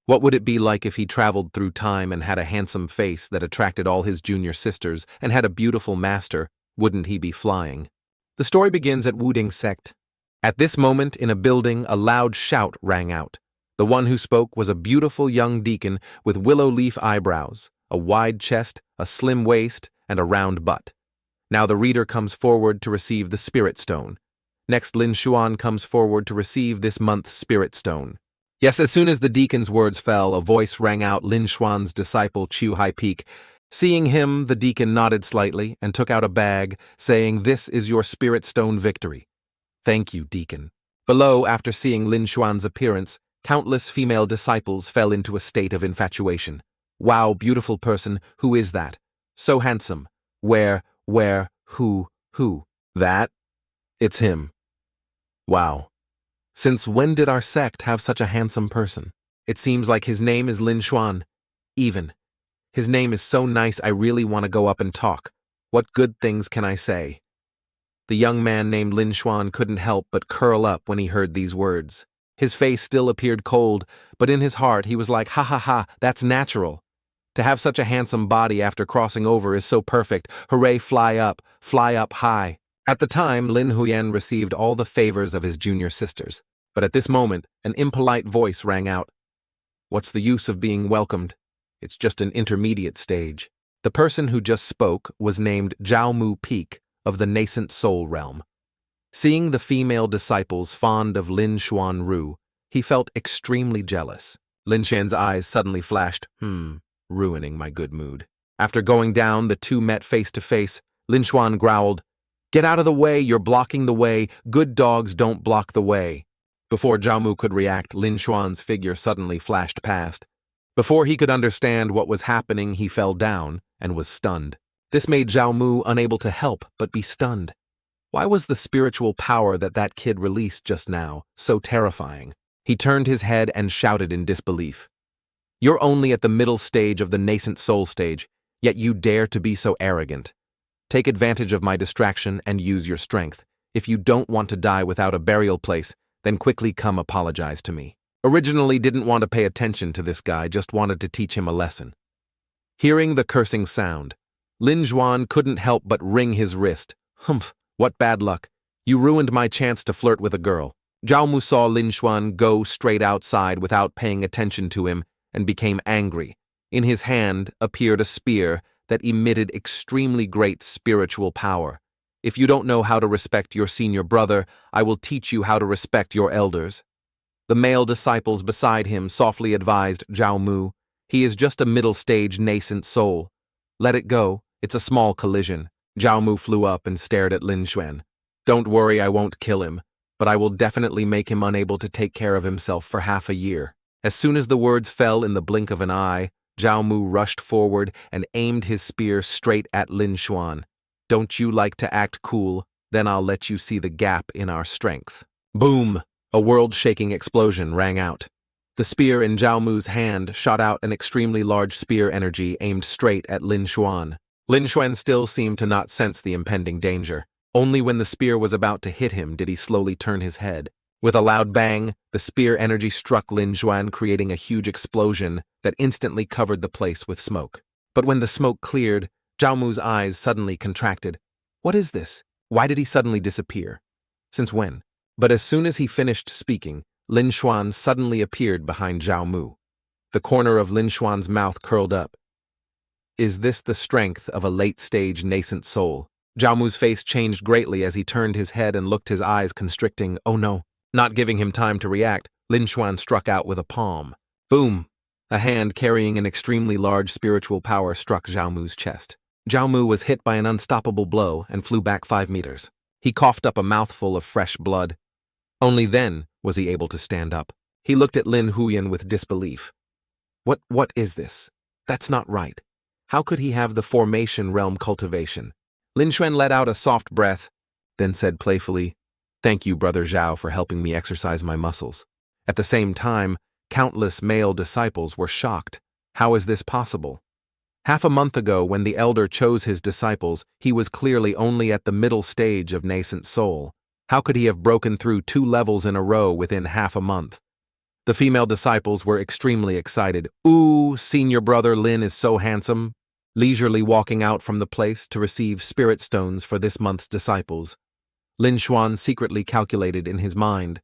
What would it be like if he traveled through time and had a handsome face that attracted all his junior sisters and had a beautiful master? Wouldn't he be flying? The story begins at Wuding sect. At this moment in a building, a loud shout rang out. The one who spoke was a beautiful young deacon with willow leaf eyebrows, a wide chest, a slim waist, and a round butt. Now the reader comes forward to receive the spirit stone. Next, Lin Xuan comes forward to receive this month's spirit stone. Yes, as soon as the deacon's words fell, a voice rang out Lin Xuan's disciple Chu Hai Peak. Seeing him, the deacon nodded slightly and took out a bag, saying, "This is your spirit stone victory." "Thank you, deacon." Below, after seeing Lin Xuan's appearance, countless female disciples fell into a state of infatuation. "Wow, beautiful person, who is that? So handsome. Where, who? That? It's him. Wow. Since when did our sect have such a handsome person? It seems like his name is Lin Xuan. Even. His name is so nice I really want to go up and talk. What good things can I say?" The young man named Lin Xuan couldn't help but curl up when he heard these words. His face still appeared cold, but in his heart he was like, "Ha ha ha, that's natural. To have such a handsome body after crossing over is so perfect. Hooray, fly up high." At the time, Lin Huyen received all the favors of his junior sisters, but at this moment, an impolite voice rang out. "What's the use of being welcomed? It's just an intermediate stage." The person who just spoke was named Zhao Mu Peak of the nascent soul realm. Seeing the female disciples fond of Lin Xuan Ru, he felt extremely jealous. Lin Xuan's eyes suddenly flashed, ruining my good mood. After going down, the two met face to face. Lin Xuan growled, "Get out of the way, you're blocking the way. Good dogs don't block the way." Before Zhao Mu could react, Lin Xuan's figure suddenly flashed past. Before he could understand what was happening, he fell down and was stunned. This made Zhao Mu unable to help but be stunned. Why was the spiritual power that kid released just now so terrifying? He turned his head and shouted in disbelief. "You're only at the middle stage of the nascent soul stage, yet you dare to be so arrogant. Take advantage of my distraction and use your strength. If you don't want to die without a burial place, then quickly come apologize to me." Originally didn't want to pay attention to this guy, just wanted to teach him a lesson. Hearing the cursing sound, Lin Xuan couldn't help but wring his wrist. "Humph, what bad luck. You ruined my chance to flirt with a girl." Zhao Mu saw Lin Xuan go straight outside without paying attention to him and became angry. In his hand appeared a spear that emitted extremely great spiritual power. "If you don't know how to respect your senior brother, I will teach you how to respect your elders." The male disciples beside him softly advised Zhao Mu, "He is just a middle-stage nascent soul. Let it go, it's a small collision." Zhao Mu flew up and stared at Lin Xuan. "Don't worry, I won't kill him, but I will definitely make him unable to take care of himself for half a year." As soon as the words fell in the blink of an eye, Zhao Mu rushed forward and aimed his spear straight at Lin Xuan. "Don't you like to act cool? Then I'll let you see the gap in our strength." Boom! A world-shaking explosion rang out. The spear in Zhao Mu's hand shot out an extremely large spear energy aimed straight at Lin Xuan. Lin Xuan still seemed to not sense the impending danger. Only when the spear was about to hit him did he slowly turn his head. With a loud bang, the spear energy struck Lin Xuan, creating a huge explosion that instantly covered the place with smoke. But when the smoke cleared, Zhao Mu's eyes suddenly contracted. What is this? Why did he suddenly disappear? Since when? But as soon as he finished speaking, Lin Xuan suddenly appeared behind Zhao Mu. The corner of Lin Xuan's mouth curled up. Is this the strength of a late-stage nascent soul? Zhao Mu's face changed greatly as he turned his head and looked, his eyes constricting. Oh no. Not giving him time to react, Lin Xuan struck out with a palm. Boom! A hand carrying an extremely large spiritual power struck Zhao Mu's chest. Zhao Mu was hit by an unstoppable blow and flew back 5 meters. He coughed up a mouthful of fresh blood. Only then was he able to stand up. He looked at Lin Huyen with disbelief. What is this? That's not right. How could he have the formation realm cultivation? Lin Xuan let out a soft breath, then said playfully, "Thank you, Brother Zhao, for helping me exercise my muscles." At the same time, countless male disciples were shocked. How is this possible? Half a month ago, when the elder chose his disciples, he was clearly only at the middle stage of nascent soul. How could he have broken through 2 levels in a row within half a month? The female disciples were extremely excited. Ooh, senior brother Lin is so handsome. Leisurely walking out from the place to receive spirit stones for this month's disciples, Lin Xuan secretly calculated in his mind.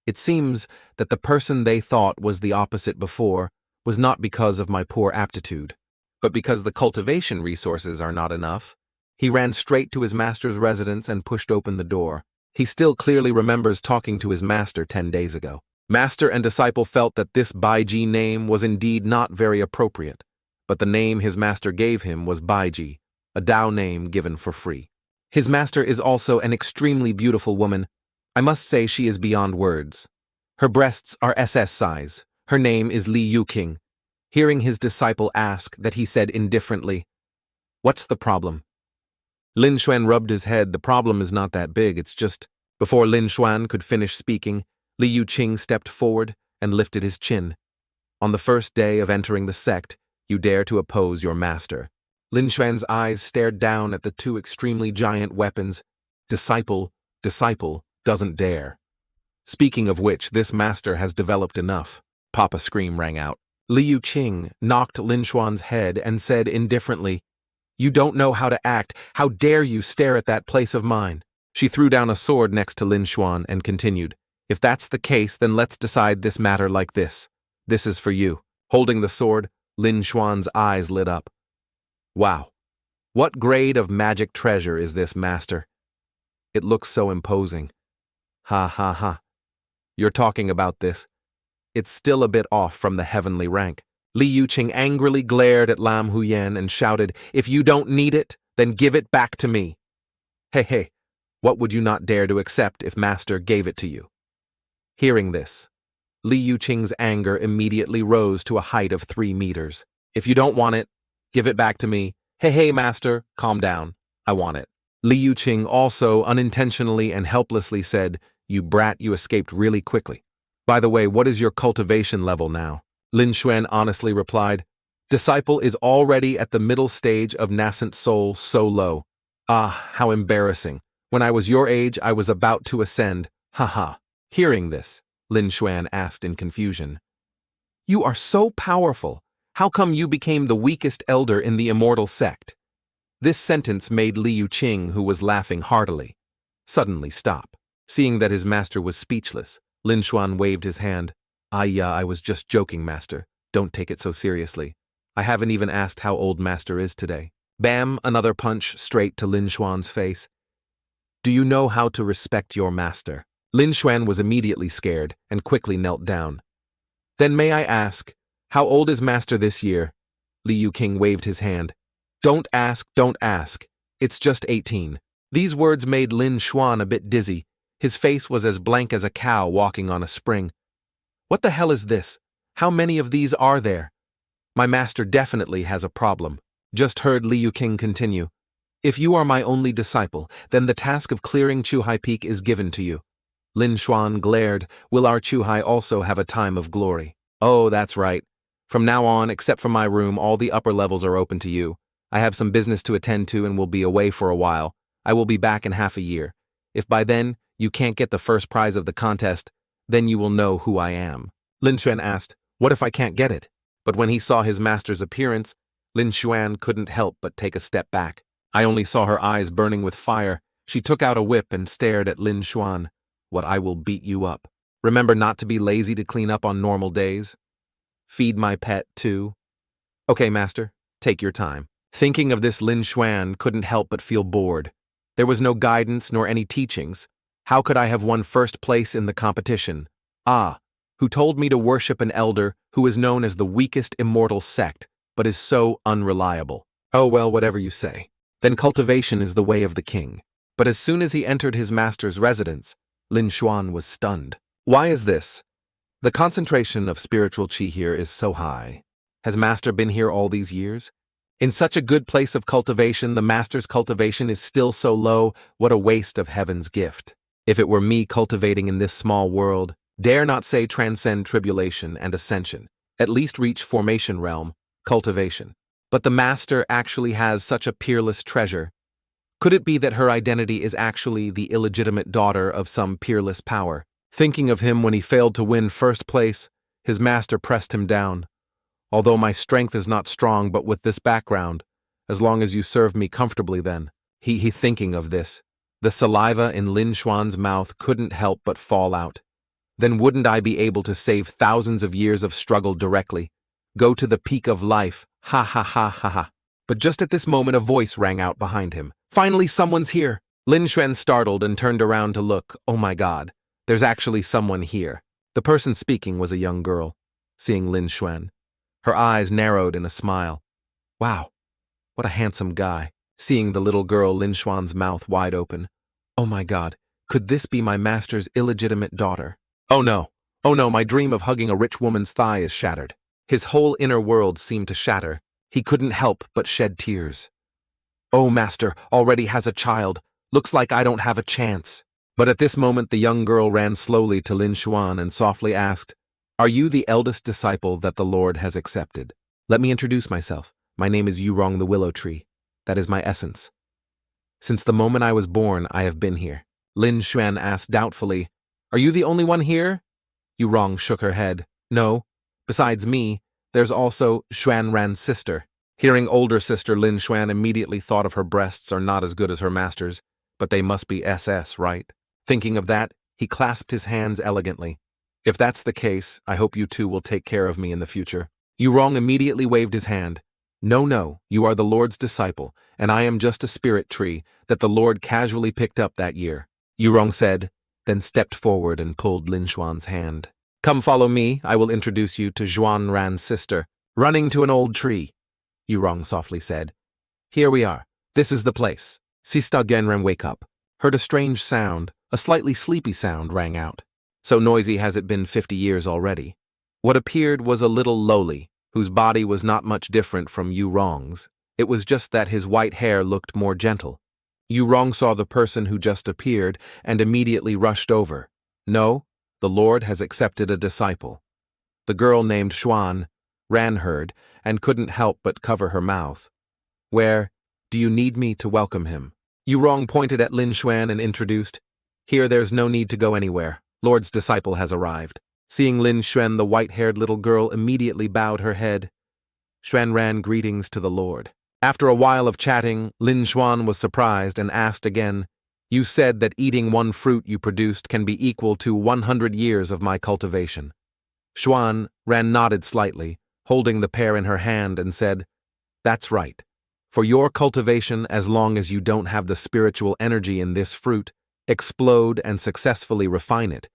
It seems that the person they thought was the opposite before was not because of my poor aptitude, but because the cultivation resources are not enough. He ran straight to his master's residence and pushed open the door. He still clearly remembers talking to his master 10 days ago. Master and disciple felt that this Baiji name was indeed not very appropriate, but the name his master gave him was Baiji, a Tao name given for free. His master is also an extremely beautiful woman. I must say she is beyond words. Her breasts are SS size. Her name is Li Yuqing. Hearing his disciple ask that, he said indifferently, "What's the problem?" Lin Xuan rubbed his head. The problem is not that big, it's just... Before Lin Xuan could finish speaking, Li Yuqing stepped forward and lifted his chin. "On the first day of entering the sect, you dare to oppose your master." Lin Xuan's eyes stared down at the two extremely giant weapons. Disciple doesn't dare. Speaking of which, this master has developed enough. Papa scream rang out. Li Yuqing knocked Lin Xuan's head and said indifferently, "You don't know how to act. How dare you stare at that place of mine?" She threw down a sword next to Lin Xuan and continued, "If that's the case, then let's decide this matter like this. This is for you." Holding the sword, Lin Xuan's eyes lit up. "Wow. What grade of magic treasure is this, master? It looks so imposing." "Ha ha ha. You're talking about this. It's still a bit off from the heavenly rank." Li Yuqing angrily glared at Lam Huyen and shouted, "If you don't need it, then give it back to me." Hey, what would you not dare to accept if master gave it to you?" Hearing this, Li Yuqing's anger immediately rose to a height of 3 meters. "If you don't want it, give it back to me." Hey, master, calm down. I want it." Li Yuqing also unintentionally and helplessly said, "You brat, you escaped really quickly. By the way, what is your cultivation level now?" Lin Xuan honestly replied, "Disciple is already at the middle stage of nascent soul, so low. Ah, how embarrassing. When I was your age, I was about to ascend. Haha." Hearing this, Lin Xuan asked in confusion, "You are so powerful. How come you became the weakest elder in the immortal sect?" This sentence made Li Yuqing, who was laughing heartily, suddenly stop. Seeing that his master was speechless, Lin Xuan waved his hand. I was just joking, master. Don't take it so seriously. I haven't even asked how old master is today." Bam, another punch straight to Lin Xuan's face. "Do you know how to respect your master?" Lin Xuan was immediately scared and quickly knelt down. "Then may I ask, how old is master this year?" Li Yuqing waved his hand. Don't ask. It's just 18. These words made Lin Xuan a bit dizzy. His face was as blank as a cow walking on a spring. "What the hell is this? How many of these are there? My master definitely has a problem." Just heard Li Yuqing continue, "If you are my only disciple, then the task of clearing Chuhai Peak is given to you." Lin Xuan glared. "Will our Chuhai also have a time of glory?" "Oh, that's right. From now on, except for my room, all the upper levels are open to you. I have some business to attend to and will be away for a while. I will be back in half a year. If by then you can't get the first prize of the contest, then you will know who I am." Lin Xuan asked, "What if I can't get it?" But when he saw his master's appearance, Lin Xuan couldn't help but take a step back. I only saw her eyes burning with fire. She took out a whip and stared at Lin Xuan. "What, I will beat you up. Remember not to be lazy to clean up on normal days. Feed my pet, too." "Okay, master, take your time." Thinking of this, Lin Xuan couldn't help but feel bored. There was no guidance nor any teachings. How could I have won first place in the competition? Who told me to worship an elder who is known as the weakest immortal sect, but is so unreliable? Oh well, whatever you say. Then cultivation is the way of the king. But as soon as he entered his master's residence, Lin Xuan was stunned. Why is this? The concentration of spiritual chi here is so high. Has master been here all these years? In such a good place of cultivation, the master's cultivation is still so low. What a waste of heaven's gift. If it were me cultivating in this small world, dare not say transcend tribulation and ascension, at least reach formation realm, cultivation. But the master actually has such a peerless treasure. Could it be that her identity is actually the illegitimate daughter of some peerless power? Thinking of him when he failed to win first place, his master pressed him down. Although my strength is not strong, but with this background, as long as you serve me comfortably then. He thinking of this. The saliva in Lin Xuan's mouth couldn't help but fall out. Then wouldn't I be able to save thousands of years of struggle directly? Go to the peak of life, ha ha ha ha ha. But just at this moment a voice rang out behind him. Finally someone's here! Lin Xuan startled and turned around to look. Oh my God, there's actually someone here. The person speaking was a young girl. Seeing Lin Xuan, her eyes narrowed in a smile. Wow, what a handsome guy. Seeing the little girl, Lin Xuan's mouth wide open. Oh my God, could this be my master's illegitimate daughter? Oh no, my dream of hugging a rich woman's thigh is shattered. His whole inner world seemed to shatter. He couldn't help but shed tears. Oh, master already has a child. Looks like I don't have a chance. But at this moment the young girl ran slowly to Lin Xuan and softly asked, Are you the eldest disciple that the Lord has accepted? Let me introduce myself. My name is Yurong the Willow Tree. That is my essence. Since the moment I was born, I have been here. Lin Xuan asked doubtfully, Are you the only one here? Yurong shook her head. No. Besides me, there's also Xuanran's sister. Hearing older sister, Lin Xuan immediately thought of her breasts are not as good as her master's, but they must be SS, right? Thinking of that, he clasped his hands elegantly. If that's the case, I hope you two will take care of me in the future. Yurong immediately waved his hand. No, you are the Lord's disciple, and I am just a spirit tree that the Lord casually picked up that year, Yurong said, then stepped forward and pulled Lin Xuan's hand. Come follow me, I will introduce you to Xuanran's sister. Running to an old tree, Yurong softly said. Here we are. This is the place. Sista Genren wake up. Heard a strange sound, a slightly sleepy sound rang out. So noisy has it been 50 years already. What appeared was a little lowly, whose body was not much different from Yurong's. It was just that his white hair looked more gentle. Yurong saw the person who just appeared and immediately rushed over. No, the Lord has accepted a disciple. The girl named Xuan heard and couldn't help but cover her mouth. Where do you need me to welcome him? Yurong pointed at Lin Xuan and introduced. Here there's no need to go anywhere. Lord's disciple has arrived. Seeing Lin Xuan, the white-haired little girl immediately bowed her head. Xuanran greetings to the Lord. After a while of chatting, Lin Xuan was surprised and asked again, You said that eating one fruit you produced can be equal to 100 years of my cultivation. Xuanran nodded slightly, holding the pear in her hand and said, That's right. For your cultivation, as long as you don't have the spiritual energy in this fruit, explode and successfully refine it,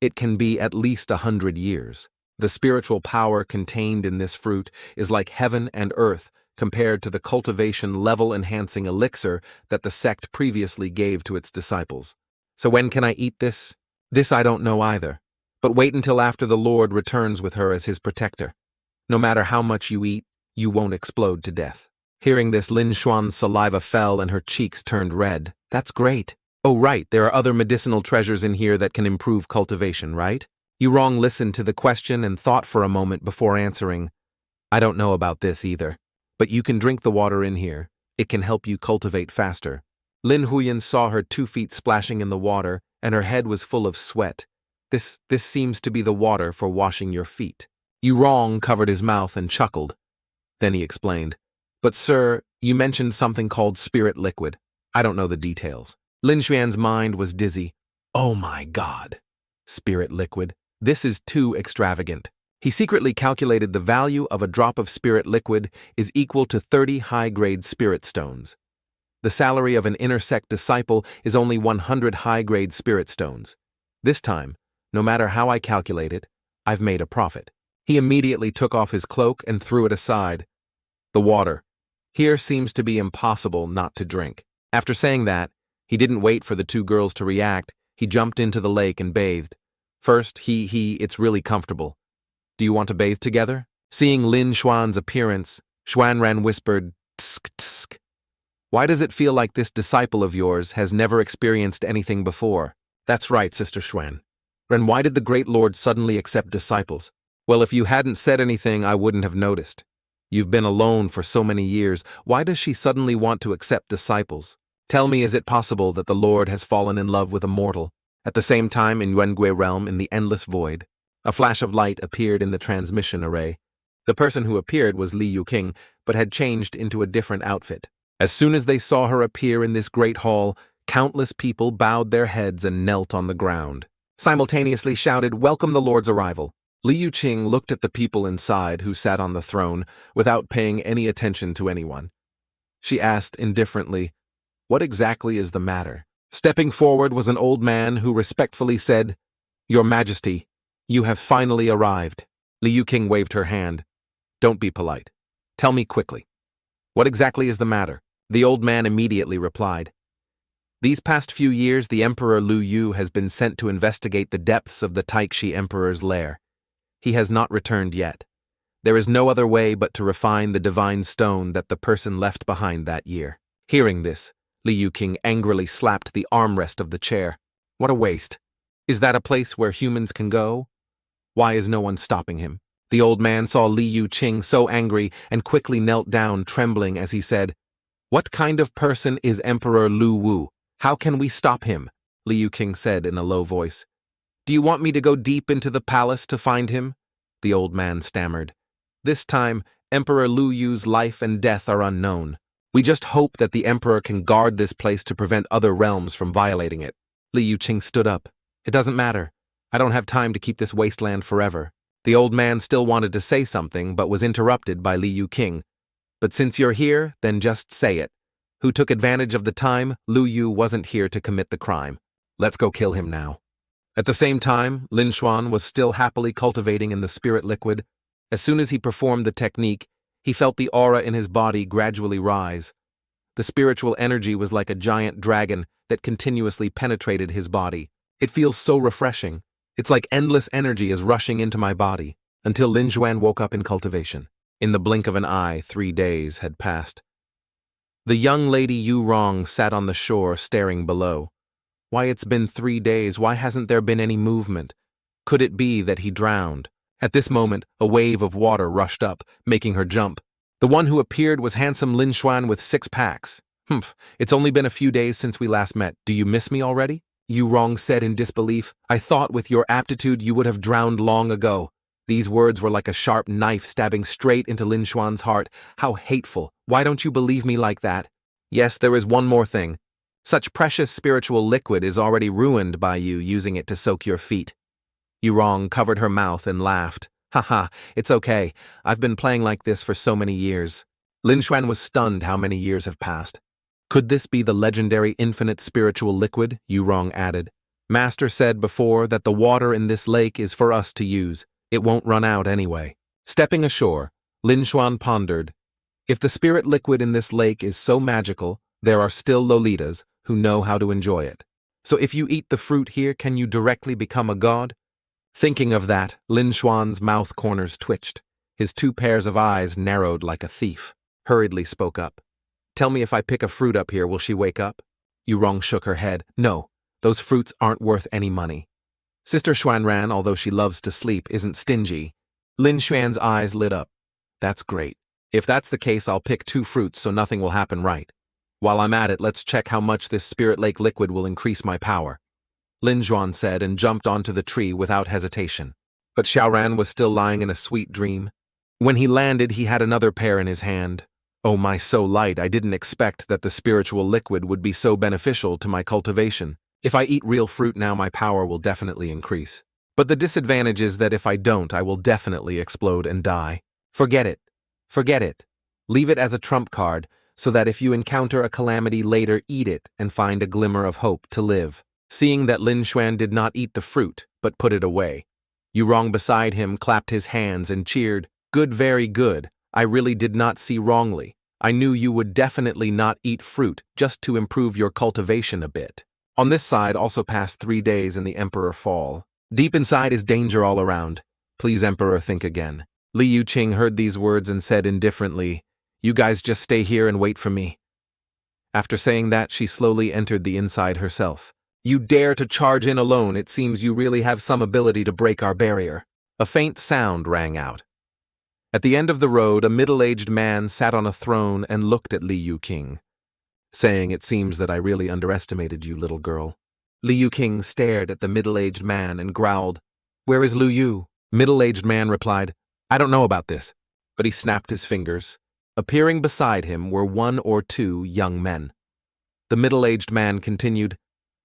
it can be at least 100 years. The spiritual power contained in this fruit is like heaven and earth compared to the cultivation level-enhancing elixir that the sect previously gave to its disciples. So when can I eat this? This I don't know either. But wait until after the Lord returns with her as his protector. No matter how much you eat, you won't explode to death. Hearing this, Lin Xuan's saliva fell and her cheeks turned red. That's great. Oh right, there are other medicinal treasures in here that can improve cultivation, right? Yurong listened to the question and thought for a moment before answering. I don't know about this either. But you can drink the water in here. It can help you cultivate faster. Lin Huyan saw her 2 feet splashing in the water, and her head was full of sweat. This seems to be the water for washing your feet. Yurong covered his mouth and chuckled. Then he explained. But sir, you mentioned something called spirit liquid. I don't know the details. Lin Xuan's mind was dizzy. Oh my God. Spirit liquid. This is too extravagant. He secretly calculated the value of a drop of spirit liquid is equal to 30 high-grade spirit stones. The salary of an inner sect disciple is only 100 high-grade spirit stones. This time, no matter how I calculate it, I've made a profit. He immediately took off his cloak and threw it aside. The water. Here seems to be impossible not to drink. After saying that, he didn't wait for the 2 girls to react. He jumped into the lake and bathed. First, it's really comfortable. Do you want to bathe together? Seeing Lin Xuan's appearance, Xuanran whispered, Tsk, tsk. Why does it feel like this disciple of yours has never experienced anything before? That's right, Sister Xuan. Then why did the Great Lord suddenly accept disciples? Well, if you hadn't said anything, I wouldn't have noticed. You've been alone for so many years. Why does she suddenly want to accept disciples? Tell me, is it possible that the Lord has fallen in love with a mortal? At the same time, in Yuengui realm, in the endless void, a flash of light appeared in the transmission array. The person who appeared was Li Yuqing, but had changed into a different outfit. As soon as they saw her appear in this great hall, countless people bowed their heads and knelt on the ground, simultaneously shouted, "Welcome the Lord's arrival." Li Yuqing looked at the people inside who sat on the throne without paying any attention to anyone. She asked indifferently, "What exactly is the matter?" Stepping forward was an old man who respectfully said, "Your Majesty, you have finally arrived." Li Yuqing waved her hand. "Don't be polite. Tell me quickly. What exactly is the matter?" The old man immediately replied, "These past few years, the Emperor Lu Yu has been sent to investigate the depths of the Taixi Emperor's lair. He has not returned yet. There is no other way but to refine the divine stone that the person left behind that year." Hearing this, Li Yuqing angrily slapped the armrest of the chair. "What a waste. Is that a place where humans can go? Why is no one stopping him?" The old man saw Li Yuqing so angry and quickly knelt down, trembling as he said, "What kind of person is Emperor Lu Wu? How can we stop him?" Li Yuqing said in a low voice. "Do you want me to go deep into the palace to find him?" The old man stammered. "This time, Emperor Lu Yu's life and death are unknown. We just hope that the Emperor can guard this place to prevent other realms from violating it." Li Yuqing stood up. "It doesn't matter. I don't have time to keep this wasteland forever." The old man still wanted to say something, but was interrupted by Li Yuqing. "But since you're here, then just say it. Who took advantage of the time Lu Yu wasn't here to commit the crime? Let's go kill him now." At the same time, Lin Xuan was still happily cultivating in the spirit liquid. As soon as he performed the technique, he felt the aura in his body gradually rise. The spiritual energy was like a giant dragon that continuously penetrated his body. "It feels so refreshing. It's like endless energy is rushing into my body," until Lin Xuan woke up in cultivation. In the blink of an eye, 3 days had passed. The young lady Yu Rong sat on the shore staring below. Why, it's been 3 days. Why hasn't there been any movement? Could it be that he drowned? At this moment, a wave of water rushed up, making her jump. The one who appeared was handsome Lin Xuan with 6 packs. "Humph, it's only been a few days since we last met. Do you miss me already?" Yu Rong said in disbelief. "I thought with your aptitude you would have drowned long ago." These words were like a sharp knife stabbing straight into Lin Xuan's heart. How hateful. Why don't you believe me like that? Yes, there is one more thing. Such precious spiritual liquid is already ruined by you using it to soak your feet. Yu Rong covered her mouth and laughed. "Haha, it's okay. I've been playing like this for so many years." Lin Xuan was stunned how many years have passed. "Could this be the legendary infinite spiritual liquid?" Yu Rong added. "Master said before that the water in this lake is for us to use. It won't run out anyway." Stepping ashore, Lin Xuan pondered. If the spirit liquid in this lake is so magical, there are still Lolitas who know how to enjoy it. So if you eat the fruit here, can you directly become a god? Thinking of that, Lin Xuan's mouth corners twitched. His 2 pairs of eyes narrowed like a thief. Hurriedly spoke up. "Tell me, if I pick a fruit up here, will she wake up?" Yu Rong shook her head. "No, those fruits aren't worth any money. Sister Xuanran, although she loves to sleep, isn't stingy." Lin Xuan's eyes lit up. "That's great. If that's the case, I'll pick 2 fruits so nothing will happen, right? While I'm at it, let's check how much this spirit lake liquid will increase my power." Lin Xuan said and jumped onto the tree without hesitation. But Xiaoran was still lying in a sweet dream. When he landed, he had another pair in his hand. "Oh my, so light, I didn't expect that the spiritual liquid would be so beneficial to my cultivation. If I eat real fruit now, my power will definitely increase. But the disadvantage is that if I don't, I will definitely explode and die. Forget it. Forget it. Leave it as a trump card, so that if you encounter a calamity later, eat it and find a glimmer of hope to live." Seeing that Lin Xuan did not eat the fruit, but put it away, Yu Rong beside him clapped his hands and cheered. "Good, very good. I really did not see wrongly. I knew you would definitely not eat fruit just to improve your cultivation a bit." On this side also passed 3 days in the Emperor fall. Deep inside is danger all around. Please, Emperor, think again. Li Yuqing heard these words and said indifferently, "You guys just stay here and wait for me." After saying that, she slowly entered the inside herself. "You dare to charge in alone? It seems you really have some ability to break our barrier." A faint sound rang out. At the end of the road, a middle-aged man sat on a throne and looked at Li Yuqing, saying, "It seems that I really underestimated you, little girl. Liu King stared at the middle-aged man and growled, "Where is Lu Yu?" Middle-aged man replied, "I don't know about this," but he snapped his fingers. Appearing beside him were one or two young men. The middle-aged man continued,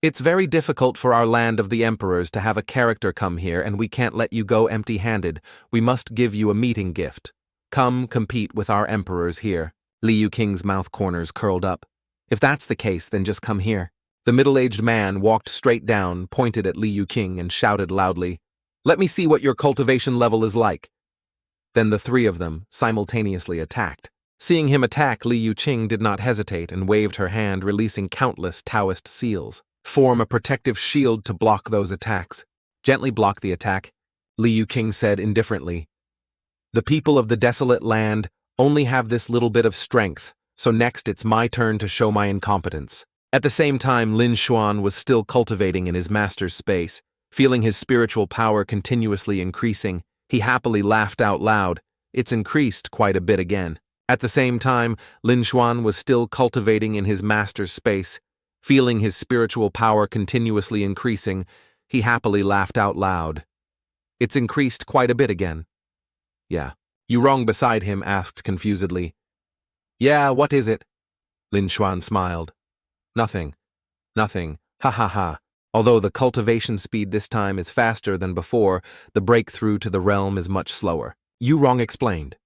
"It's very difficult for our land of the emperors to have a character come here, and we can't let you go empty-handed. We must give you a meeting gift. Come compete with our emperors here." Liu King's mouth corners curled up. "If that's the case, then just come here." The middle-aged man walked straight down, pointed at Liu King, and shouted loudly, "Let me see what your cultivation level is like." Then the three of them simultaneously attacked. Seeing him attack, Liu Qing did not hesitate and waved her hand, releasing countless Taoist seals. "Form a protective shield to block those attacks." "Gently block the attack," Liu Qing said indifferently. "The people of the desolate land only have this little bit of strength, so next it's my turn to show my incompetence." At the same time, Lin Xuan was still cultivating in his master's space. Feeling his spiritual power continuously increasing, he happily laughed out loud. It's increased quite a bit again. At the same time, Lin Xuan was still cultivating in his master's space. Feeling his spiritual power continuously increasing, he happily laughed out loud. It's increased quite a bit again. "Yeah." Yu Rong beside him asked confusedly. "Yeah, what is it?" Lin Xuan smiled. Nothing. Ha ha ha." Although the cultivation speed this time is faster than before, the breakthrough to the realm is much slower. Yu Rong explained.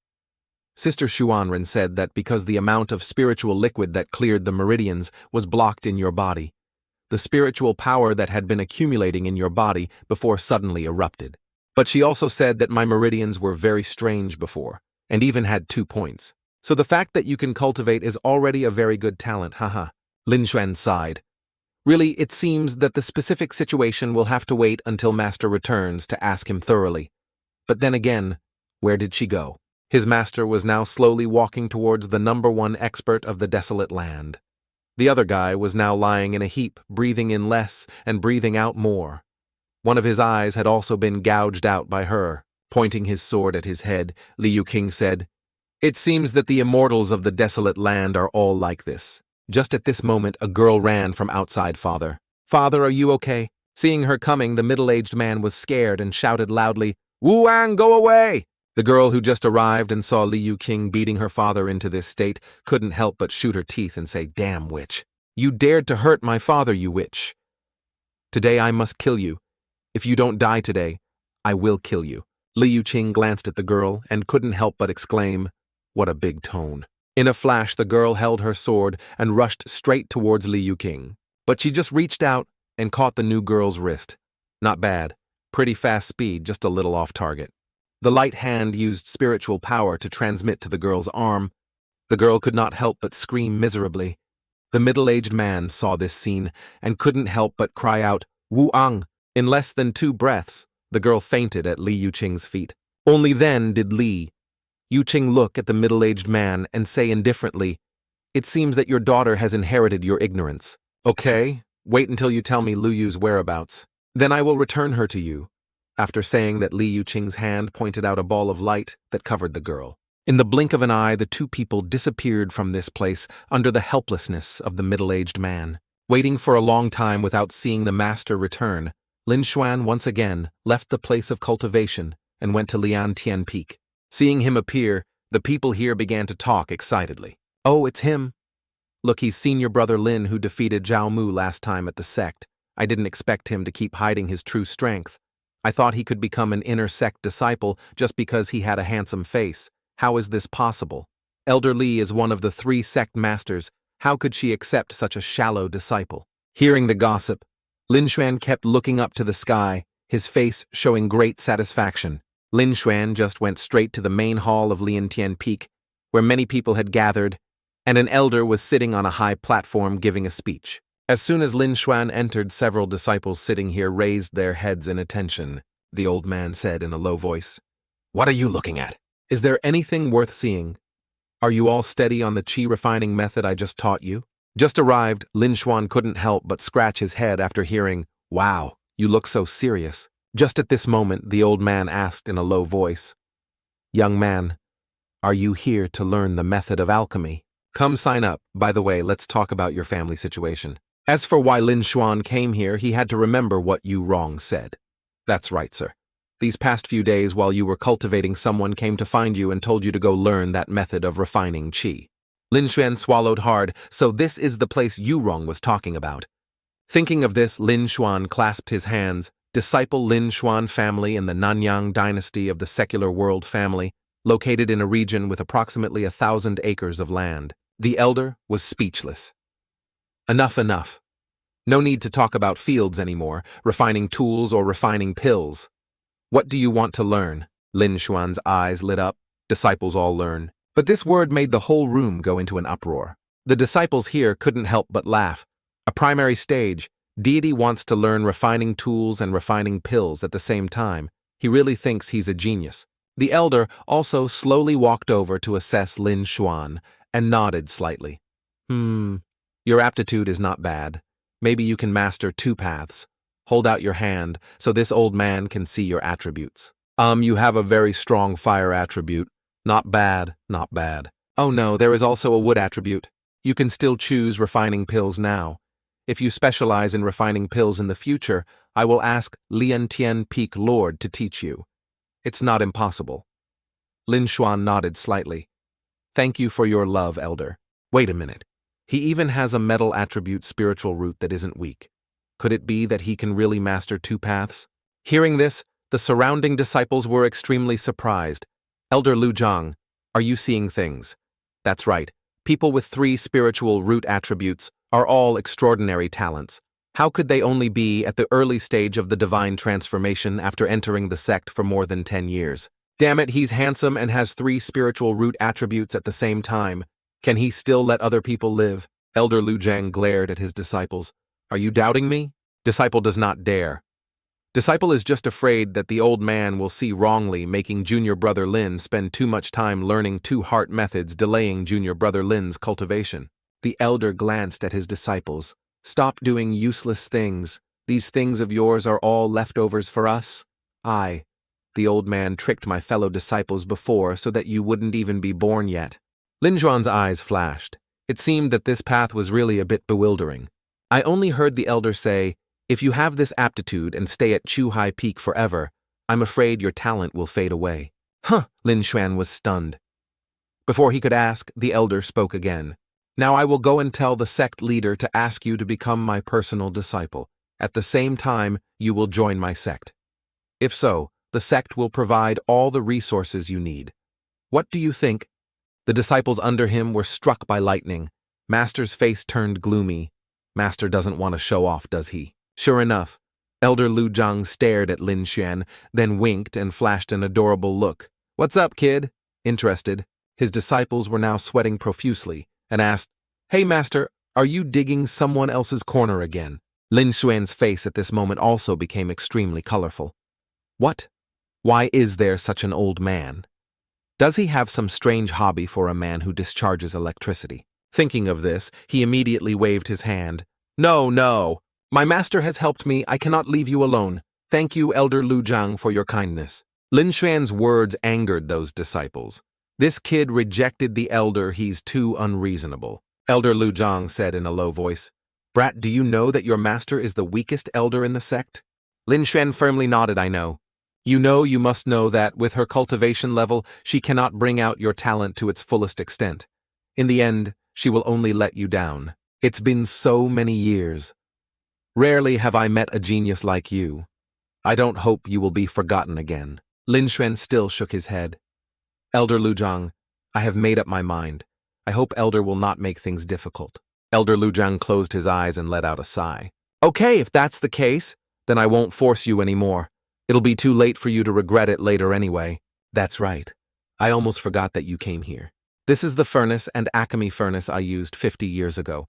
Sister Xuanren said that because the amount of spiritual liquid that cleared the meridians was blocked in your body, the spiritual power that had been accumulating in your body before suddenly erupted. But she also said that my meridians were very strange before, and even had 2 points. So the fact that you can cultivate is already a very good talent, haha. Lin Xuan sighed. Really, it seems that the specific situation will have to wait until Master returns to ask him thoroughly. But then again, where did she go? His master was now slowly walking towards the #1 expert of the desolate land. The other guy was now lying in a heap, breathing in less and breathing out more. One of his eyes had also been gouged out by her. Pointing his sword at his head, Liu King said, "It seems that the immortals of the desolate land are all like this." Just at this moment, a girl ran from outside father. "Father, are you okay?" Seeing her coming, the middle-aged man was scared and shouted loudly, "Wu-Ang, go away!" The girl who just arrived and saw Liu King beating her father into this state couldn't help but shoot her teeth and say, "Damn witch. You dared to hurt my father, you witch. Today I must kill you. If you don't die today, I will kill you." Liu Qing glanced at the girl and couldn't help but exclaim, "What a big tone." In a flash, the girl held her sword and rushed straight towards Liu King. But she just reached out and caught the new girl's wrist. Not bad. Pretty fast speed, just a little off target. The light hand used spiritual power to transmit to the girl's arm. The girl could not help but scream miserably. The middle-aged man saw this scene and couldn't help but cry out, "Wu-Ang!" In less than 2 breaths, the girl fainted at Liu Qing's feet. Only then did Liu Qing look at the middle-aged man and say indifferently, "It seems that your daughter has inherited your ignorance. Okay, wait until you tell me Lu Yu's whereabouts. Then I will return her to you." After saying that, Liu Qing's hand pointed out a ball of light that covered the girl. In the blink of an eye, the 2 people disappeared from this place under the helplessness of the middle-aged man. Waiting for a long time without seeing the master return, Lin Xuan once again left the place of cultivation and went to Lian Tian Peak. Seeing him appear, the people here began to talk excitedly. "Oh, it's him. Look, he's seen your brother Lin who defeated Zhao Mu last time at the sect. I didn't expect him to keep hiding his true strength. I thought he could become an inner sect disciple just because he had a handsome face. How is this possible? Elder Li is one of the 3 sect masters. How could she accept such a shallow disciple?" Hearing the gossip, Lin Xuan kept looking up to the sky, his face showing great satisfaction. Lin Xuan just went straight to the main hall of Lian Tian Peak, where many people had gathered, and an elder was sitting on a high platform giving a speech. As soon as Lin Xuan entered, several disciples sitting here raised their heads in attention. The old man said in a low voice, "What are you looking at? Is there anything worth seeing? Are you all steady on the qi refining method I just taught you?" Just arrived, Lin Xuan couldn't help but scratch his head after hearing, "Wow, you look so serious." Just at this moment, the old man asked in a low voice, "Young man, are you here to learn the method of alchemy? Come sign up. By the way, let's talk about your family situation." As for why Lin Xuan came here, he had to remember what Yu Rong said. That's right, sir. These past few days while you were cultivating, someone came to find you and told you to go learn that method of refining qi. Lin Xuan swallowed hard. So this is the place Yu Rong was talking about. Thinking of this, Lin Xuan clasped his hands. Disciple Lin Xuan family in the Nanyang dynasty of the secular world family, located in a region with approximately 1,000 acres of land. The elder was speechless. Enough, enough. No need to talk about fields anymore, refining tools or refining pills. What do you want to learn? Lin Xuan's eyes lit up. Disciples all learn. But this word made the whole room go into an uproar. The disciples here couldn't help but laugh. A primary stage, deity wants to learn refining tools and refining pills at the same time. He really thinks he's a genius. The elder also slowly walked over to assess Lin Xuan and nodded slightly. Your aptitude is not bad. Maybe you can master 2 paths. Hold out your hand so this old man can see your attributes. You have a very strong fire attribute. Not bad, not bad. Oh no, there is also a wood attribute. You can still choose refining pills now. If you specialize in refining pills in the future, I will ask Lian Tian Peak Lord to teach you. It's not impossible. Lin Xuan nodded slightly. Thank you for your love, elder. Wait a minute. He even has a metal attribute spiritual root that isn't weak. Could it be that he can really master 2 paths? Hearing this, the surrounding disciples were extremely surprised. Elder Lu Zhang, are you seeing things? That's right. People with 3 spiritual root attributes are all extraordinary talents. How could they only be at the early stage of the divine transformation after entering the sect for more than 10 years? Damn it, he's handsome and has 3 spiritual root attributes at the same time. Can he still let other people live? Elder Lu Zhang glared at his disciples. Are you doubting me? Disciple does not dare. Disciple is just afraid that the old man will see wrongly, making junior brother Lin spend too much time learning 2 heart methods, delaying junior brother Lin's cultivation. The elder glanced at his disciples. Stop doing useless things. These things of yours are all leftovers for us. The old man tricked my fellow disciples before so that you wouldn't even be born yet. Lin Xuan's eyes flashed. It seemed that this path was really a bit bewildering. I only heard the elder say, if you have this aptitude and stay at Chuhai Peak forever, I'm afraid your talent will fade away. Lin Xuan was stunned. Before he could ask, the elder spoke again. Now I will go and tell the sect leader to ask you to become my personal disciple. At the same time, you will join my sect. If so, the sect will provide all the resources you need. What do you think? The disciples under him were struck by lightning. Master's face turned gloomy. Master doesn't want to show off, does he? Sure enough, Elder Lu Zhang stared at Lin Xuan, then winked and flashed an adorable look. What's up, kid? Interested. His disciples were now sweating profusely and asked, Hey, Master, are you digging someone else's corner again? Lin Xuan's face at this moment also became extremely colorful. What? Why is there such an old man? Does he have some strange hobby for a man who discharges electricity? Thinking of this, he immediately waved his hand. No. My master has helped me. I cannot leave you alone. Thank you, Elder Lu Zhang, for your kindness. Lin Xuan's words angered those disciples. This kid rejected the elder. He's too unreasonable. Elder Lu Zhang said in a low voice, Brat, do you know that your master is the weakest elder in the sect? Lin Xuan firmly nodded. I know. You must know that, with her cultivation level, she cannot bring out your talent to its fullest extent. In the end, she will only let you down. It's been so many years. Rarely have I met a genius like you. I don't hope you will be forgotten again. Lin Xuan still shook his head. Elder Lu Zhang, I have made up my mind. I hope Elder will not make things difficult. Elder Lu Zhang closed his eyes and let out a sigh. Okay, if that's the case, then I won't force you anymore. It'll be too late for you to regret it later anyway. That's right. I almost forgot that you came here. This is the furnace and alchemy furnace I used 50 years ago.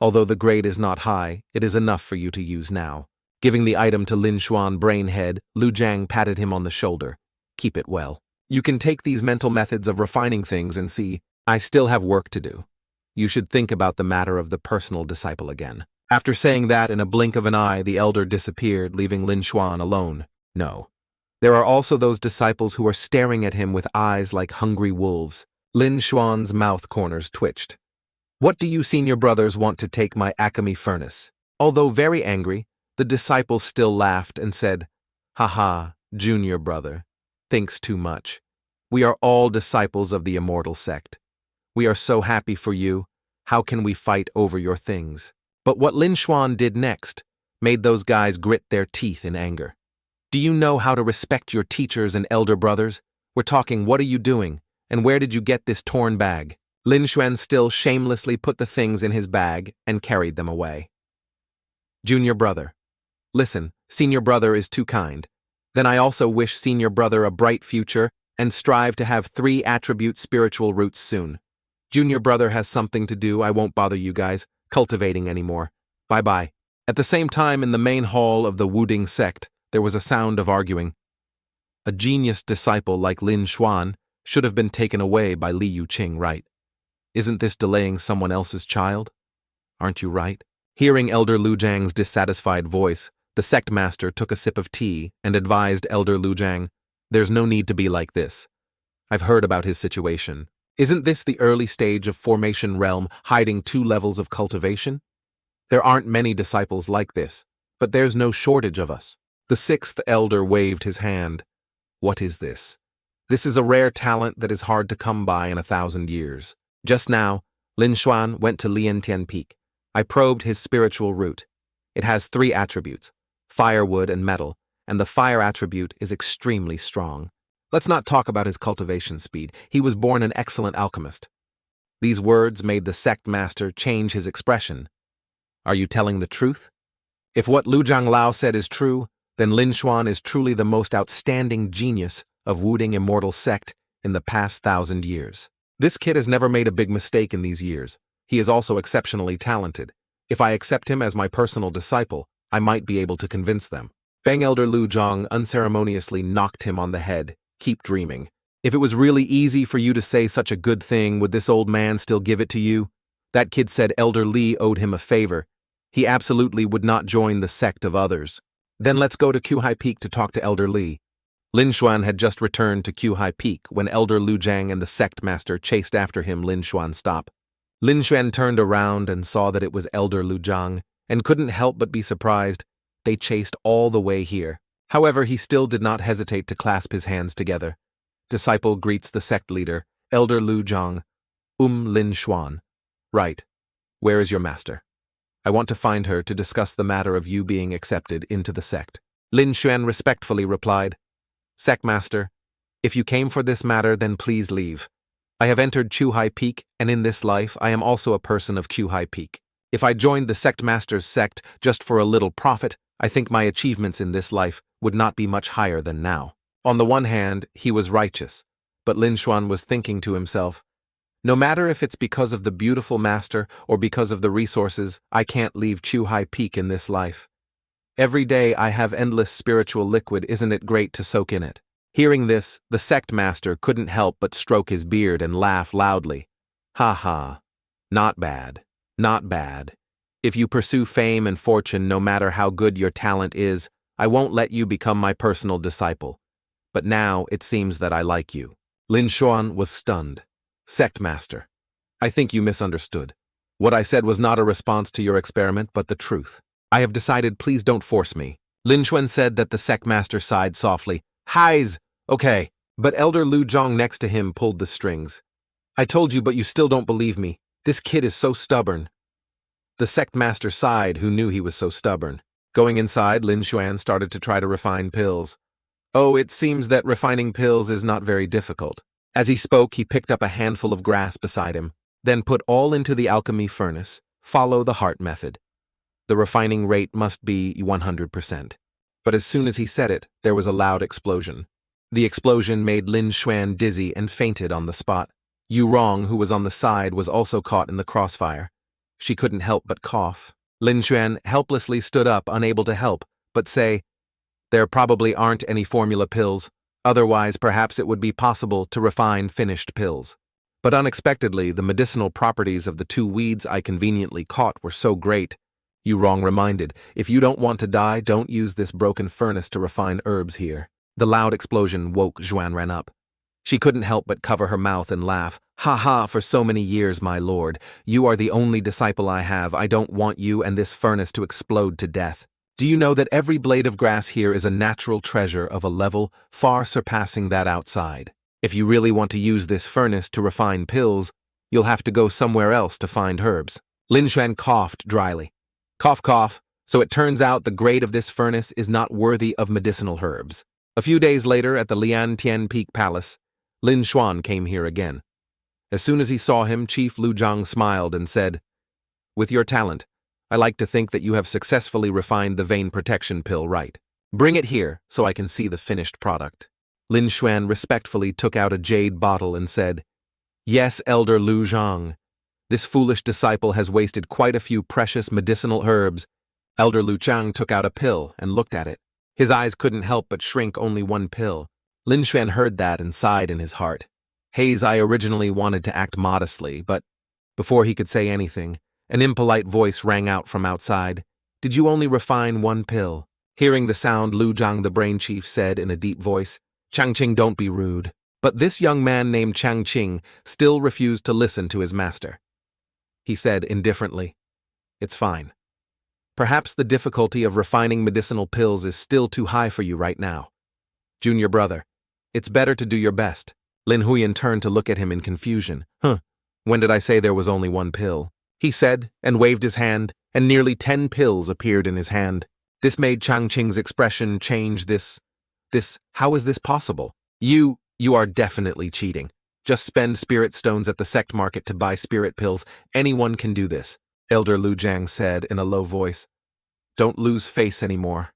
Although the grade is not high, it is enough for you to use now. Giving the item to Lin Xuan Brainhead, Lu Zhang patted him on the shoulder. Keep it well. You can take these mental methods of refining things and see, I still have work to do. You should think about the matter of the personal disciple again. After saying that, in a blink of an eye, the elder disappeared, leaving Lin Xuan alone. No. There are also those disciples who are staring at him with eyes like hungry wolves. Lin Xuan's mouth corners twitched. What do you senior brothers want to take my alchemy furnace? Although very angry, the disciple still laughed and said, "Haha, junior brother, thinks too much. We are all disciples of the immortal sect. We are so happy for you. How can we fight over your things?" But what Lin Xuan did next made those guys grit their teeth in anger. "Do you know how to respect your teachers and elder brothers? We're talking, what are you doing, and where did you get this torn bag?" Lin Xuan still shamelessly put the things in his bag and carried them away. Junior brother. Listen, senior brother is too kind. Then I also wish senior brother a bright future and strive to have 3 attribute spiritual roots soon. Junior brother has something to do, I won't bother you guys cultivating anymore. Bye-bye. At the same time, in the main hall of the Wuding sect, there was a sound of arguing. A genius disciple like Lin Xuan should have been taken away by Li Yuqing, right? Isn't this delaying someone else's child? Aren't you right? Hearing Elder Lu Jiang's dissatisfied voice, the sect master took a sip of tea and advised Elder Lu Jiang, "There's no need to be like this. I've heard about his situation. Isn't this the early stage of formation realm hiding 2 levels of cultivation? There aren't many disciples like this, but there's no shortage of us." The 6th elder waved his hand. "What is this? This is a rare talent that is hard to come by in 1,000 years. Just now, Lin Xuan went to Liantian Peak. I probed his spiritual root. It has 3 attributes, firewood and metal, and the fire attribute is extremely strong. Let's not talk about his cultivation speed. He was born an excellent alchemist." These words made the sect master change his expression. "Are you telling the truth? If what Lu Jianglao said is true, then Lin Xuan is truly the most outstanding genius of Wuding immortal sect in the past 1,000 years. This kid has never made a big mistake in these years. He is also exceptionally talented. If I accept him as my personal disciple, I might be able to convince them." Bang Elder Lu Jiang unceremoniously knocked him on the head. "Keep dreaming. If it was really easy for you to say such a good thing, would this old man still give it to you? That kid said Elder Li owed him a favor. He absolutely would not join the sect of others. Then let's go to Qihai Peak to talk to Elder Li." Lin Xuan had just returned to Qihai Peak when Elder Lu Jiang and the sect master chased after him. Lin Xuan stopped. Lin Xuan turned around and saw that it was Elder Lu Jiang and couldn't help but be surprised. They chased all the way here. However, he still did not hesitate to clasp his hands together. Disciple greets the sect leader, Elder Lu Jiang. Lin Xuan. Right. Where is your master? I want to find her to discuss the matter of you being accepted into the sect. Lin Xuan respectfully replied, "Sect master, if you came for this matter, then please leave. I have entered Qihai Peak, and in this life I am also a person of Qihai Peak. If I joined the sect master's sect just for a little profit, I think my achievements in this life would not be much higher than now." On the one hand, he was righteous, but Lin Xuan was thinking to himself, no matter if it's because of the beautiful master or because of the resources, I can't leave Qihai Peak in this life. Every day I have endless spiritual liquid, isn't it great to soak in it? Hearing this, the sect master couldn't help but stroke his beard and laugh loudly. "Ha ha. Not bad. Not bad. If you pursue fame and fortune, no matter how good your talent is, I won't let you become my personal disciple. But now it seems that I like you." Lin Xuan was stunned. "Sect master, I think you misunderstood. What I said was not a response to your experiment, but the truth. I have decided, please don't force me." Lin Xuan said that the sect master sighed softly. "Highs, okay." But Elder Lu Jiang next to him pulled the strings. "I told you, but you still don't believe me. This kid is so stubborn." The sect master sighed, who knew he was so stubborn. Going inside, Lin Xuan started to try to refine pills. "Oh, it seems that refining pills is not very difficult." As he spoke, he picked up a handful of grass beside him, then put all into the alchemy furnace. Follow the heart method. The refining rate must be 100%. But as soon as he said it, there was a loud explosion. The explosion made Lin Xuan dizzy and fainted on the spot. Yu Rong, who was on the side, was also caught in the crossfire. She couldn't help but cough. Lin Xuan helplessly stood up, unable to help, but say, "There probably aren't any formula pills. Otherwise, perhaps it would be possible to refine finished pills." But unexpectedly, the medicinal properties of the 2 weeds I conveniently caught were so great. Yu Rong reminded, "If you don't want to die, don't use this broken furnace to refine herbs here." The loud explosion woke Zhuan Ran up. She couldn't help but cover her mouth and laugh. "Ha ha, for so many years, my lord. You are the only disciple I have. I don't want you and this furnace to explode to death. Do you know that every blade of grass here is a natural treasure of a level far surpassing that outside? If you really want to use this furnace to refine pills, you'll have to go somewhere else to find herbs." Lin Xuan coughed dryly. Cough, cough. So it turns out the grade of this furnace is not worthy of medicinal herbs. A few days later, at the Liantian Peak Palace, Lin Xuan came here again. As soon as he saw him, Chief Lu Zhang smiled and said, "With your talent, I like to think that you have successfully refined the vein protection pill right. Bring it here so I can see the finished product." Lin Xuan respectfully took out a jade bottle and said, "Yes, Elder Lu Zhang. This foolish disciple has wasted quite a few precious medicinal herbs." Elder Lu Zhang took out a pill and looked at it. His eyes couldn't help but shrink. Only one pill. Lin Xuan heard that and sighed in his heart. I originally wanted to act modestly, but before he could say anything, an impolite voice rang out from outside. "Did you only refine one pill?" Hearing the sound, Lu Zhang the brain chief said in a deep voice, "Changqing, don't be rude." But this young man named Changqing still refused to listen to his master. He said indifferently, "It's fine. Perhaps the difficulty of refining medicinal pills is still too high for you right now. Junior brother, it's better to do your best." Lin Huyan turned to look at him in confusion. When did I say there was only one pill?" he said, and waved his hand, and nearly 10 pills appeared in his hand. This made Changqing's expression change. How is this possible? You are definitely cheating. Just spend spirit stones at the sect market to buy spirit pills. Anyone can do this," Elder Lu Zhang said in a low voice. "Don't lose face anymore."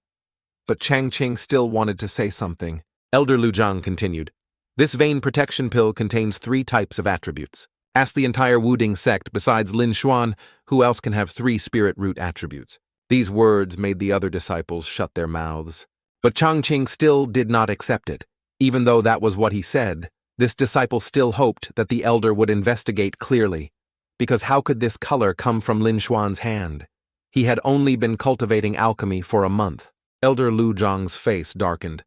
But Changqing still wanted to say something. Elder Lu Zhang continued, "This vein protection pill contains 3 types of attributes. Ask the entire Wuding sect besides Lin Xuan, who else can have 3 spirit root attributes." These words made the other disciples shut their mouths. But Changqing still did not accept it. Even though that was what he said, this disciple still hoped that the elder would investigate clearly, because how could this color come from Lin Xuan's hand? He had only been cultivating alchemy for a month. Elder Lu Zhang's face darkened.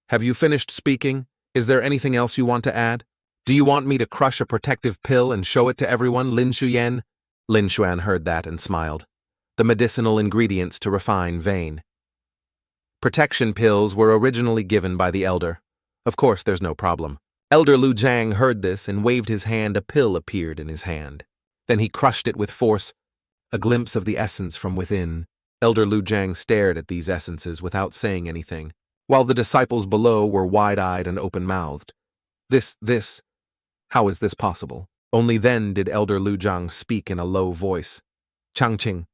"Have you finished speaking? Is there anything else you want to add? Do you want me to crush a protective pill and show it to everyone, Lin Xuyan?" Lin Xuan heard that and smiled. The medicinal ingredients to refine vein protection pills were originally given by the elder. Of course, there's no problem. Elder Lu Zhang heard this and waved his hand. A pill appeared in his hand. Then he crushed it with force. A glimpse of the essence from within. Elder Lu Zhang stared at these essences without saying anything, while the disciples below were wide-eyed and open-mouthed. How is this possible? Only then did Elder Lu Zhang speak in a low voice. "Changqing,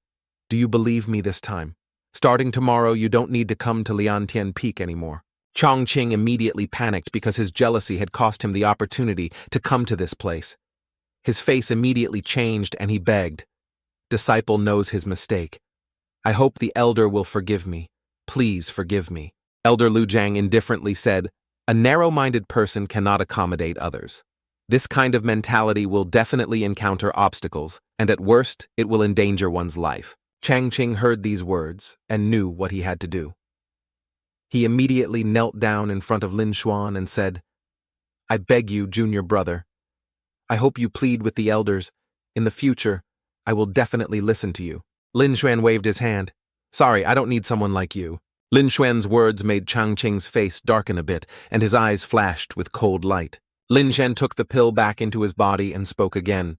do you believe me this time? Starting tomorrow, you don't need to come to Liantian Peak anymore." Changqing immediately panicked because his jealousy had cost him the opportunity to come to this place. His face immediately changed and he begged, "Disciple knows his mistake. I hope the elder will forgive me. Please forgive me." Elder Lu Zhang indifferently said, "A narrow-minded person cannot accommodate others. This kind of mentality will definitely encounter obstacles, and at worst, it will endanger one's life." Changqing heard these words and knew what he had to do. He immediately knelt down in front of Lin Xuan and said, "I beg you, junior brother. I hope you plead with the elders. In the future, I will definitely listen to you." Lin Xuan waved his hand. "Sorry, I don't need someone like you." Lin Xuan's words made Changqing's face darken a bit, and his eyes flashed with cold light. Lin Xuan took the pill back into his body and spoke again.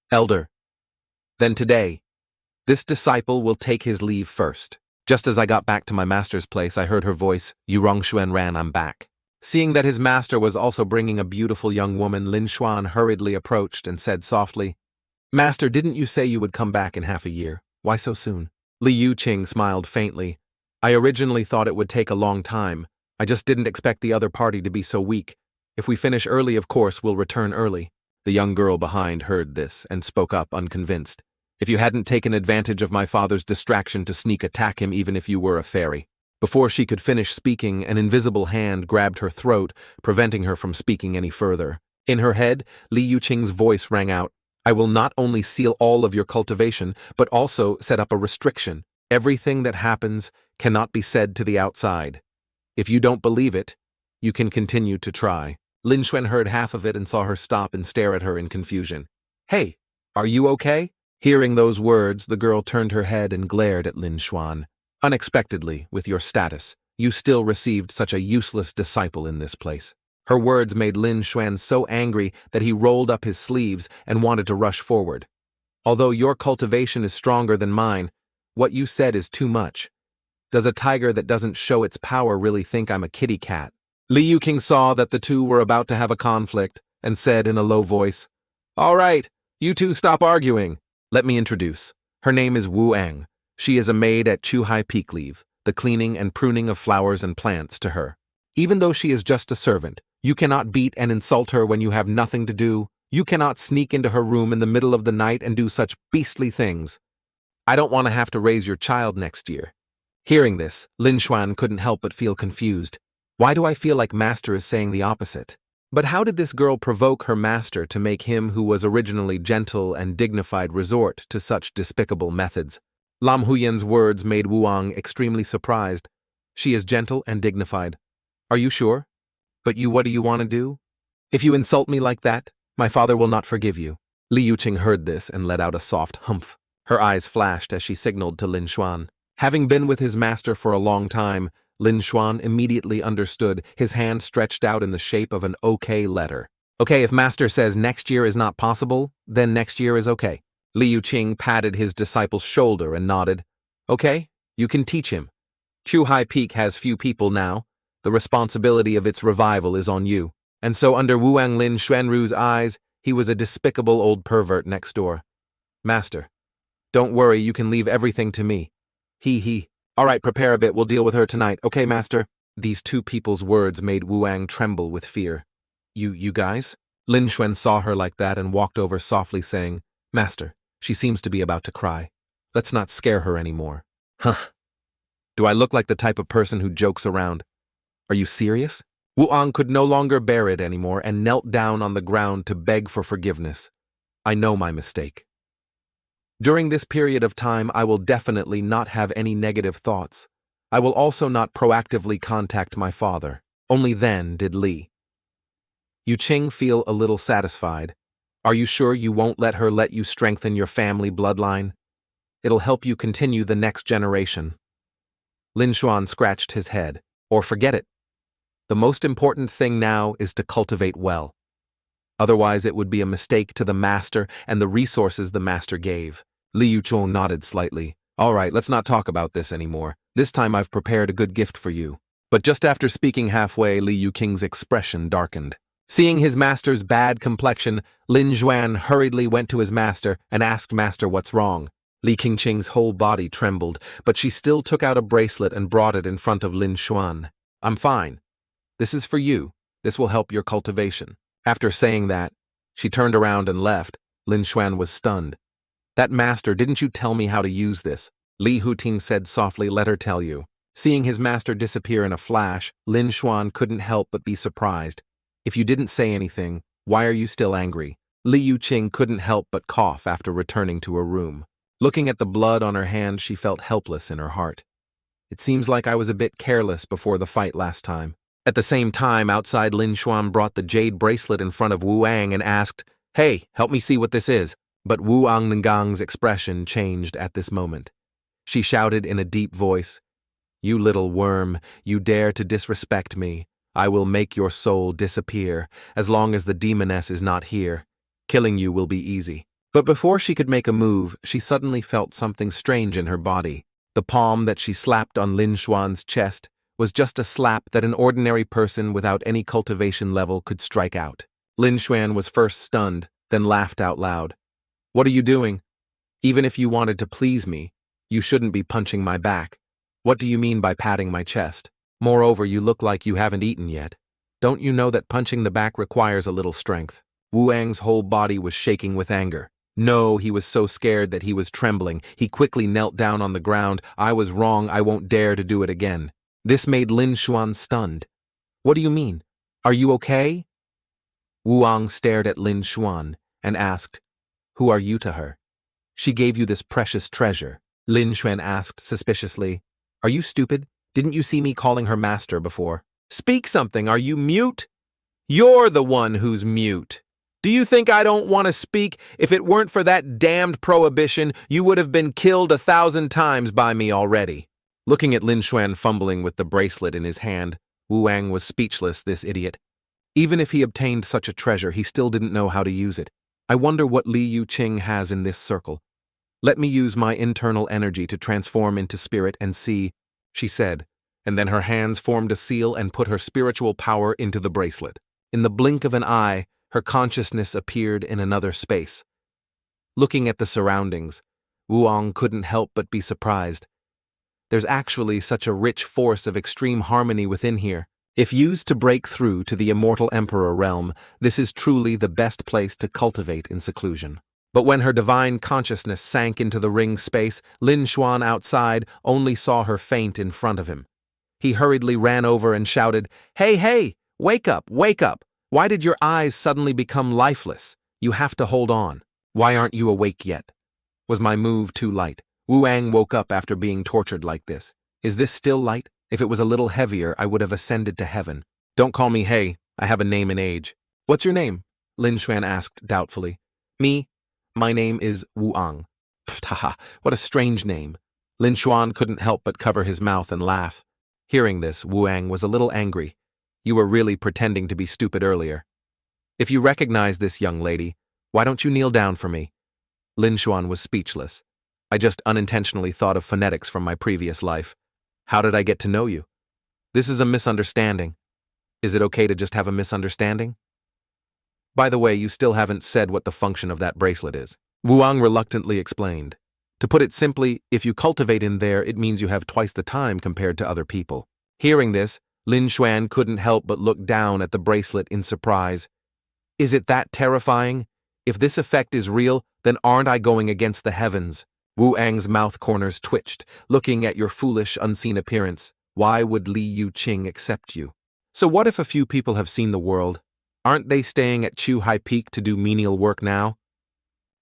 "Elder, then today, this disciple will take his leave first." Just as I got back to my master's place, I heard her voice, "Yu Rongshuan ran, I'm back." Seeing that his master was also bringing a beautiful young woman, Lin Xuan hurriedly approached and said softly, "Master, didn't you say you would come back in half a year? Why so soon?" Li Yuqing smiled faintly. "I originally thought it would take a long time. I just didn't expect the other party to be so weak. If we finish early, of course, we'll return early." The young girl behind heard this and spoke up unconvinced. "If you hadn't taken advantage of my father's distraction to sneak attack him even if you were a fairy." Before she could finish speaking, an invisible hand grabbed her throat, preventing her from speaking any further. In her head, Li Yuqing's voice rang out, "I will not only seal all of your cultivation, but also set up a restriction. Everything that happens cannot be said to the outside. If you don't believe it, you can continue to try." Lin Xuan heard half of it and saw her stop and stare at her in confusion. Hey, are you okay? Hearing those words, the girl turned her head and glared at Lin Xuan. Unexpectedly, with your status, you still received such a useless disciple in this place. Her words made Lin Xuan so angry that he rolled up his sleeves and wanted to rush forward. Although your cultivation is stronger than mine, what you said is too much. Does a tiger that doesn't show its power really think I'm a kitty cat? Li Yuqing saw that the two were about to have a conflict and said in a low voice, All right, you two stop arguing. Let me introduce. Her name is Wu Ang. She is a maid at Chuhai Peak Leave, the cleaning and pruning of flowers and plants to her. Even though she is just a servant, you cannot beat and insult her when you have nothing to do. You cannot sneak into her room in the middle of the night and do such beastly things. I don't want to have to raise your child next year. Hearing this, Lin Xuan couldn't help but feel confused. Why do I feel like Master is saying the opposite? But how did this girl provoke her master to make him who was originally gentle and dignified resort to such despicable methods? Lam Huyan's words made Wuang extremely surprised. She is gentle and dignified. Are you sure? But what do you want to do? If you insult me like that, my father will not forgive you. Li Yuqing heard this and let out a soft humph. Her eyes flashed as she signaled to Lin Xuan. Having been with his master for a long time, Lin Xuan immediately understood, his hand stretched out in the shape of an OK letter. Okay, if Master says next year is not possible, then next year is okay. Li Yuqing patted his disciple's shoulder and nodded. Okay, you can teach him. Chuhai Peak has few people now. The responsibility of its revival is on you. And so under Wuang Lin Xuanru's eyes, he was a despicable old pervert next door. Master, don't worry, you can leave everything to me. He. All right, prepare a bit, we'll deal with her tonight. Okay, Master? These two people's words made Wuang tremble with fear. You guys? Lin Xuan saw her like that and walked over softly saying, Master, she seems to be about to cry. Let's not scare her anymore. Huh. Do I look like the type of person who jokes around? Are you serious? Wuang could no longer bear it anymore and knelt down on the ground to beg for forgiveness. I know my mistake. During this period of time, I will definitely not have any negative thoughts. I will also not proactively contact my father. Only then did Li Yuqing feel a little satisfied. Are you sure you won't let her let you strengthen your family bloodline? It'll help you continue the next generation. Lin Xuan scratched his head. Or forget it. The most important thing now is to cultivate well. Otherwise, it would be a mistake to the master and the resources the master gave. Li Yuqing nodded slightly. All right, let's not talk about this anymore. This time I've prepared a good gift for you. But just after speaking halfway, Li Yuqing's expression darkened. Seeing his master's bad complexion, Lin Xuan hurriedly went to his master and asked Master what's wrong. Li Qingqing's whole body trembled, but she still took out a bracelet and brought it in front of Lin Xuan. I'm fine. This is for you. This will help your cultivation. After saying that, she turned around and left. Lin Xuan was stunned. That master, didn't you tell me how to use this? Li Huting said softly, let her tell you. Seeing his master disappear in a flash, Lin Xuan couldn't help but be surprised. If you didn't say anything, why are you still angry? Li Yuqing couldn't help but cough after returning to her room. Looking at the blood on her hand, she felt helpless in her heart. It seems like I was a bit careless before the fight last time. At the same time, outside, Lin Xuan brought the jade bracelet in front of Wuang and asked, Hey, help me see what this is. But Wuang Ningang's expression changed at this moment. She shouted in a deep voice, You little worm, you dare to disrespect me. I will make your soul disappear, as long as the demoness is not here. Killing you will be easy. But before she could make a move, she suddenly felt something strange in her body. The palm that she slapped on Lin Xuan's chest was just a slap that an ordinary person without any cultivation level could strike out. Lin Xuan was first stunned, then laughed out loud. What are you doing? Even if you wanted to please me, you shouldn't be punching my back. What do you mean by patting my chest? Moreover, you look like you haven't eaten yet. Don't you know that punching the back requires a little strength? Wuang's whole body was shaking with anger. No, he was so scared that he was trembling. He quickly knelt down on the ground. I was wrong, I won't dare to do it again. This made Lin Xuan stunned. What do you mean? Are you okay? Wuang stared at Lin Xuan and asked, Who are you to her? She gave you this precious treasure. Lin Xuan asked suspiciously. Are you stupid? Didn't you see me calling her master before? Speak something, are you mute? You're the one who's mute. Do you think I don't want to speak? If it weren't for that damned prohibition, you would have been killed 1,000 times by me already. Looking at Lin Xuan fumbling with the bracelet in his hand, Wu Wang was speechless, this idiot. Even if he obtained such a treasure, he still didn't know how to use it. I wonder what Li Yuqing has in this circle. Let me use my internal energy to transform into spirit and see, she said, and then her hands formed a seal and put her spiritual power into the bracelet. In the blink of an eye, her consciousness appeared in another space. Looking at the surroundings, Wuong couldn't help but be surprised. There's actually such a rich force of extreme harmony within here. If used to break through to the immortal emperor realm, this is truly the best place to cultivate in seclusion. But when her divine consciousness sank into the ring space, Lin Xuan outside only saw her faint in front of him. He hurriedly ran over and shouted, Hey, wake up, wake up! Why did your eyes suddenly become lifeless? You have to hold on. Why aren't you awake yet? Was my move too light? Wu Ang woke up after being tortured like this. Is this still light? If it was a little heavier, I would have ascended to heaven. Don't call me Hey, I have a name and age. What's your name? Lin Xuan asked doubtfully. Me? My name is Wu Ang. Haha, what a strange name. Lin Xuan couldn't help but cover his mouth and laugh. Hearing this, Wu Ang was a little angry. You were really pretending to be stupid earlier. If you recognize this young lady, why don't you kneel down for me? Lin Xuan was speechless. I just unintentionally thought of phonetics from my previous life. How did I get to know you? This is a misunderstanding. Is it okay to just have a misunderstanding? By the way, you still haven't said what the function of that bracelet is. Wu Ang reluctantly explained. To put it simply, if you cultivate in there, it means you have twice the time compared to other people. Hearing this, Lin Xuan couldn't help but look down at the bracelet in surprise. Is it that terrifying? If this effect is real, then aren't I going against the heavens? Wu Ang's mouth corners twitched, looking at your foolish, unseen appearance. Why would Li Yuqing accept you? So what if a few people have seen the world? Aren't they staying at Chu Hai Peak to do menial work now?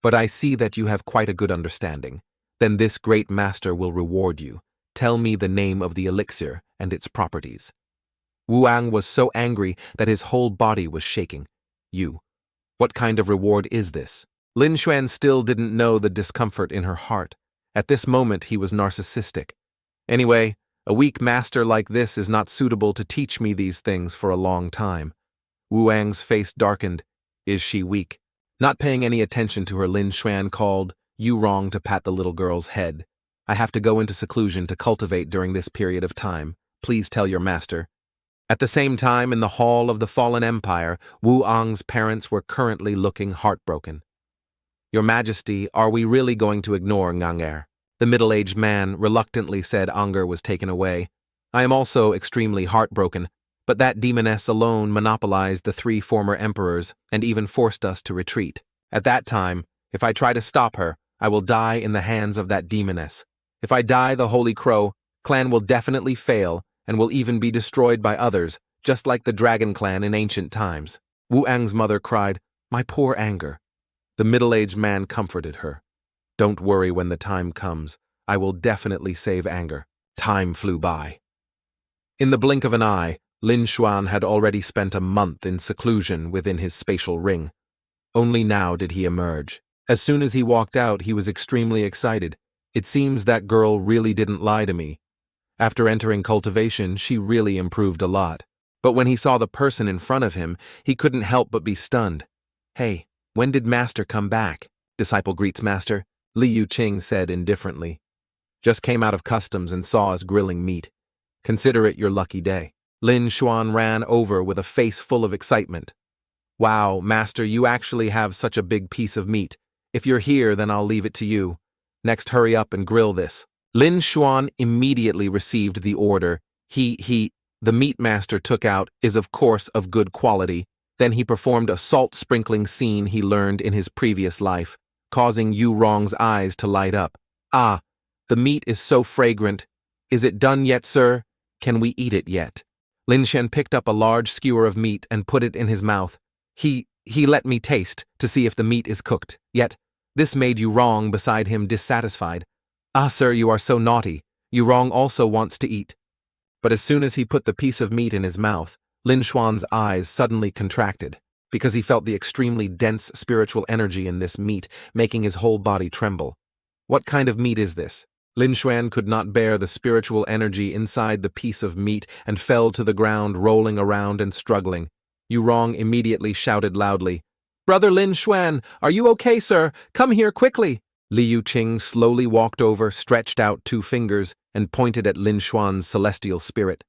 But I see that you have quite a good understanding. Then this great master will reward you. Tell me the name of the elixir and its properties. Wu Ang was so angry that his whole body was shaking. What kind of reward is this? Lin Xuan still didn't know the discomfort in her heart. At this moment, he was narcissistic. Anyway, a weak master like this is not suitable to teach me these things for a long time. Wu Ang's face darkened. Is she weak? Not paying any attention to her, Lin Xuan called, You wrong to pat the little girl's head. I have to go into seclusion to cultivate during this period of time. Please tell your master. At the same time, in the hall of the fallen empire, Wu Ang's parents were currently looking heartbroken. Your Majesty, are we really going to ignore Nganger? The middle-aged man reluctantly said Anger was taken away. I am also extremely heartbroken, but that demoness alone monopolized the 3 former emperors and even forced us to retreat. At that time, if I try to stop her, I will die in the hands of that demoness. If I die the Holy Crow, clan will definitely fail and will even be destroyed by others, just like the Dragon Clan in ancient times. Wu Ang's mother cried, My poor Anger. The middle-aged man comforted her. Don't worry when the time comes. I will definitely save Anger. Time flew by. In the blink of an eye, Lin Xuan had already spent a month in seclusion within his spatial ring. Only now did he emerge. As soon as he walked out, he was extremely excited. It seems that girl really didn't lie to me. After entering cultivation, she really improved a lot. But when he saw the person in front of him, he couldn't help but be stunned. Hey, when did Master come back? Disciple greets Master, Li Yuqing said indifferently. Just came out of customs and saw us grilling meat. Consider it your lucky day. Lin Xuan ran over with a face full of excitement. Wow, Master, you actually have such a big piece of meat. If you're here, then I'll leave it to you. Next, hurry up and grill this. Lin Xuan immediately received the order. The meat master took out is of course of good quality. Then he performed a salt-sprinkling scene he learned in his previous life, causing Yu Rong's eyes to light up. Ah, the meat is so fragrant. Is it done yet, sir? Can we eat it yet? Lin Shen picked up a large skewer of meat and put it in his mouth. He let me taste to see if the meat is cooked. Yet, this made Yu Rong beside him dissatisfied. Ah, sir, you are so naughty. Yu Rong also wants to eat. But as soon as he put the piece of meat in his mouth, Lin Xuan's eyes suddenly contracted, because he felt the extremely dense spiritual energy in this meat, making his whole body tremble. What kind of meat is this? Lin Xuan could not bear the spiritual energy inside the piece of meat and fell to the ground, rolling around and struggling. Yu Rong immediately shouted loudly, "Brother Lin Xuan, are you okay, sir? Come here quickly!" Li Yuqing slowly walked over, stretched out 2 fingers, and pointed at Lin Xuan's celestial spirit.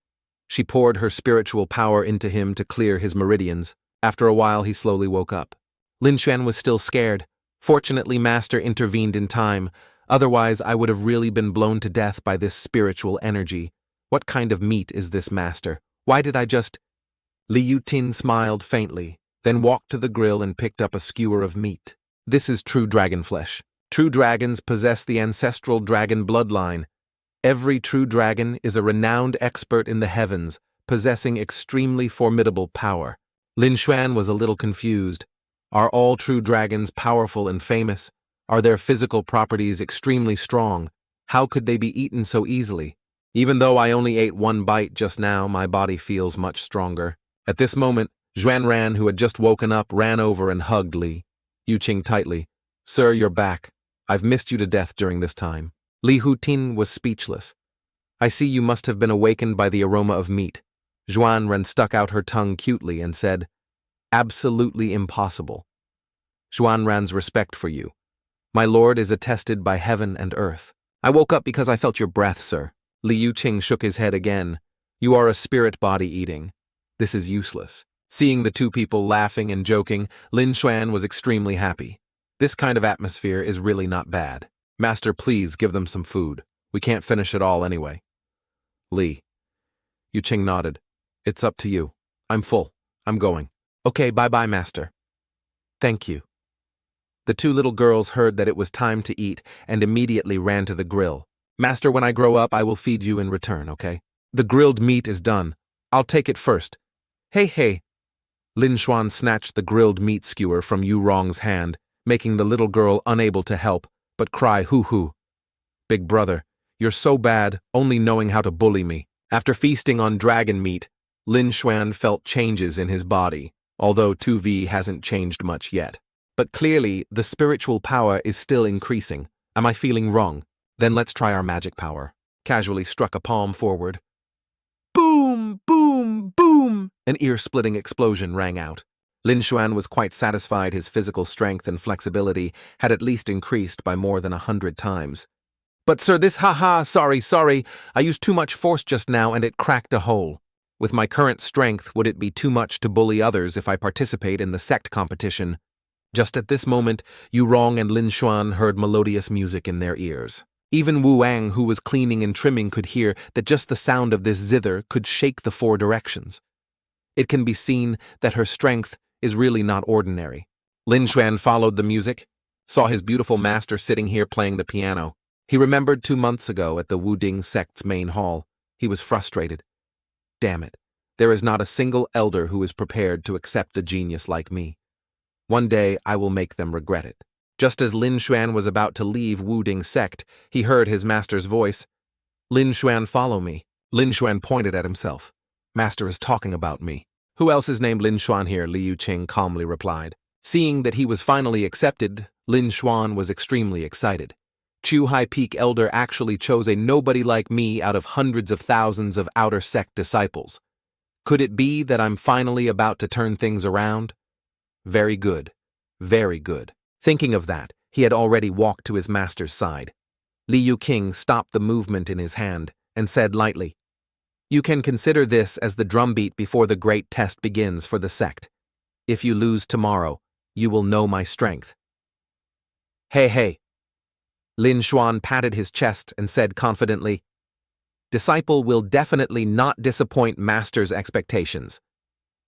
She poured her spiritual power into him to clear his meridians. After a while, he slowly woke up. Lin Xuan was still scared. Fortunately, Master intervened in time. Otherwise, I would have really been blown to death by this spiritual energy. What kind of meat is this, Master? Why did I just— Li Yuqing smiled faintly, then walked to the grill and picked up a skewer of meat. This is true dragon flesh. True dragons possess the ancestral dragon bloodline. Every true dragon is a renowned expert in the heavens, possessing extremely formidable power. Lin Xuan was a little confused. Are all true dragons powerful and famous? Are their physical properties extremely strong? How could they be eaten so easily? Even though I only ate 1 bite just now, my body feels much stronger. At this moment, Zhuanran, who had just woken up, ran over and hugged Li Yuqing tightly. "Sir, you're back. I've missed you to death during this time." Li Yuqing was speechless. "I see you must have been awakened by the aroma of meat." Zhuanran stuck out her tongue cutely and said, "Absolutely impossible. Zhuanran's respect for you. My lord is attested by heaven and earth. I woke up because I felt your breath, sir." Li Yuqing shook his head again. "You are a spirit body eating. This is useless." Seeing the 2 people laughing and joking, Lin Xuan was extremely happy. This kind of atmosphere is really not bad. "Master, please give them some food. We can't finish it all anyway." Li Yuqing nodded. "It's up to you. I'm full. I'm going." "Okay, bye-bye, Master." "Thank you." The 2 little girls heard that it was time to eat and immediately ran to the grill. "Master, when I grow up, I will feed you in return, okay? The grilled meat is done. I'll take it first." Hey. Lin Xuan snatched the grilled meat skewer from Yu Rong's hand, making the little girl unable to help but cry hoo-hoo. "Big brother, you're so bad, only knowing how to bully me." After feasting on dragon meat, Lin Xuan felt changes in his body, although 2V hasn't changed much yet. But clearly, the spiritual power is still increasing. Am I feeling wrong? Then let's try our magic power. Casually struck a palm forward. Boom! Boom! Boom! An ear-splitting explosion rang out. Lin Xuan was quite satisfied his physical strength and flexibility had at least increased by more than 100 times. "But sir, this sorry, I used too much force just now and it cracked a hole. With my current strength, would it be too much to bully others if I participate in the sect competition?" Just at this moment, Yu Rong and Lin Xuan heard melodious music in their ears. Even Wu Ang, who was cleaning and trimming, could hear that just the sound of this zither could shake the 4 directions. It can be seen that her strength is really not ordinary. Lin Xuan followed the music, saw his beautiful master sitting here playing the piano. He remembered 2 months ago at the Wuding sect's main hall. He was frustrated. Damn it, there is not a single elder who is prepared to accept a genius like me. One day I will make them regret it. Just as Lin Xuan was about to leave Wuding sect, he heard his master's voice. "Lin Xuan, follow me." Lin Xuan pointed at himself. "Master is talking about me." "Who else is named Lin Xuan here?" Li Yuqing calmly replied. Seeing that he was finally accepted, Lin Xuan was extremely excited. Chu High Peak Elder actually chose a nobody like me out of hundreds of thousands of outer sect disciples. Could it be that I'm finally about to turn things around? Very good. Very good. Thinking of that, he had already walked to his master's side. Li Yuqing stopped the movement in his hand and said lightly, "You can consider this as the drumbeat before the great test begins for the sect. If you lose tomorrow, you will know my strength." Hey. Lin Xuan patted his chest and said confidently, "Disciple will definitely not disappoint master's expectations.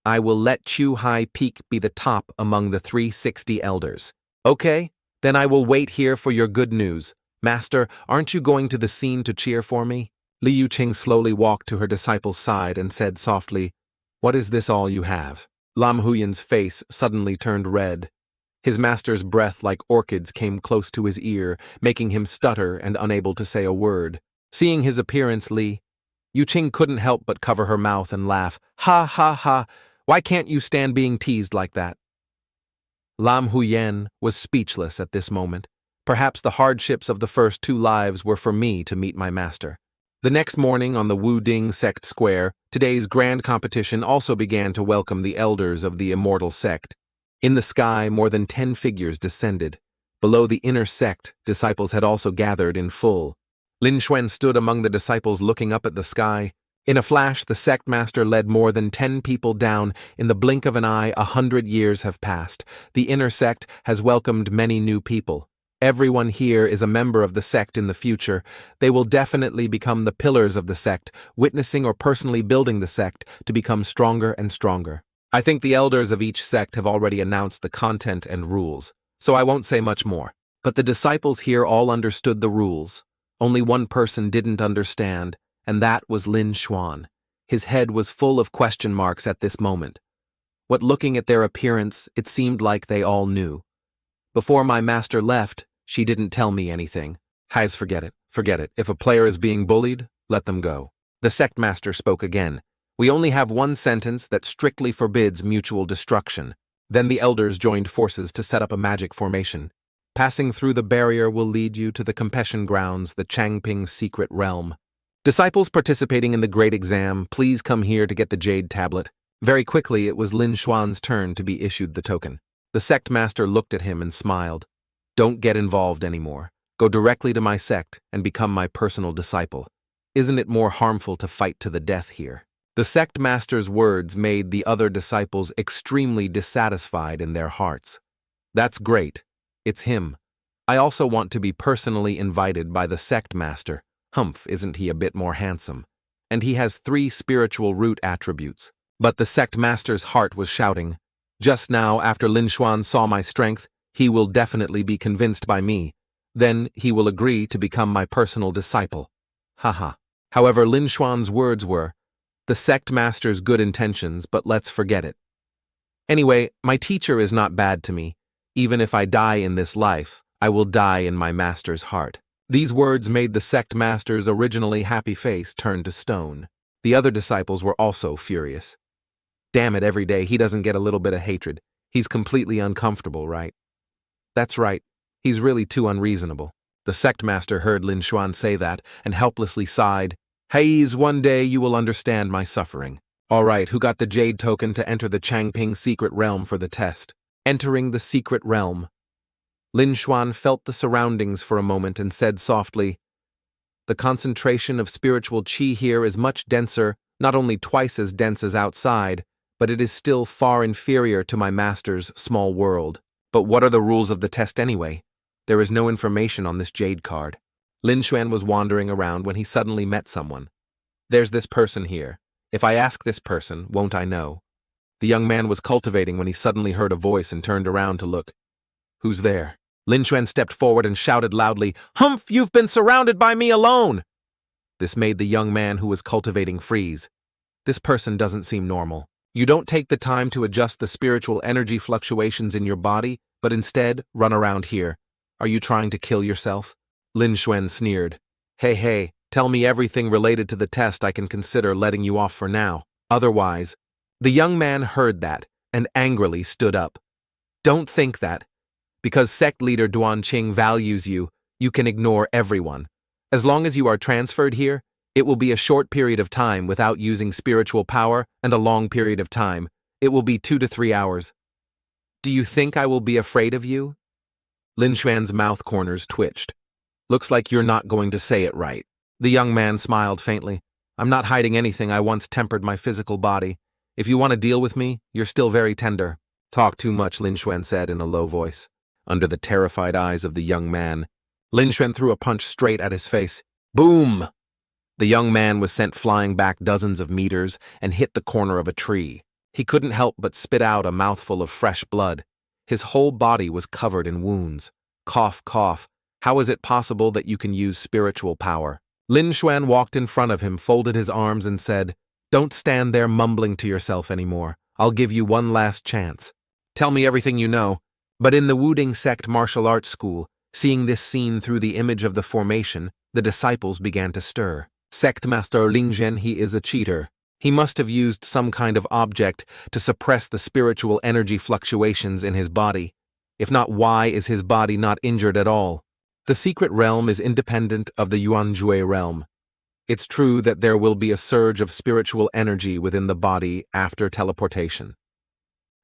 I will let Chu High Peak be the top among the 360 elders. Okay, then I will wait here for your good news. Master, aren't you going to the scene to cheer for me?" Li Yuqing slowly walked to her disciple's side and said softly, "What is this all you have?" Lam Huyan's face suddenly turned red. His master's breath like orchids came close to his ear, making him stutter and unable to say a word. Seeing his appearance, Li Yu Qing couldn't help but cover her mouth and laugh. Ha ha ha, why can't you stand being teased like that? Lam Huyen was speechless at this moment. Perhaps the hardships of the first 2 lives were for me to meet my master. The next morning on the Wuding sect square, today's grand competition also began to welcome the elders of the immortal sect. In the sky, more than 10 figures descended. Below the inner sect, disciples had also gathered in full. Lin Xuan stood among the disciples looking up at the sky. In a flash, the sect master led more than 10 people down. In the blink of an eye, 100 years have passed. The inner sect has welcomed many new people. Everyone here is a member of the sect in the future. They will definitely become the pillars of the sect, witnessing or personally building the sect to become stronger and stronger. I think the elders of each sect have already announced the content and rules, so I won't say much more. But the disciples here all understood the rules. Only one person didn't understand, and that was Lin Xuan. His head was full of question marks at this moment. What looking at their appearance, it seemed like they all knew. Before my master left, she didn't tell me anything. Guys, forget it. If a player is being bullied, let them go. The sect master spoke again. We only have one sentence that strictly forbids mutual destruction. Then the elders joined forces to set up a magic formation. Passing through the barrier will lead you to the competition grounds, the Changping secret realm. Disciples participating in the great exam, please come here to get the jade tablet. Very quickly, it was Lin Xuan's turn to be issued the token. The sect master looked at him and smiled. Don't get involved anymore. Go directly to my sect and become my personal disciple. Isn't it more harmful to fight to the death here? The sect master's words made the other disciples extremely dissatisfied in their hearts. That's great. It's him. I also want to be personally invited by the sect master. Humph, isn't he a bit more handsome? And he has 3 spiritual root attributes. But the sect master's heart was shouting. Just now, after Lin Xuan saw my strength, he will definitely be convinced by me. Then he will agree to become my personal disciple. Haha. However, Lin Xuan's words were, the sect master's good intentions, but let's forget it. Anyway, my teacher is not bad to me. Even if I die in this life, I will die in my master's heart. These words made the sect master's originally happy face turn to stone. The other disciples were also furious. Damn it, every day he doesn't get a little bit of hatred. He's completely uncomfortable, right? That's right. He's really too unreasonable. The sect master heard Lin Xuan say that and helplessly sighed. Hayes, one day you will understand my suffering. All right, who got the jade token to enter the Changping secret realm for the test? Entering the secret realm. Lin Xuan felt the surroundings for a moment and said softly, the concentration of spiritual qi here is much denser, not only twice as dense as outside, but it is still far inferior to my master's small world. But what are the rules of the test anyway? There is no information on this jade card. Lin Xuan was wandering around when he suddenly met someone. There's this person here. If I ask this person, won't I know? The young man was cultivating when he suddenly heard a voice and turned around to look. Who's there? Lin Xuan stepped forward and shouted loudly, Humph, you've been surrounded by me alone! This made the young man who was cultivating freeze. This person doesn't seem normal. You don't take the time to adjust the spiritual energy fluctuations in your body, but instead run around here. Are you trying to kill yourself? Lin Xuan sneered. Hey, tell me everything related to the test. I can consider letting you off for now. Otherwise, the young man heard that and angrily stood up. Don't think that. Because sect leader Duan Qing values you, you can ignore everyone. As long as you are transferred here, it will be a short period of time without using spiritual power, and a long period of time. It will be 2 to 3 hours. Do you think I will be afraid of you? Lin Xuan's mouth corners twitched. Looks like you're not going to say it right. The young man smiled faintly. I'm not hiding anything. I once tempered my physical body. If you want to deal with me, you're still very tender. Talk too much, Lin Xuan said in a low voice. Under the terrified eyes of the young man, Lin Xuan threw a punch straight at his face. Boom! The young man was sent flying back dozens of meters and hit the corner of a tree. He couldn't help but spit out a mouthful of fresh blood. His whole body was covered in wounds. Cough, cough. How is it possible that you can use spiritual power? Lin Xuan walked in front of him, folded his arms and said, Don't stand there mumbling to yourself anymore. I'll give you one last chance. Tell me everything you know. But in the Wuding sect martial arts school, seeing this scene through the image of the formation, the disciples began to stir. Sect Master Ling Zhen, he is a cheater. He must have used some kind of object to suppress the spiritual energy fluctuations in his body. If not, why is his body not injured at all? The secret realm is independent of the Yuanjue realm. It's true that there will be a surge of spiritual energy within the body after teleportation.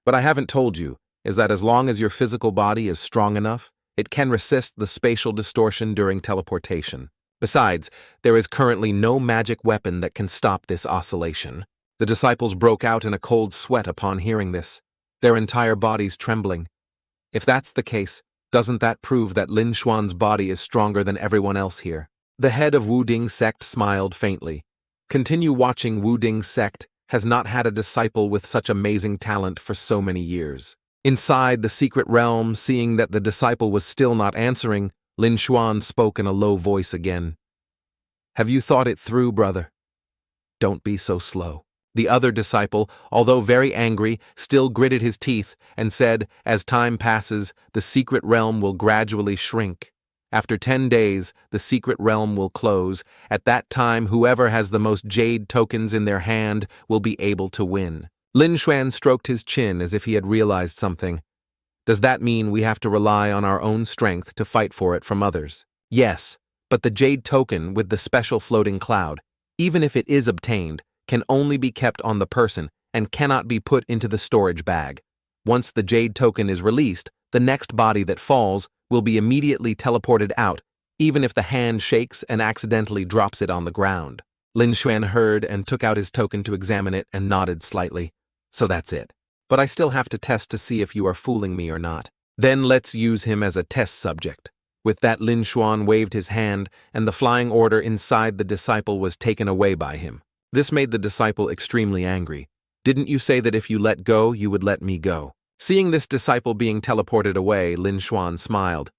But I haven't told you is that as long as your physical body is strong enough, it can resist the spatial distortion during teleportation. Besides, there is currently no magic weapon that can stop this oscillation. The disciples broke out in a cold sweat upon hearing this, their entire bodies trembling. If that's the case, doesn't that prove that Lin Xuan's body is stronger than everyone else here? The head of Wuding sect smiled faintly. Continue watching. Wuding sect has not had a disciple with such amazing talent for so many years. Inside the secret realm, seeing that the disciple was still not answering, Lin Xuan spoke in a low voice again. Have you thought it through, brother? Don't be so slow. The other disciple, although very angry, still gritted his teeth and said, as time passes, the secret realm will gradually shrink. After 10 days, the secret realm will close. At that time, whoever has the most jade tokens in their hand will be able to win. Lin Xuan stroked his chin as if he had realized something. Does that mean we have to rely on our own strength to fight for it from others? Yes, but the jade token with the special floating cloud, even if it is obtained, can only be kept on the person and cannot be put into the storage bag. Once the jade token is released, the next body that falls will be immediately teleported out, even if the hand shakes and accidentally drops it on the ground. Lin Xuan heard and took out his token to examine it and nodded slightly. So that's it. But I still have to test to see if you are fooling me or not. Then let's use him as a test subject. With that, Lin Xuan waved his hand, and the flying order inside the disciple was taken away by him. This made the disciple extremely angry. Didn't you say that if you let go, you would let me go? Seeing this disciple being teleported away, Lin Xuan smiled.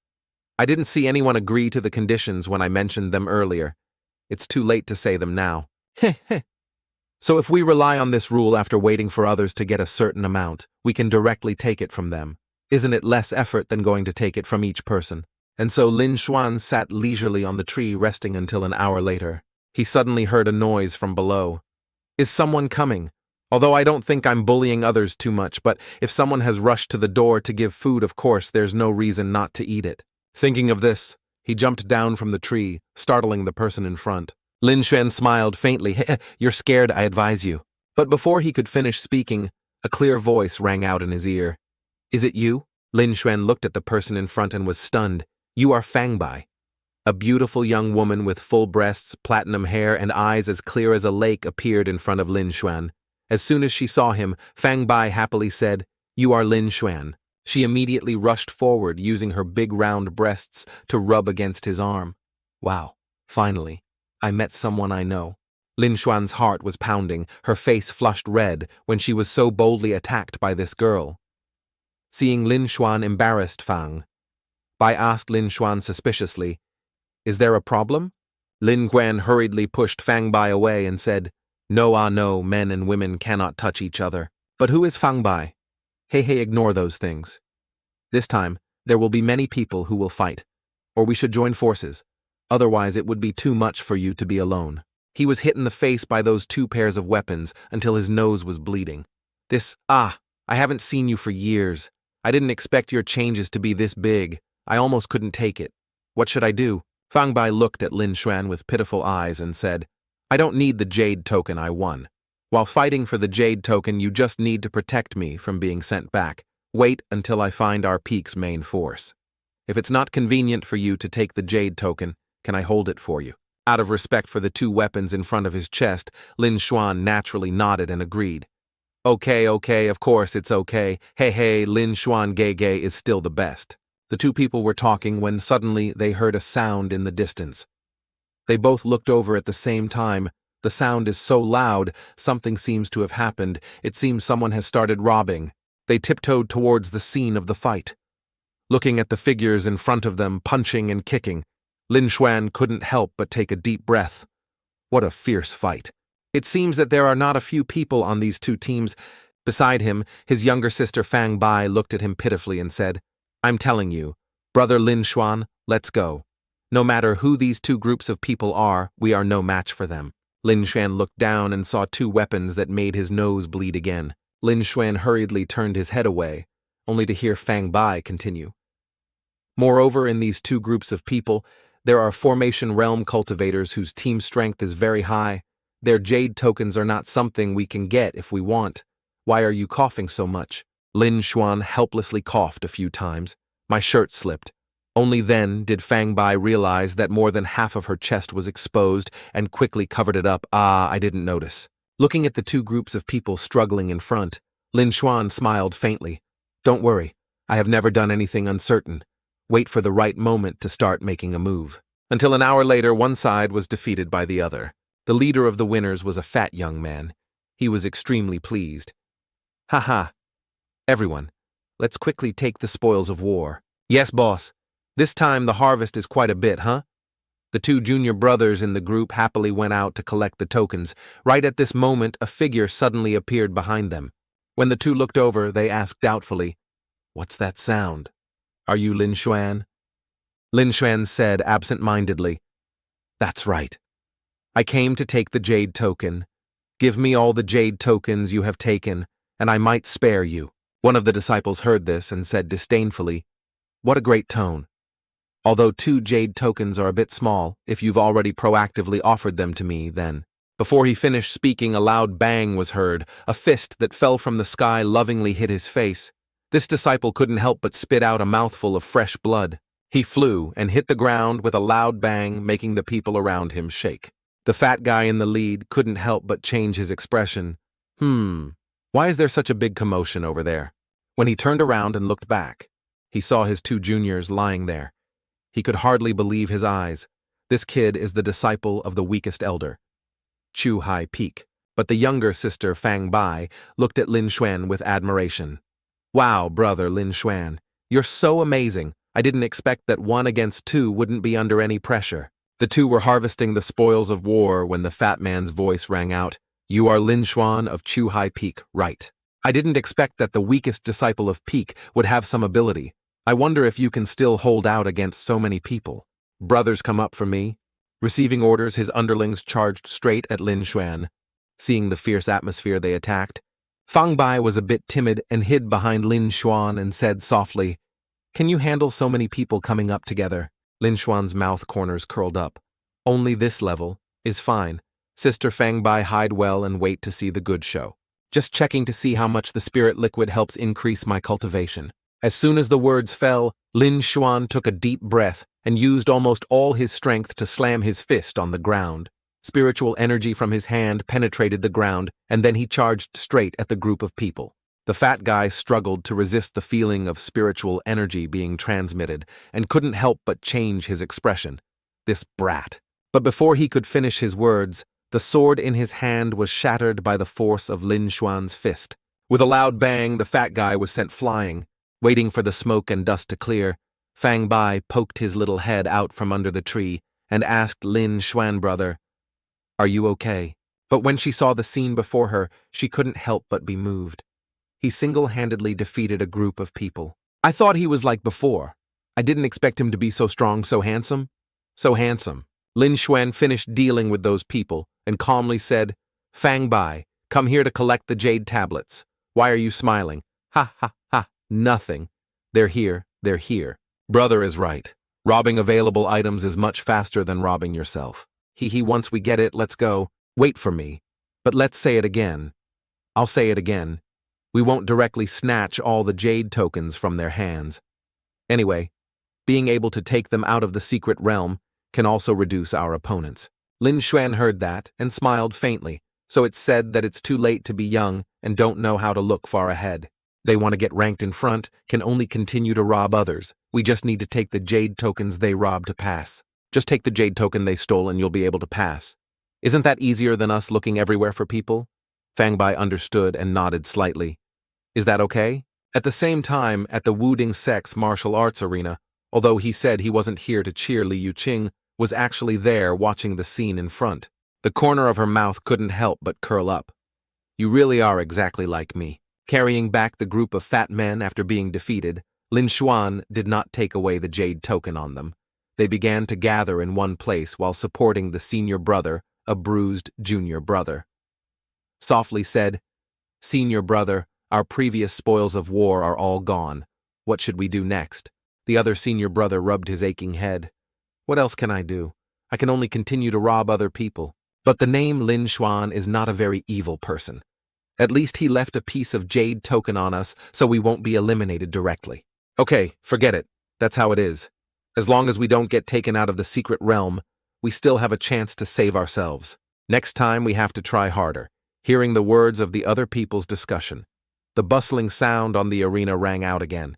I didn't see anyone agree to the conditions when I mentioned them earlier. It's too late to say them now. Heh heh. So if we rely on this rule after waiting for others to get a certain amount, we can directly take it from them. Isn't it less effort than going to take it from each person? And so Lin Xuan sat leisurely on the tree, resting until an hour later. He suddenly heard a noise from below. Is someone coming? Although I don't think I'm bullying others too much, but if someone has rushed to the door to give food, of course there's no reason not to eat it. Thinking of this, he jumped down from the tree, startling the person in front. Lin Xuan smiled faintly. You're scared, I advise you. But before he could finish speaking, a clear voice rang out in his ear. Is it you? Lin Xuan looked at the person in front and was stunned. You are Fang Bai. A beautiful young woman with full breasts, platinum hair, and eyes as clear as a lake appeared in front of Lin Xuan. As soon as she saw him, Fang Bai happily said, You are Lin Xuan. She immediately rushed forward, using her big round breasts to rub against his arm. Wow, finally. I met someone I know. Lin Xuan's heart was pounding, her face flushed red when she was so boldly attacked by this girl. Seeing Lin Xuan embarrassed Fang Bai asked Lin Xuan suspiciously, Is there a problem? Lin Xuan hurriedly pushed Fang Bai away and said, No, men and women cannot touch each other. But who is Fang Bai? Hey, ignore those things. This time, there will be many people who will fight, or we should join forces. Otherwise, it would be too much for you to be alone. He was hit in the face by those 2 pairs of weapons until his nose was bleeding. I haven't seen you for years. I didn't expect your changes to be this big. I almost couldn't take it. What should I do? Fang Bai looked at Lin Xuan with pitiful eyes and said, I don't need the jade token I won. While fighting for the jade token, you just need to protect me from being sent back. Wait until I find our peak's main force. If it's not convenient for you to take the jade token, can I hold it for you? Out of respect for the 2 weapons in front of his chest, Lin Xuan naturally nodded and agreed. Okay, of course it's okay. Hey, Lin Xuan Gege is still the best. The 2 people were talking when suddenly they heard a sound in the distance. They both looked over at the same time. The sound is so loud, something seems to have happened. It seems someone has started robbing. They tiptoed towards the scene of the fight. Looking at the figures in front of them, punching and kicking, Lin Xuan couldn't help but take a deep breath. What a fierce fight. It seems that there are not a few people on these 2 teams. Beside him, his younger sister Fang Bai looked at him pitifully and said, I'm telling you, brother Lin Xuan, let's go. No matter who these two groups of people are, we are no match for them. Lin Xuan looked down and saw two weapons that made his nose bleed again. Lin Xuan hurriedly turned his head away, only to hear Fang Bai continue. Moreover, in these two groups of people, there are Formation Realm cultivators whose team strength is very high. Their jade tokens are not something we can get if we want. Why are you coughing so much? Lin Xuan helplessly coughed a few times. My shirt slipped. Only then did Fang Bai realize that more than half of her chest was exposed and quickly covered it up. I didn't notice. Looking at the two groups of people struggling in front, Lin Xuan smiled faintly. Don't worry, I have never done anything uncertain. Wait for the right moment to start making a move. Until an hour later, one side was defeated by the other. The leader of the winners was a fat young man. He was extremely pleased. Ha! Everyone, let's quickly take the spoils of war. Yes, boss. This time the harvest is quite a bit, huh? The two junior brothers in the group happily went out to collect the tokens. Right at this moment, a figure suddenly appeared behind them. When the two looked over, they asked doubtfully, "What's that sound? Are you Lin Xuan?" Lin Xuan said absent-mindedly, "That's right. I came to take the jade token. Give me all the jade tokens you have taken, and I might spare you." One of the disciples heard this and said disdainfully, "What a great tone. Although 2 jade tokens are a bit small, if you've already proactively offered them to me, then." Before he finished speaking, a loud bang was heard. A fist that fell from the sky lovingly hit his face. This disciple couldn't help but spit out a mouthful of fresh blood. He flew and hit the ground with a loud bang, making the people around him shake. The fat guy in the lead couldn't help but change his expression. Why is there such a big commotion over there? When he turned around and looked back, he saw his 2 juniors lying there. He could hardly believe his eyes. This kid is the disciple of the weakest elder, Chu Hai Peak. But the younger sister, Fang Bai, looked at Lin Xuan with admiration. "Wow, brother Lin Xuan, you're so amazing. I didn't expect that 1 against 2 wouldn't be under any pressure." The two were harvesting the spoils of war when the fat man's voice rang out. "You are Lin Xuan of Chu Hai Peak, right? I didn't expect that the weakest disciple of Peak would have some ability. I wonder if you can still hold out against so many people." Brothers come up for me. Receiving orders, his underlings charged straight at Lin Xuan. Seeing the fierce atmosphere, they attacked. Fang Bai was a bit timid and hid behind Lin Xuan and said softly, "Can you handle so many people coming up together?" Lin Xuan's mouth corners curled up. "Only this level is fine. Sister Fang Bai, hide well and wait to see the good show. Just checking to see how much the spirit liquid helps increase my cultivation." As soon as the words fell, Lin Xuan took a deep breath and used almost all his strength to slam his fist on the ground. Spiritual energy from his hand penetrated the ground, and then he charged straight at the group of people. The fat guy struggled to resist the feeling of spiritual energy being transmitted and couldn't help but change his expression. This brat. But before he could finish his words, the sword in his hand was shattered by the force of Lin Xuan's fist. With a loud bang, the fat guy was sent flying. Waiting for the smoke and dust to clear, Fang Bai poked his little head out from under the tree and asked Lin Xuan, "Brother, are you okay?" But when she saw the scene before her, she couldn't help but be moved. He single-handedly defeated a group of people. "I thought he was like before. I didn't expect him to be so strong, so handsome." "So handsome." Lin Xuan finished dealing with those people and calmly said, "Fang Bai, come here to collect the jade tablets. Why are you smiling? Ha ha ha, nothing. They're here, they're here. Brother is right. Robbing available items is much faster than robbing yourself. Once we get it, let's go. Wait for me. But let's say it again. I'll say it again. We won't directly snatch all the jade tokens from their hands. Anyway, being able to take them out of the secret realm can also reduce our opponents." Lin Xuan heard that and smiled faintly, so it's said that it's too late to be young and don't know how to look far ahead. They want to get ranked in front, can only continue to rob others. We just need to take the jade tokens they robbed to pass. Just take the jade token they stole and you'll be able to pass. Isn't that easier than us looking everywhere for people? Fang Bai understood and nodded slightly. Is that okay? At the same time, at the Wuding Sect's martial arts arena, although he said he wasn't here to cheer, Li Yuqing was actually there watching the scene in front. The corner of her mouth couldn't help but curl up. You really are exactly like me. Carrying back the group of fat men after being defeated, Lin Xuan did not take away the jade token on them. They began to gather in one place while supporting the senior brother, a bruised junior brother. Softly said, "Senior brother, our previous spoils of war are all gone. What should we do next?" The other senior brother rubbed his aching head. "What else can I do? I can only continue to rob other people. But the name Lin Xuan is not a very evil person. At least he left a piece of jade token on us so we won't be eliminated directly. Okay, forget it. That's how it is. As long as we don't get taken out of the secret realm, we still have a chance to save ourselves. Next time we have to try harder." Hearing the words of the other people's discussion, the bustling sound on the arena rang out again.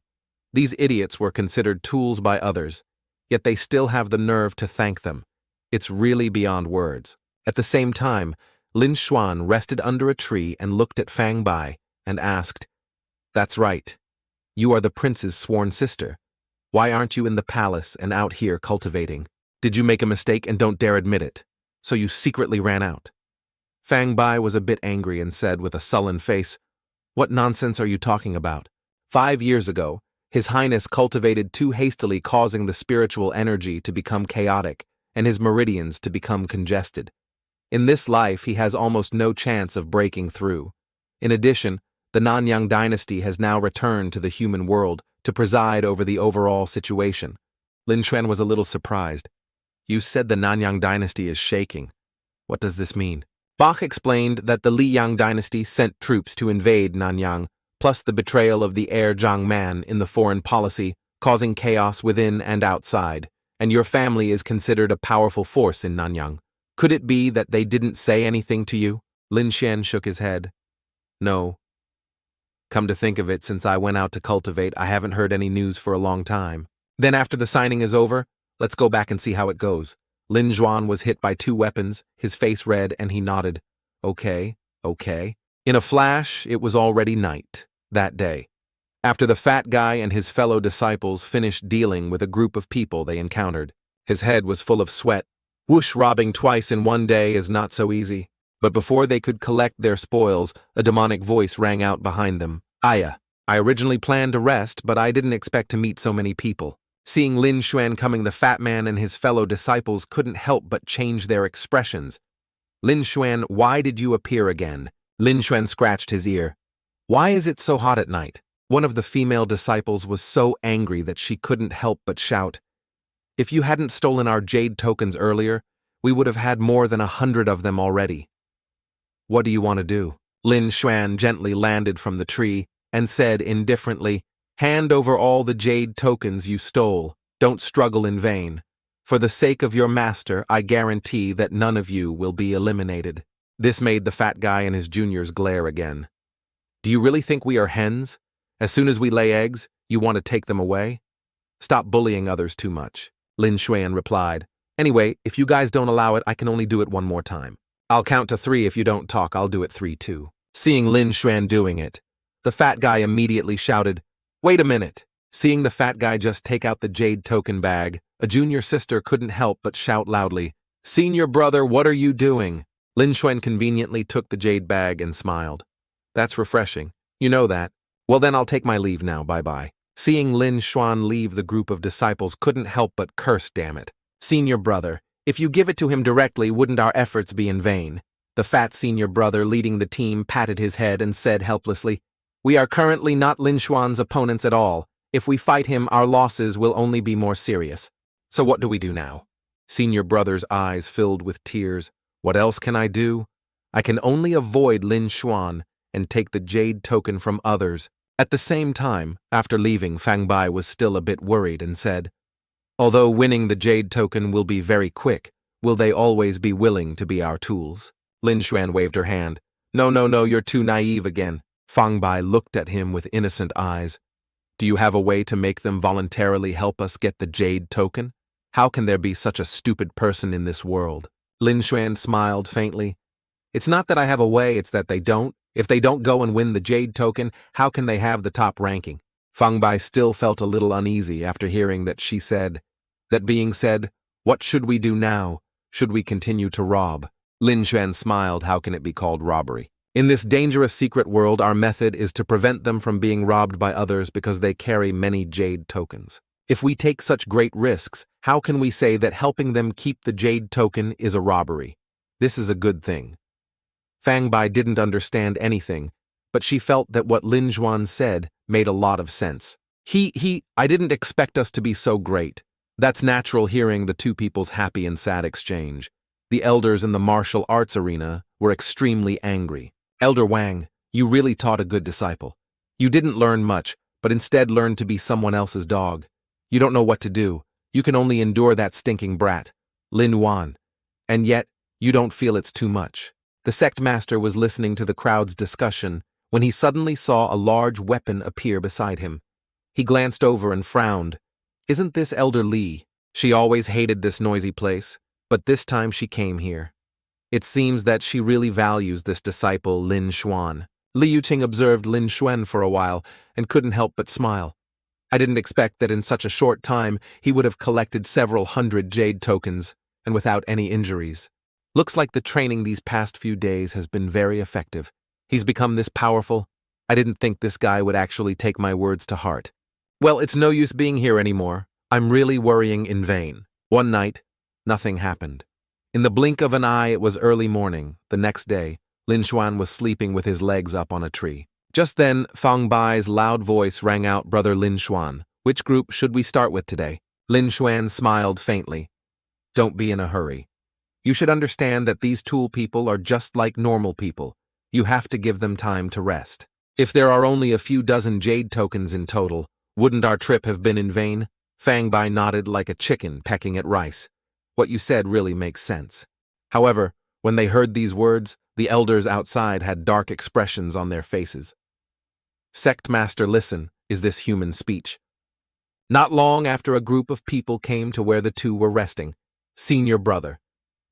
These idiots were considered tools by others, yet they still have the nerve to thank them. It's really beyond words. At the same time, Lin Xuan rested under a tree and looked at Fang Bai and asked, "That's right. You are the prince's sworn sister. Why aren't you in the palace and out here cultivating? Did you make a mistake and don't dare admit it? So you secretly ran out?" Fang Bai was a bit angry and said with a sullen face, "What nonsense are you talking about? 5 years ago, His Highness cultivated too hastily, causing the spiritual energy to become chaotic and his meridians to become congested. In this life, he has almost no chance of breaking through. In addition, the Nanyang dynasty has now returned to the human world to preside over the overall situation." Lin Xuan was a little surprised. "You said the Nanyang dynasty is shaking. What does this mean?" Bach explained that the Liyang dynasty sent troops to invade Nanyang, plus the betrayal of the heir Zhang Man in the foreign policy, causing chaos within and outside, and your family is considered a powerful force in Nanyang. Could it be that they didn't say anything to you? Lin Xuan shook his head. "No. Come to think of it, since I went out to cultivate, I haven't heard any news for a long time." "Then after the signing is over, let's go back and see how it goes." Lin Xuan was hit by 2 weapons, his face red, and he nodded. Okay. In a flash, it was already night, that day. After the fat guy and his fellow disciples finished dealing with a group of people they encountered. His head was full of sweat. Whoosh, robbing twice in one day is not so easy. But before they could collect their spoils, a demonic voice rang out behind them. "Aya, I originally planned to rest, but I didn't expect to meet so many people." Seeing Lin Xuan coming, the fat man and his fellow disciples couldn't help but change their expressions. "Lin Xuan, why did you appear again?" Lin Xuan scratched his ear. "Why is it so hot at night?" One of the female disciples was so angry that she couldn't help but shout, "If you hadn't stolen our jade tokens earlier, we would have had more than 100 of them already." "What do you want to do?" Lin Xuan gently landed from the tree and said indifferently, "Hand over all the jade tokens you stole. Don't struggle in vain. For the sake of your master, I guarantee that none of you will be eliminated." This made the fat guy and his juniors glare again. "Do you really think we are hens? As soon as we lay eggs, you want to take them away? Stop bullying others too much," Lin Xuan replied. "Anyway, if you guys don't allow it, I can only do it one more time. I'll count to 3. If you don't talk, I'll do it 3 too." Seeing Lin Xuan doing it, the fat guy immediately shouted, "Wait a minute." Seeing the fat guy just take out the jade token bag, a junior sister couldn't help but shout loudly, "Senior brother, what are you doing?" Lin Xuan conveniently took the jade bag and smiled. "That's refreshing. You know that. Well then, I'll take my leave now, bye-bye." Seeing Lin Xuan leave, the group of disciples couldn't help but curse, "Damn it. Senior brother, if you give it to him directly, wouldn't our efforts be in vain?" The fat senior brother leading the team patted his head and said helplessly, "We are currently not Lin Xuan's opponents at all. If we fight him, our losses will only be more serious. So what do we do now?" Senior brother's eyes filled with tears. "What else can I do? I can only avoid Lin Xuan and take the jade token from others." At the same time, after leaving, Fang Bai was still a bit worried and said, "Although winning the jade token will be very quick, will they always be willing to be our tools?" Lin Xuan waved her hand. No, you're too naive again." Fang Bai looked at him with innocent eyes. "Do you have a way to make them voluntarily help us get the jade token? How can there be such a stupid person in this world?" Lin Xuan smiled faintly. "It's not that I have a way, it's that they don't. If they don't go and win the jade token, how can they have the top ranking?" Fang Bai still felt a little uneasy after hearing that she said. That being said, what should we do now? Should we continue to rob? Lin Xuan smiled. How can it be called robbery? In this dangerous secret world, our method is to prevent them from being robbed by others because they carry many jade tokens. If we take such great risks, how can we say that helping them keep the jade token is a robbery? This is a good thing. Fang Bai didn't understand anything, but she felt that what Lin Xuan said made a lot of sense. I didn't expect us to be so great. That's natural hearing the two people's happy and sad exchange. The elders in the martial arts arena were extremely angry. Elder Wang, you really taught a good disciple. You didn't learn much, but instead learned to be someone else's dog. You don't know what to do. You can only endure that stinking brat, Lin Yuan. And yet, you don't feel it's too much. The sect master was listening to the crowd's discussion when he suddenly saw a large weapon appear beside him. He glanced over and frowned. Isn't this Elder Li? She always hated this noisy place, but this time she came here. It seems that she really values this disciple, Lin Xuan. Li Yuqing observed Lin Xuan for a while and couldn't help but smile. I didn't expect that in such a short time he would have collected several hundred jade tokens, and without any injuries. Looks like the training these past few days has been very effective. He's become this powerful. I didn't think this guy would actually take my words to heart. Well, it's no use being here anymore. I'm really worrying in vain. One night, nothing happened. In the blink of an eye, it was early morning. The next day, Lin Xuan was sleeping with his legs up on a tree. Just then, Fang Bai's loud voice rang out, Brother Lin Xuan, which group should we start with today? Lin Xuan smiled faintly. Don't be in a hurry. You should understand that these tool people are just like normal people. You have to give them time to rest. If there are only a few dozen jade tokens in total, wouldn't our trip have been in vain? Fang Bai nodded like a chicken pecking at rice. What you said really makes sense. However, when they heard these words, the elders outside had dark expressions on their faces. Sect Master, listen, is this human speech? Not long after a group of people came to where the two were resting. Senior brother.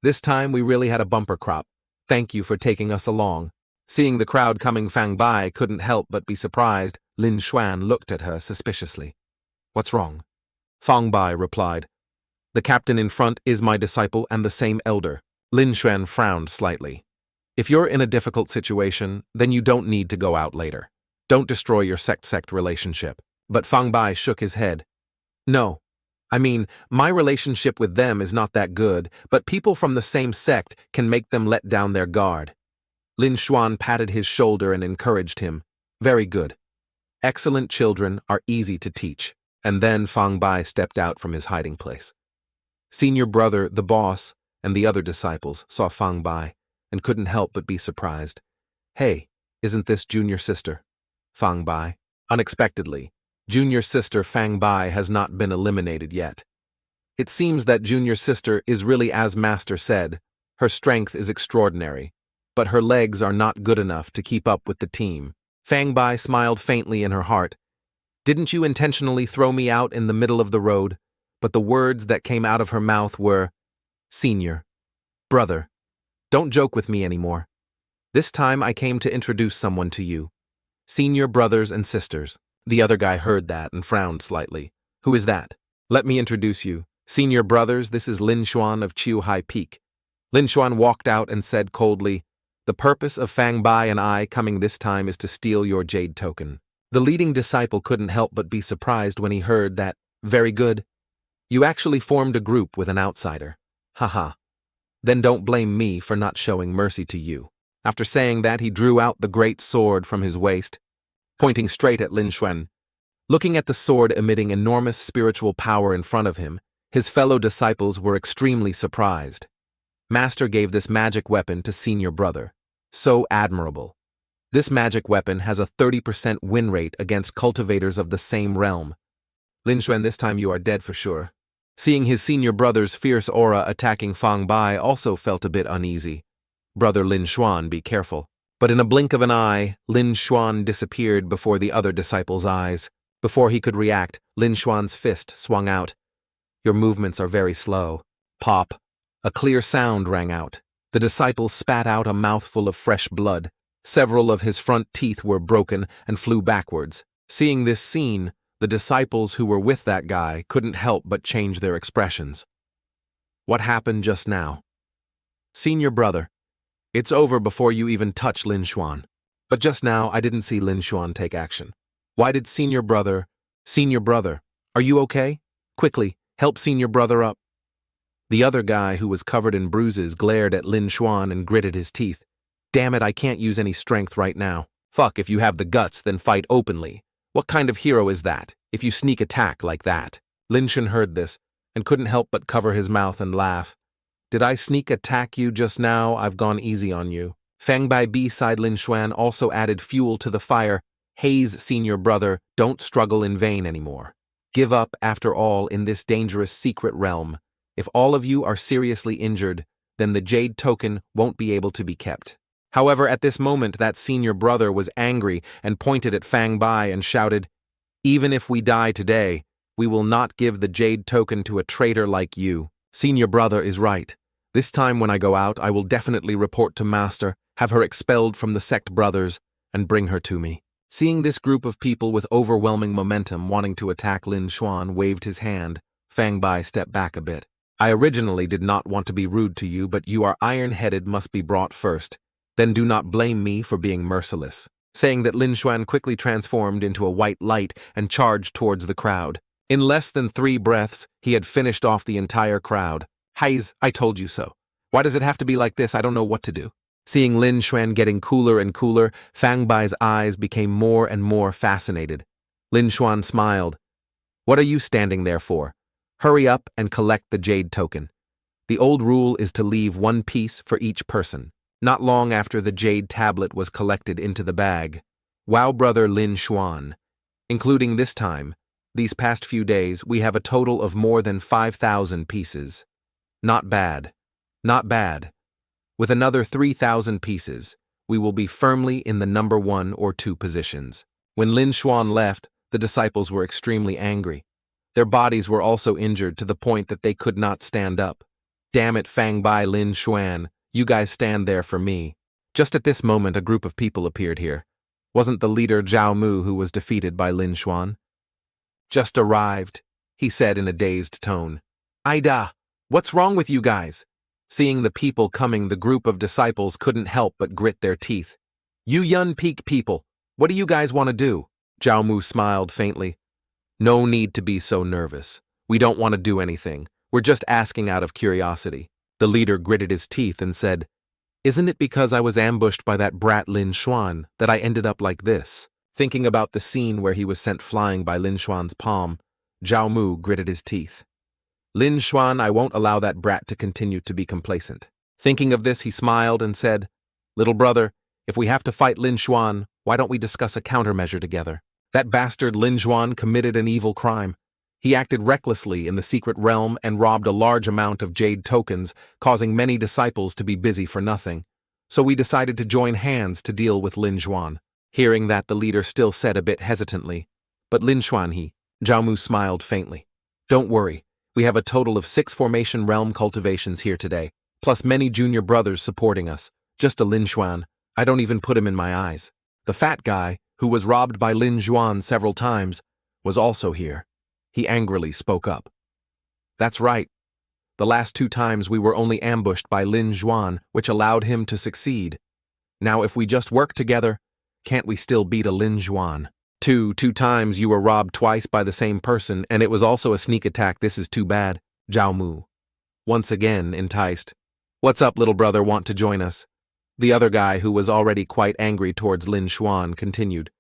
This time we really had a bumper crop. Thank you for taking us along. Seeing the crowd coming, Fang Bai couldn't help but be surprised. Lin Xuan looked at her suspiciously. What's wrong? Fang Bai replied. The captain in front is my disciple and the same elder. Lin Xuan frowned slightly. If you're in a difficult situation, then you don't need to go out later. Don't destroy your sect-sect relationship. But Fang Bai shook his head. No. I mean, my relationship with them is not that good, but people from the same sect can make them let down their guard. Lin Xuan patted his shoulder and encouraged him. Very good. Excellent children are easy to teach. And then Fang Bai stepped out from his hiding place. Senior brother, the boss, and the other disciples saw Fang Bai and couldn't help but be surprised. Hey, isn't this junior sister? Fang Bai. Unexpectedly, junior sister Fang Bai has not been eliminated yet. It seems that junior sister is really as master said. Her strength is extraordinary, but her legs are not good enough to keep up with the team. Fang Bai smiled faintly in her heart. Didn't you intentionally throw me out in the middle of the road? But the words that came out of her mouth were, Senior, brother, don't joke with me anymore. This time I came to introduce someone to you. Senior brothers and sisters. The other guy heard that and frowned slightly. Who is that? Let me introduce you. Senior brothers, this is Lin Xuan of Chiu Hai Peak. Lin Xuan walked out and said coldly, The purpose of Fang Bai and I coming this time is to steal your jade token. The leading disciple couldn't help but be surprised when he heard that. Very good. You actually formed a group with an outsider. Haha. Then don't blame me for not showing mercy to you. After saying that, he drew out the great sword from his waist, pointing straight at Lin Xuan. Looking at the sword emitting enormous spiritual power in front of him, his fellow disciples were extremely surprised. Master gave this magic weapon to senior brother. So admirable. This magic weapon has a 30% win rate against cultivators of the same realm. Lin Xuan, this time you are dead for sure. Seeing his senior brother's fierce aura attacking Fang Bai also felt a bit uneasy. Brother Lin Xuan, be careful. But in a blink of an eye, Lin Xuan disappeared before the other disciple's eyes. Before he could react, Lin Xuan's fist swung out. Your movements are very slow. Pop. A clear sound rang out. The disciple spat out a mouthful of fresh blood. Several of his front teeth were broken and flew backwards. Seeing this scene, the disciples who were with that guy couldn't help but change their expressions. What happened just now? Senior brother, it's over before you even touch Lin Xuan. But just now, I didn't see Lin Xuan take action. Why did senior brother, are you okay? Quickly, help senior brother up. The other guy, who was covered in bruises, glared at Lin Xuan and gritted his teeth. Damn it, I can't use any strength right now. Fuck, if you have the guts, then fight openly. What kind of hero is that, if you sneak attack like that? Lin Xuan heard this, and couldn't help but cover his mouth and laugh. Did I sneak attack you just now? I've gone easy on you. Fang Bai beside Lin Xuan also added fuel to the fire. Haze, senior brother, don't struggle in vain anymore. Give up, after all, in this dangerous secret realm. If all of you are seriously injured, then the Jade token won't be able to be kept. However, at this moment, that senior brother was angry and pointed at Fang Bai and shouted, "Even if we die today, we will not give the Jade token to a traitor like you. Senior brother is right. This time when I go out, I will definitely report to Master, have her expelled from the sect brothers, and bring her to me." Seeing this group of people with overwhelming momentum wanting to attack Lin Xuan waved his hand, Fang Bai stepped back a bit. I originally did not want to be rude to you, but you are iron-headed, must be brought first. Then do not blame me for being merciless. Saying that, Lin Xuan quickly transformed into a white light and charged towards the crowd. In less than 3 breaths, he had finished off the entire crowd. Heiz, I told you so. Why does it have to be like this? I don't know what to do. Seeing Lin Xuan getting cooler and cooler, Fang Bai's eyes became more and more fascinated. Lin Xuan smiled. What are you standing there for? Hurry up and collect the Jade token. The old rule is to leave 1 piece for each person. Not long after the Jade tablet was collected into the bag, wow brother Lin Xuan. Including this time, these past few days, we have a total of more than 5,000 pieces. Not bad. Not bad. With another 3,000 pieces, we will be firmly in the number 1 or 2 positions. When Lin Xuan left, the disciples were extremely angry. Their bodies were also injured to the point that they could not stand up. Damn it, Fang Bai, Lin Xuan, you guys stand there for me. Just at this moment, a group of people appeared here. Wasn't the leader Zhao Mu who was defeated by Lin Xuan? Just arrived, he said in a dazed tone. Aida, what's wrong with you guys? Seeing the people coming, the group of disciples couldn't help but grit their teeth. You Yun Peak people, what do you guys want to do? Zhao Mu smiled faintly. No need to be so nervous. We don't want to do anything. We're just asking out of curiosity. The leader gritted his teeth and said, Isn't it because I was ambushed by that brat Lin Xuan that I ended up like this? Thinking about the scene where he was sent flying by Lin Xuan's palm, Zhao Mu gritted his teeth. Lin Xuan, I won't allow that brat to continue to be complacent. Thinking of this, he smiled and said, Little brother, if we have to fight Lin Xuan, why don't we discuss a countermeasure together? That bastard Lin Xuan committed an evil crime. He acted recklessly in the secret realm and robbed a large amount of Jade tokens, causing many disciples to be busy for nothing. So we decided to join hands to deal with Lin Xuan. Hearing that, the leader still said a bit hesitantly, But Lin Xuan, Zhao Mu smiled faintly. Don't worry, we have a total of 6 formation realm cultivations here today, plus many junior brothers supporting us. Just a Lin Xuan, I don't even put him in my eyes. The fat guy, who was robbed by Lin Xuan several times, was also here. He angrily spoke up. That's right. The last 2 times we were only ambushed by Lin Xuan, which allowed him to succeed. Now if we just work together, can't we still beat a Lin Xuan? 2 times you were robbed twice by the same person, and it was also a sneak attack. This is too bad. Zhao Mu. Once again enticed. What's up, little brother, want to join us? The other guy, who was already quite angry towards Lin Xuan, continued.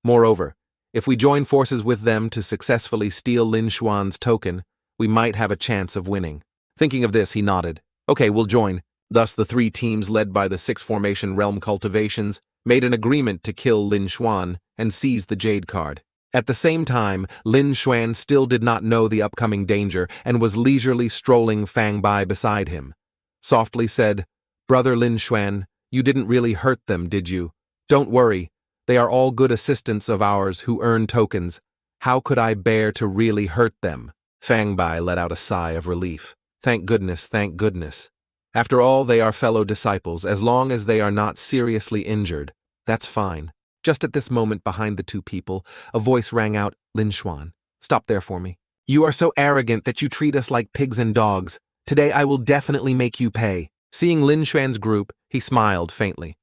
Moreover, if we join forces with them to successfully steal Lin Xuan's token, we might have a chance of winning. Thinking of this, he nodded. Okay, we'll join. Thus, the 3 teams led by the 6 formation realm cultivations made an agreement to kill Lin Xuan and seize the Jade card. At the same time, Lin Xuan still did not know the upcoming danger and was leisurely strolling Fang Bai beside him. Softly said, Brother Lin Xuan, you didn't really hurt them, did you? Don't worry. They are all good assistants of ours who earn tokens. How could I bear to really hurt them? Fang Bai let out a sigh of relief. Thank goodness, thank goodness. After all, they are fellow disciples. As long as they are not seriously injured, that's fine. Just at this moment, behind the 2 people, a voice rang out, Lin Xuan, stop there for me. You are so arrogant that you treat us like pigs and dogs. Today I will definitely make you pay. Seeing Lin Xuan's group, he smiled faintly.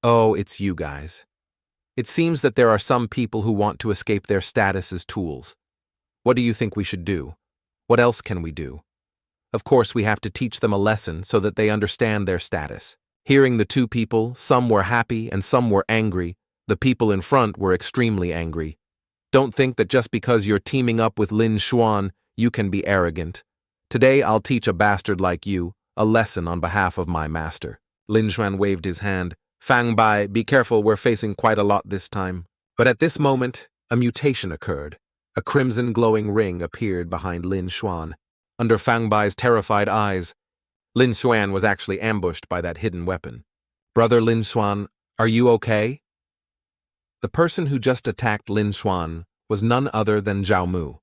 Oh, it's you guys. It seems that there are some people who want to escape their status as tools. What do you think we should do? What else can we do? Of course, we have to teach them a lesson so that they understand their status. Hearing the two people, some were happy and some were angry. The people in front were extremely angry. Don't think that just because you're teaming up with Lin Xuan, you can be arrogant. Today I'll teach a bastard like you a lesson on behalf of my master. Lin Xuan waved his hand. Fang Bai, be careful, we're facing quite a lot this time. But at this moment, a mutation occurred. A crimson glowing ring appeared behind Lin Xuan. Under Fang Bai's terrified eyes, Lin Xuan was actually ambushed by that hidden weapon. Brother Lin Xuan, are you okay? The person who just attacked Lin Xuan was none other than Zhao Mu.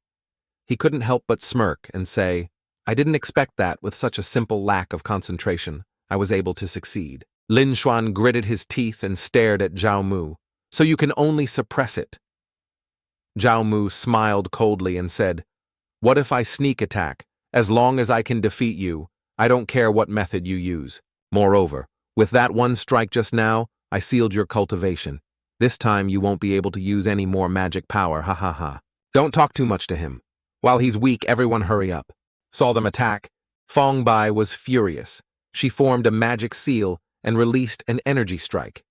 He couldn't help but smirk and say, I didn't expect that with such a simple lack of concentration. I was able to succeed. Lin Xuan gritted his teeth and stared at Zhao Mu. So you can only suppress it. Zhao Mu smiled coldly and said, what if I sneak attack? As long as I can defeat you, I don't care what method you use. Moreover, with that one strike just now, I sealed your cultivation. This time you won't be able to use any more magic power, ha ha ha. Don't talk too much to him. While he's weak, everyone hurry up. Saw them attack. Fang Bai was furious. She formed a magic seal and released an energy strike.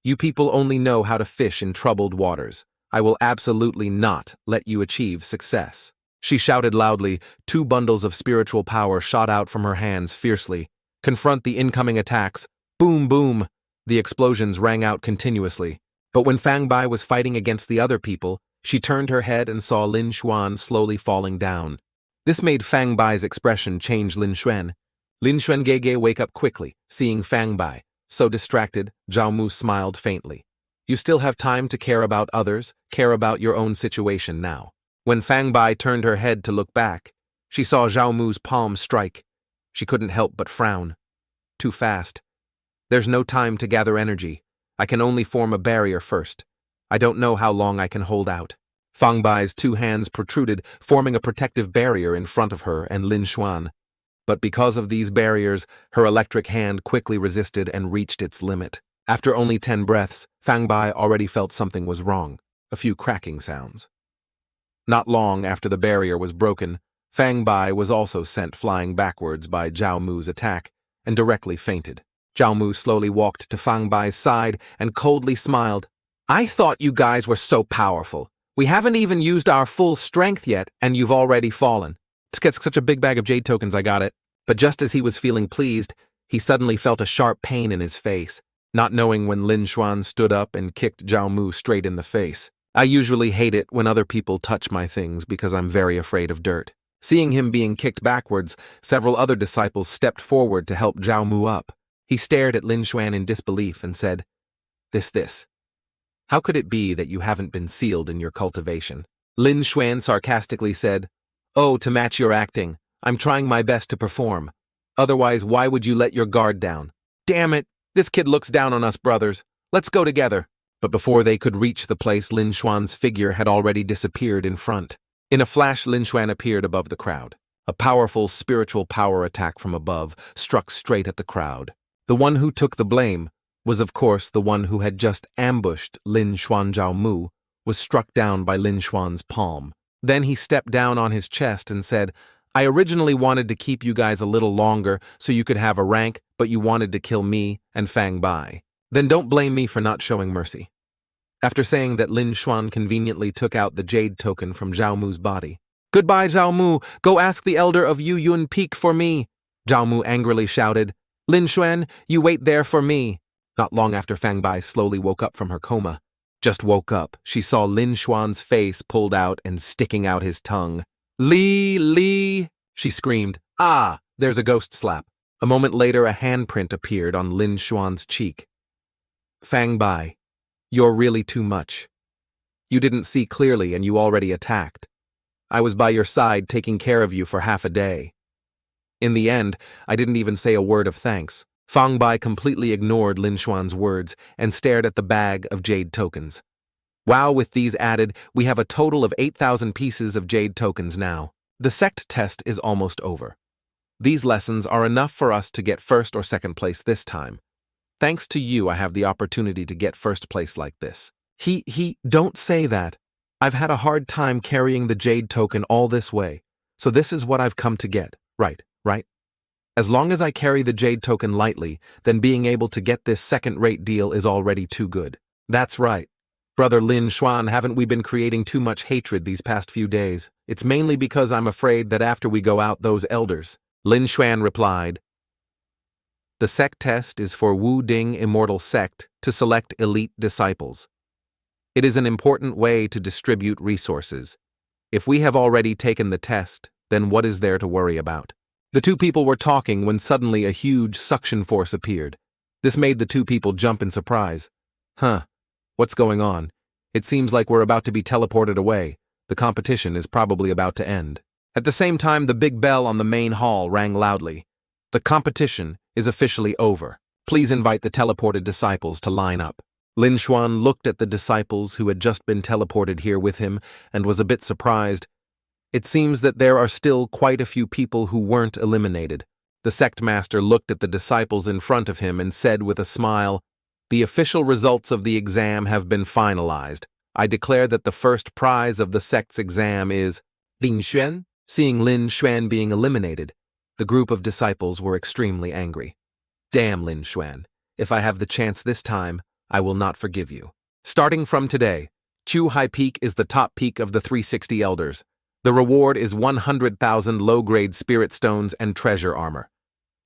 You people only know how to fish in troubled waters. I will absolutely not let you achieve success. She shouted loudly. 2 bundles of spiritual power shot out from her hands fiercely. Confront the incoming attacks. Boom, boom. The explosions rang out continuously. But when Fang Bai was fighting against the other people, she turned her head and saw Lin Xuan slowly falling down. This made Fang Bai's expression change. Lin Xuan Gege wake up quickly, seeing Fang Bai. So distracted, Zhao Mu smiled faintly. You still have time to care about others, care about your own situation now. When Fang Bai turned her head to look back, she saw Zhao Mu's palm strike. She couldn't help but frown. Too fast. There's no time to gather energy. I can only form a barrier first. I don't know how long I can hold out. Fang Bai's 2 hands protruded, forming a protective barrier in front of her and Lin Xuan. But because of these barriers, her electric hand quickly resisted and reached its limit. After only 10 breaths, Fang Bai already felt something was wrong. A few cracking sounds. Not long after the barrier was broken, Fang Bai was also sent flying backwards by Zhao Mu's attack and directly fainted. Zhao Mu slowly walked to Fang Bai's side and coldly smiled. I thought you guys were so powerful. We haven't even used our full strength yet, and you've already fallen. It's such a big bag of jade tokens, I got it. But just as he was feeling pleased, he suddenly felt a sharp pain in his face, not knowing when Lin Xuan stood up and kicked Zhao Mu straight in the face. I usually hate it when other people touch my things because I'm very afraid of dirt. Seeing him being kicked backwards, several other disciples stepped forward to help Zhao Mu up. He stared at Lin Xuan in disbelief and said, This. How could it be that you haven't been sealed in your cultivation? Lin Xuan sarcastically said, Oh, to match your acting. I'm trying my best to perform. Otherwise, why would you let your guard down? Damn it, this kid looks down on us brothers. Let's go together. But before they could reach the place, Lin Xuan's figure had already disappeared in front. In a flash, Lin Xuan appeared above the crowd. A powerful spiritual power attack from above struck straight at the crowd. The one who took the blame was, of course, the one who had just ambushed Lin Xuan. Zhao Mu was struck down by Lin Xuan's palm. Then he stepped down on his chest and said, I originally wanted to keep you guys a little longer so you could have a rank, but you wanted to kill me and Fang Bai. Then don't blame me for not showing mercy. After saying that, Lin Xuan conveniently took out the jade token from Zhao Mu's body. Goodbye, Zhao Mu. Go ask the elder of Yu Yun Peak for me. Zhao Mu angrily shouted. Lin Xuan, you wait there for me. Not long after Fang Bai slowly woke up from her coma. Just woke up, she saw Lin Xuan's face pulled out and sticking out his tongue. Li, she screamed. Ah, there's a ghost slap. A moment later, a handprint appeared on Lin Xuan's cheek. Fang Bai, you're really too much. You didn't see clearly and you already attacked. I was by your side taking care of you for half a day. In the end, I didn't even say a word of thanks. Fang Bai completely ignored Lin Xuan's words and stared at the bag of jade tokens. Wow, with these added, we have a total of 8,000 pieces of jade tokens now. The sect test is almost over. These lessons are enough for us to get first or second place this time. Thanks to you, I have the opportunity to get first place like this. Don't say that. I've had a hard time carrying the jade token all this way, So this is what I've come to get, right? As long as I carry the jade token lightly, then being able to get this second-rate deal is already too good. That's right. Brother Lin Xuan, haven't we been creating too much hatred these past few days? It's mainly because I'm afraid that after we go out those elders. Lin Xuan replied, the sect test is for Wu Ding Immortal Sect to select elite disciples. It is an important way to distribute resources. If we have already taken the test, then what is there to worry about? The two people were talking when suddenly a huge suction force appeared. This made the two people jump in surprise. What's going on? It seems like we're about to be teleported away. The competition is probably about to end. At the same time, the big bell on the main hall rang loudly. The competition is officially over. Please invite the teleported disciples to line up. Lin Xuan looked at the disciples who had just been teleported here with him and was a bit surprised. It seems that there are still quite a few people who weren't eliminated. The sect master looked at the disciples in front of him and said with a smile, the official results of the exam have been finalized. I declare that the first prize of the sect's exam is Lin Xuan. Seeing Lin Xuan being eliminated, the group of disciples were extremely angry. Damn, Lin Xuan. If I have the chance this time, I will not forgive you. Starting from today, Chu Hai Peak is the top peak of the 360 Elders. The reward is 100,000 low-grade spirit stones and treasure armor.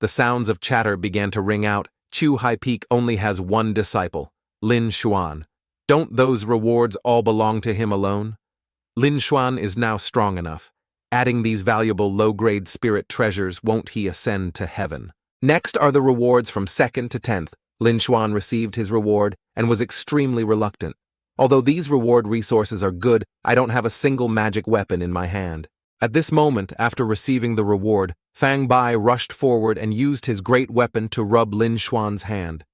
The sounds of chatter began to ring out. Chu Hai Peak only has one disciple, Lin Xuan. Don't those rewards all belong to him alone? Lin Xuan is now strong enough. Adding these valuable low-grade spirit treasures, won't he ascend to heaven? Next are the rewards from 2nd to 10th. Lin Xuan received his reward and was extremely reluctant. Although these reward resources are good, I don't have a single magic weapon in my hand. At this moment, after receiving the reward, Fang Bai rushed forward and used his great weapon to rub Lin Xuan's hand.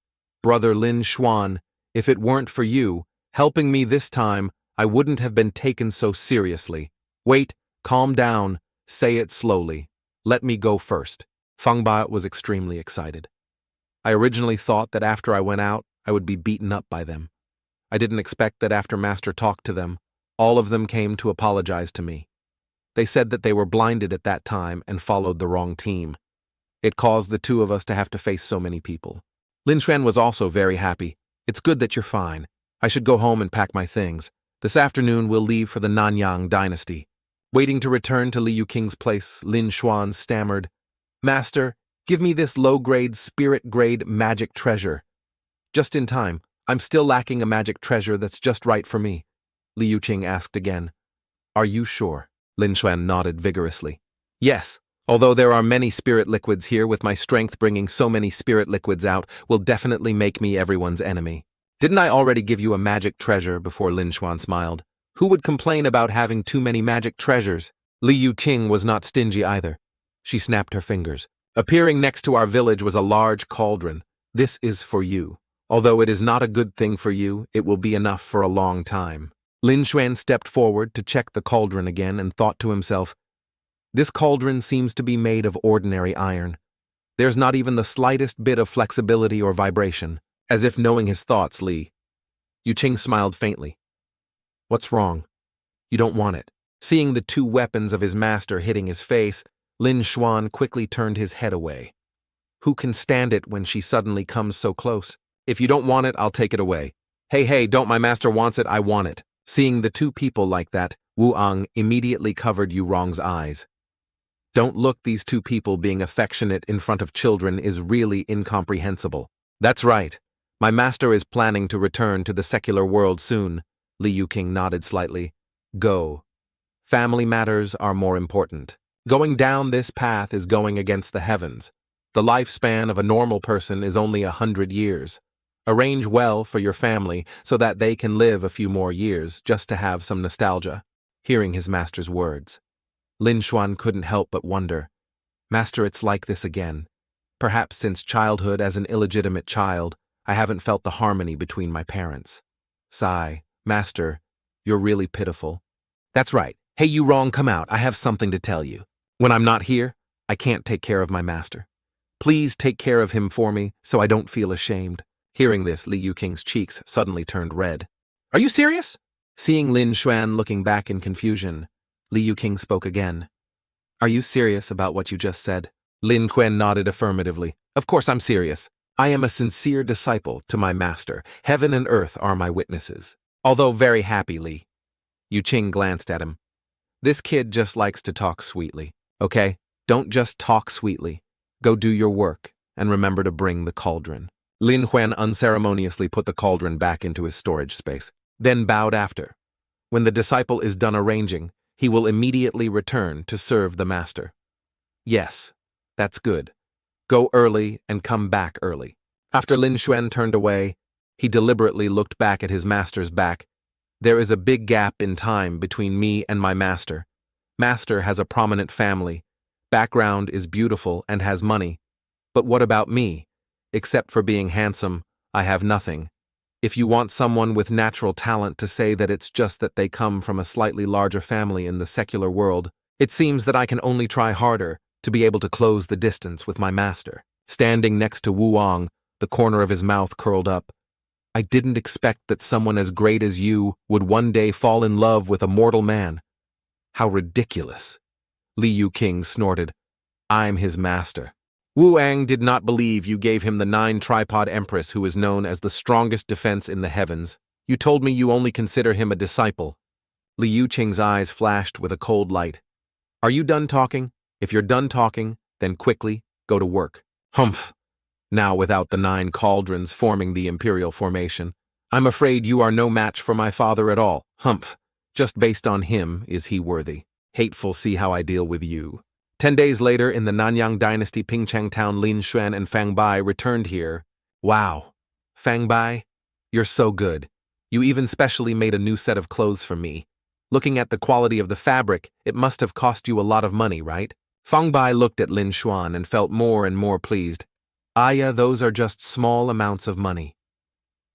Brother Lin Xuan, if it weren't for you helping me this time, I wouldn't have been taken so seriously. Wait, calm down, say it slowly. Let me go first. Fang Bai was extremely excited. I originally thought that after I went out, I would be beaten up by them. I didn't expect that after Master talked to them, all of them came to apologize to me. They said that they were blinded at that time and followed the wrong team. It caused the two of us to have to face so many people. Lin Xuan was also very happy. It's good that you're fine. I should go home and pack my things. This afternoon we'll leave for the Nanyang dynasty. Waiting to return to Liu Qing's place, Lin Xuan stammered, Master, give me this low-grade, spirit-grade magic treasure. Just in time. I'm still lacking a magic treasure that's just right for me. Liu Qing asked again. Are you sure? Lin Xuan nodded vigorously. Yes, although there are many spirit liquids here, with my strength bringing so many spirit liquids out will definitely make me everyone's enemy. Didn't I already give you a magic treasure before? Lin Xuan smiled. Who would complain about having too many magic treasures? Liu Qing was not stingy either. She snapped her fingers. Appearing next to our village was a large cauldron. This is for you. Although it is not a good thing for you, it will be enough for a long time. Lin Xuan stepped forward to check the cauldron again and thought to himself, this cauldron seems to be made of ordinary iron. There's not even the slightest bit of flexibility or vibration. As if knowing his thoughts, Li Yuqing smiled faintly. What's wrong? You don't want it. Seeing the two weapons of his master hitting his face, Lin Xuan quickly turned his head away. Who can stand it when she suddenly comes so close? If you don't want it, I'll take it away. Hey, don't my master wants it, I want it. Seeing the two people like that, Wu Ang immediately covered Yu Rong's eyes. Don't look, these two people being affectionate in front of children is really incomprehensible. That's right. My master is planning to return to the secular world soon. Liu Qing nodded slightly. Go. Family matters are more important. Going down this path is going against the heavens. The lifespan of a normal person is only 100 years. Arrange well for your family so that they can live a few more years just to have some nostalgia. Hearing his master's words, Lin Xuan couldn't help but wonder, Master, it's like this again. Perhaps since childhood as an illegitimate child, I haven't felt the harmony between my parents. Sigh, Master, you're really pitiful. That's right. Hey, you wrong, come out. I have something to tell you. When I'm not here, I can't take care of my master. Please take care of him for me so I don't feel ashamed. Hearing this, Liu Qing's cheeks suddenly turned red. Are you serious? Seeing Lin Xuan looking back in confusion, Liu Qing spoke again. Are you serious about what you just said? Lin Quan nodded affirmatively. Of course I'm serious. I am a sincere disciple to my master. Heaven and earth are my witnesses. Although very happy, Li. Yu Qing glanced at him. This kid just likes to talk sweetly. Okay? Don't just talk sweetly. Go do your work, and remember to bring the cauldron. Lin Huan unceremoniously put the cauldron back into his storage space, then bowed after. When the disciple is done arranging, he will immediately return to serve the master. Yes, that's good. Go early and come back early. After Lin Xuan turned away, he deliberately looked back at his master's back. There is a big gap in time between me and my master. Master has a prominent family. Background is beautiful and has money. But what about me? Except for being handsome, I have nothing. If you want someone with natural talent to say that it's just that they come from a slightly larger family in the secular world, it seems that I can only try harder to be able to close the distance with my master. Standing next to Wu Wang, the corner of his mouth curled up. I didn't expect that someone as great as you would one day fall in love with a mortal man. How ridiculous. Li Yu King snorted. I'm his master. Wu Ang did not believe you gave him the 9-tripod empress who is known as the strongest defense in the heavens. You told me you only consider him a disciple. Li Yu Qing's eyes flashed with a cold light. Are you done talking? If you're done talking, then quickly go to work. Humph. Now without the 9 cauldrons forming the imperial formation, I'm afraid you are no match for my father at all. Humph. Just based on him is he worthy. Hateful, see how I deal with you. 10 days later, in the Nanyang Dynasty Pingchang town, Lin Xuan and Fang Bai returned here. Wow. Fang Bai, you're so good. You even specially made a new set of clothes for me. Looking at the quality of the fabric, it must have cost you a lot of money, right? Fang Bai looked at Lin Xuan and felt more and more pleased. Aya, those are just small amounts of money.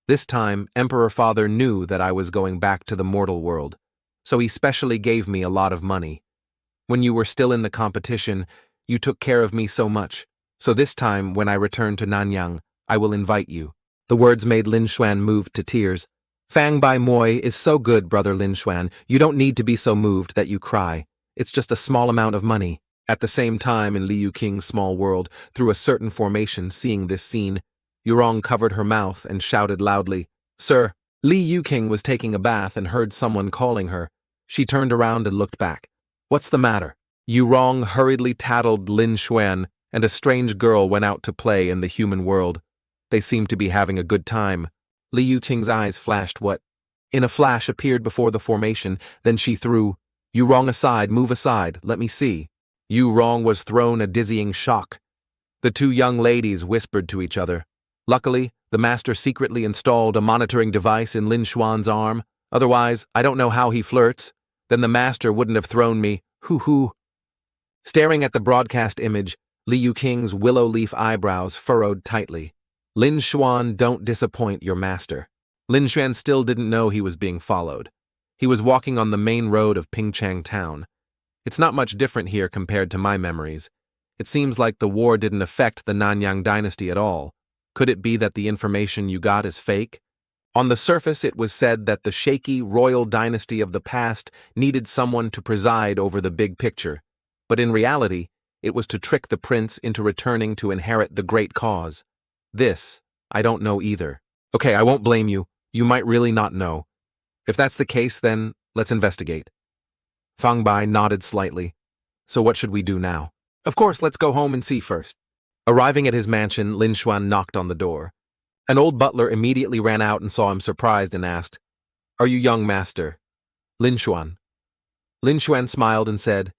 This time, Emperor Father knew that I was going back to the mortal world, so he specially gave me a lot of money. When you were still in the competition, you took care of me so much, so this time, when I return to Nanyang, I will invite you. The words made Lin Xuan move to tears. Fang Bai Moi is so good, brother Lin Xuan. You don't need to be so moved that you cry. It's just a small amount of money. At the same time, in Li Yu King's small world, through a certain formation, seeing this scene, Yurong covered her mouth and shouted loudly, Sir! Li Yu King was taking a bath and heard someone calling her. She turned around and looked back. What's the matter? Yurong hurriedly tattled Lin Xuan, and a strange girl went out to play in the human world. They seemed to be having a good time. Li Yu Qing's eyes flashed what, in a flash, appeared before the formation. Then she threw, Yurong aside, move aside, let me see. Yurong was thrown a dizzying shock. The two young ladies whispered to each other. Luckily, the master secretly installed a monitoring device in Lin Xuan's arm. Otherwise, I don't know how he flirts. Then the master wouldn't have thrown me. Hoo-hoo. Staring at the broadcast image, Li Yu King's willow leaf eyebrows furrowed tightly. Lin Xuan, don't disappoint your master. Lin Xuan still didn't know he was being followed. He was walking on the main road of Pingchang town. It's not much different here compared to my memories. It seems like the war didn't affect the Nanyang dynasty at all. Could it be that the information you got is fake? On the surface, it was said that the shaky royal dynasty of the past needed someone to preside over the big picture. But in reality, it was to trick the prince into returning to inherit the great cause. This, I don't know either. Okay, I won't blame you. You might really not know. If that's the case, then let's investigate. Fang Bai nodded slightly. So what should we do now? Of course, let's go home and see first. Arriving at his mansion, Lin Xuan knocked on the door. An old butler immediately ran out and saw him surprised and asked, Are you young master? Lin Xuan. Lin Xuan smiled and said,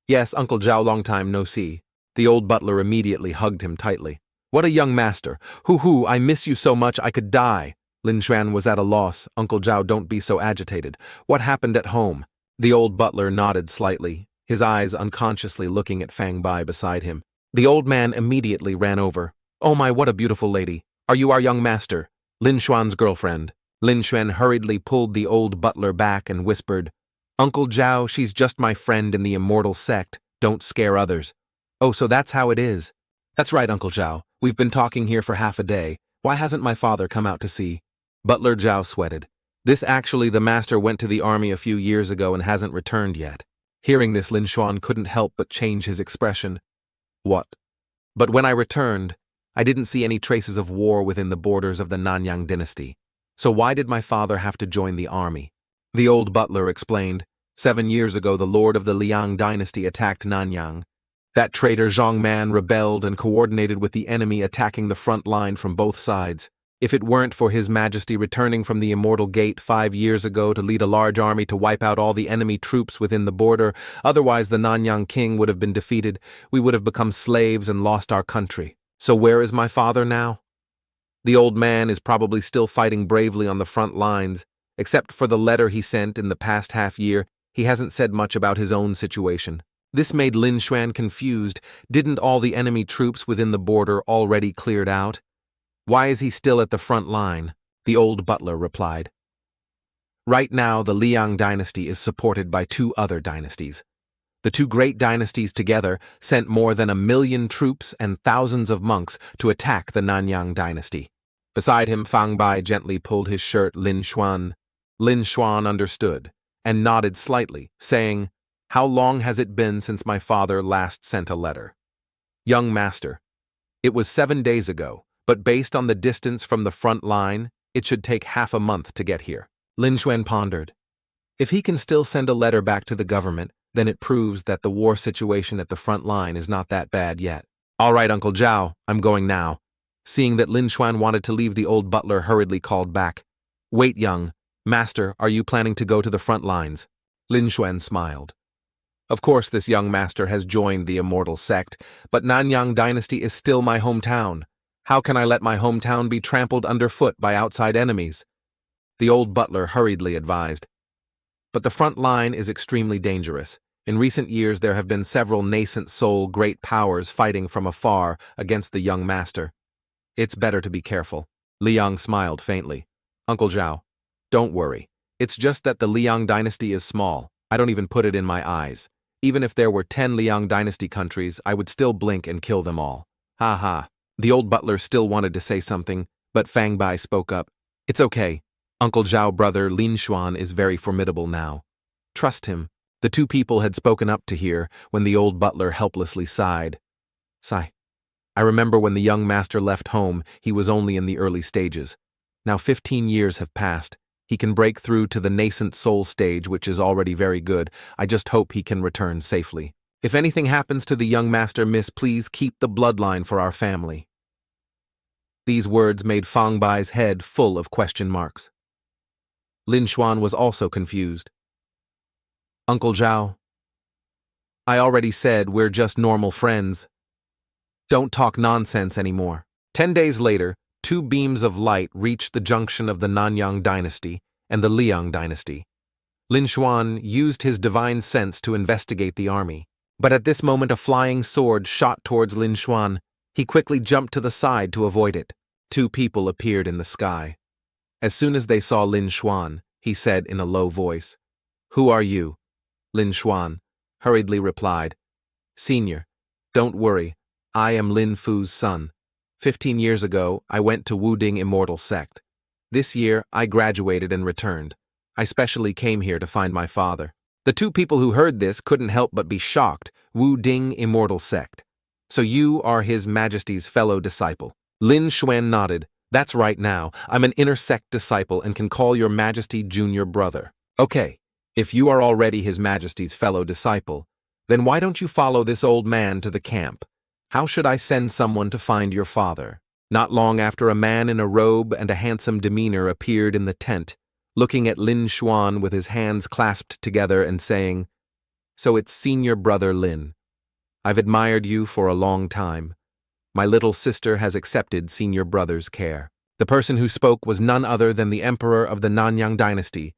Yes, Uncle Zhao, long time no see. The old butler immediately hugged him tightly. What a young master. Hoo-hoo, I miss you so much I could die. Lin Xuan was at a loss. Uncle Zhao, don't be so agitated. What happened at home? The old butler nodded slightly, his eyes unconsciously looking at Fang Bai beside him. The old man immediately ran over. Oh my, what a beautiful lady. Are you our young master? Lin Xuan's girlfriend. Lin Xuan hurriedly pulled the old butler back and whispered, Uncle Zhao, she's just my friend in the immortal sect. Don't scare others. Oh, so that's how it is. That's right, Uncle Zhao. We've been talking here for half a day. Why hasn't my father come out to see? Butler Zhao sweated. This actually, the master went to the army a few years ago and hasn't returned yet. Hearing this, Lin Xuan couldn't help but change his expression. What? But when I returned, I didn't see any traces of war within the borders of the Nanyang dynasty. So why did my father have to join the army? The old butler explained. 7 years ago, the lord of the Liang dynasty attacked Nanyang. That traitor Zhang Man rebelled and coordinated with the enemy, attacking the front line from both sides. If it weren't for His Majesty returning from the Immortal Gate 5 years ago to lead a large army to wipe out all the enemy troops within the border, otherwise the Nanyang king would have been defeated, we would have become slaves and lost our country. So where is my father now? The old man is probably still fighting bravely on the front lines. Except for the letter he sent in the past half year, he hasn't said much about his own situation. This made Lin Xuan confused. Didn't all the enemy troops within the border already cleared out? Why is he still at the front line? The old butler replied. Right now, the Liang dynasty is supported by 2 other dynasties. The 2 great dynasties together sent more than 1 million troops and thousands of monks to attack the Nanyang dynasty. Beside him, Fang Bai gently pulled his shirt. Lin Xuan understood and nodded slightly, saying, "How long has it been since my father last sent a letter?" "Young master, it was 7 days ago, but based on the distance from the front line, it should take half a month to get here." Lin Xuan pondered. If he can still send a letter back to the government, then it proves that the war situation at the front line is not that bad yet. "All right, Uncle Zhao, I'm going now." Seeing that Lin Xuan wanted to leave, the old butler hurriedly called back. "Wait, young master, are you planning to go to the front lines?" Lin Xuan smiled. Of course this young master has joined the immortal sect, but Nanyang dynasty is still my hometown. How can I let my hometown be trampled underfoot by outside enemies? The old butler hurriedly advised. But the front line is extremely dangerous. In recent years there have been several nascent soul great powers fighting from afar against the young master. It's better to be careful. Liang smiled faintly. "Uncle Zhao, don't worry. It's just that the Liang dynasty is small. I don't even put it in my eyes. Even if there were 10 Liang dynasty countries, I would still blink and kill them all." "Ha ha." The old butler still wanted to say something, but Fang Bai spoke up. "It's okay. Uncle Zhao brother Lin Xuan is very formidable now. Trust him." The 2 people had spoken up to hear when the old butler helplessly sighed. Sigh. "I remember when the young master left home, he was only in the early stages. Now 15 years have passed. He can break through to the nascent soul stage, which is already very good. I just hope he can return safely. If anything happens to the young master, miss, please keep the bloodline for our family." These words made Fang Bai's head full of question marks. Lin Xuan was also confused. "Uncle Zhao, I already said we're just normal friends. Don't talk nonsense anymore." 10 days later, 2 beams of light reached the junction of the Nanyang dynasty and the Liang dynasty. Lin Xuan used his divine sense to investigate the army. But at this moment a flying sword shot towards Lin Xuan. He quickly jumped to the side to avoid it. 2 people appeared in the sky. As soon as they saw Lin Xuan, he said in a low voice, "Who are you?" Lin Xuan hurriedly replied, "Senior, don't worry, I am Lin Fu's son. 15 years ago, I went to Wuding Immortal Sect. This year, I graduated and returned. I specially came here to find my father." The 2 people who heard this couldn't help but be shocked. Wuding Immortal Sect. "So you are His Majesty's fellow disciple?" Lin Xuan nodded. "That's right now. I'm an inner sect disciple and can call your Majesty junior brother." "Okay, if you are already His Majesty's fellow disciple, then why don't you follow this old man to the camp? How should I send someone to find your father?" Not long after, a man in a robe and a handsome demeanor appeared in the tent, looking at Lin Xuan with his hands clasped together and saying, "So it's senior brother Lin. I've admired you for a long time. My little sister has accepted senior brother's care." The person who spoke was none other than the emperor of the Nanyang dynasty,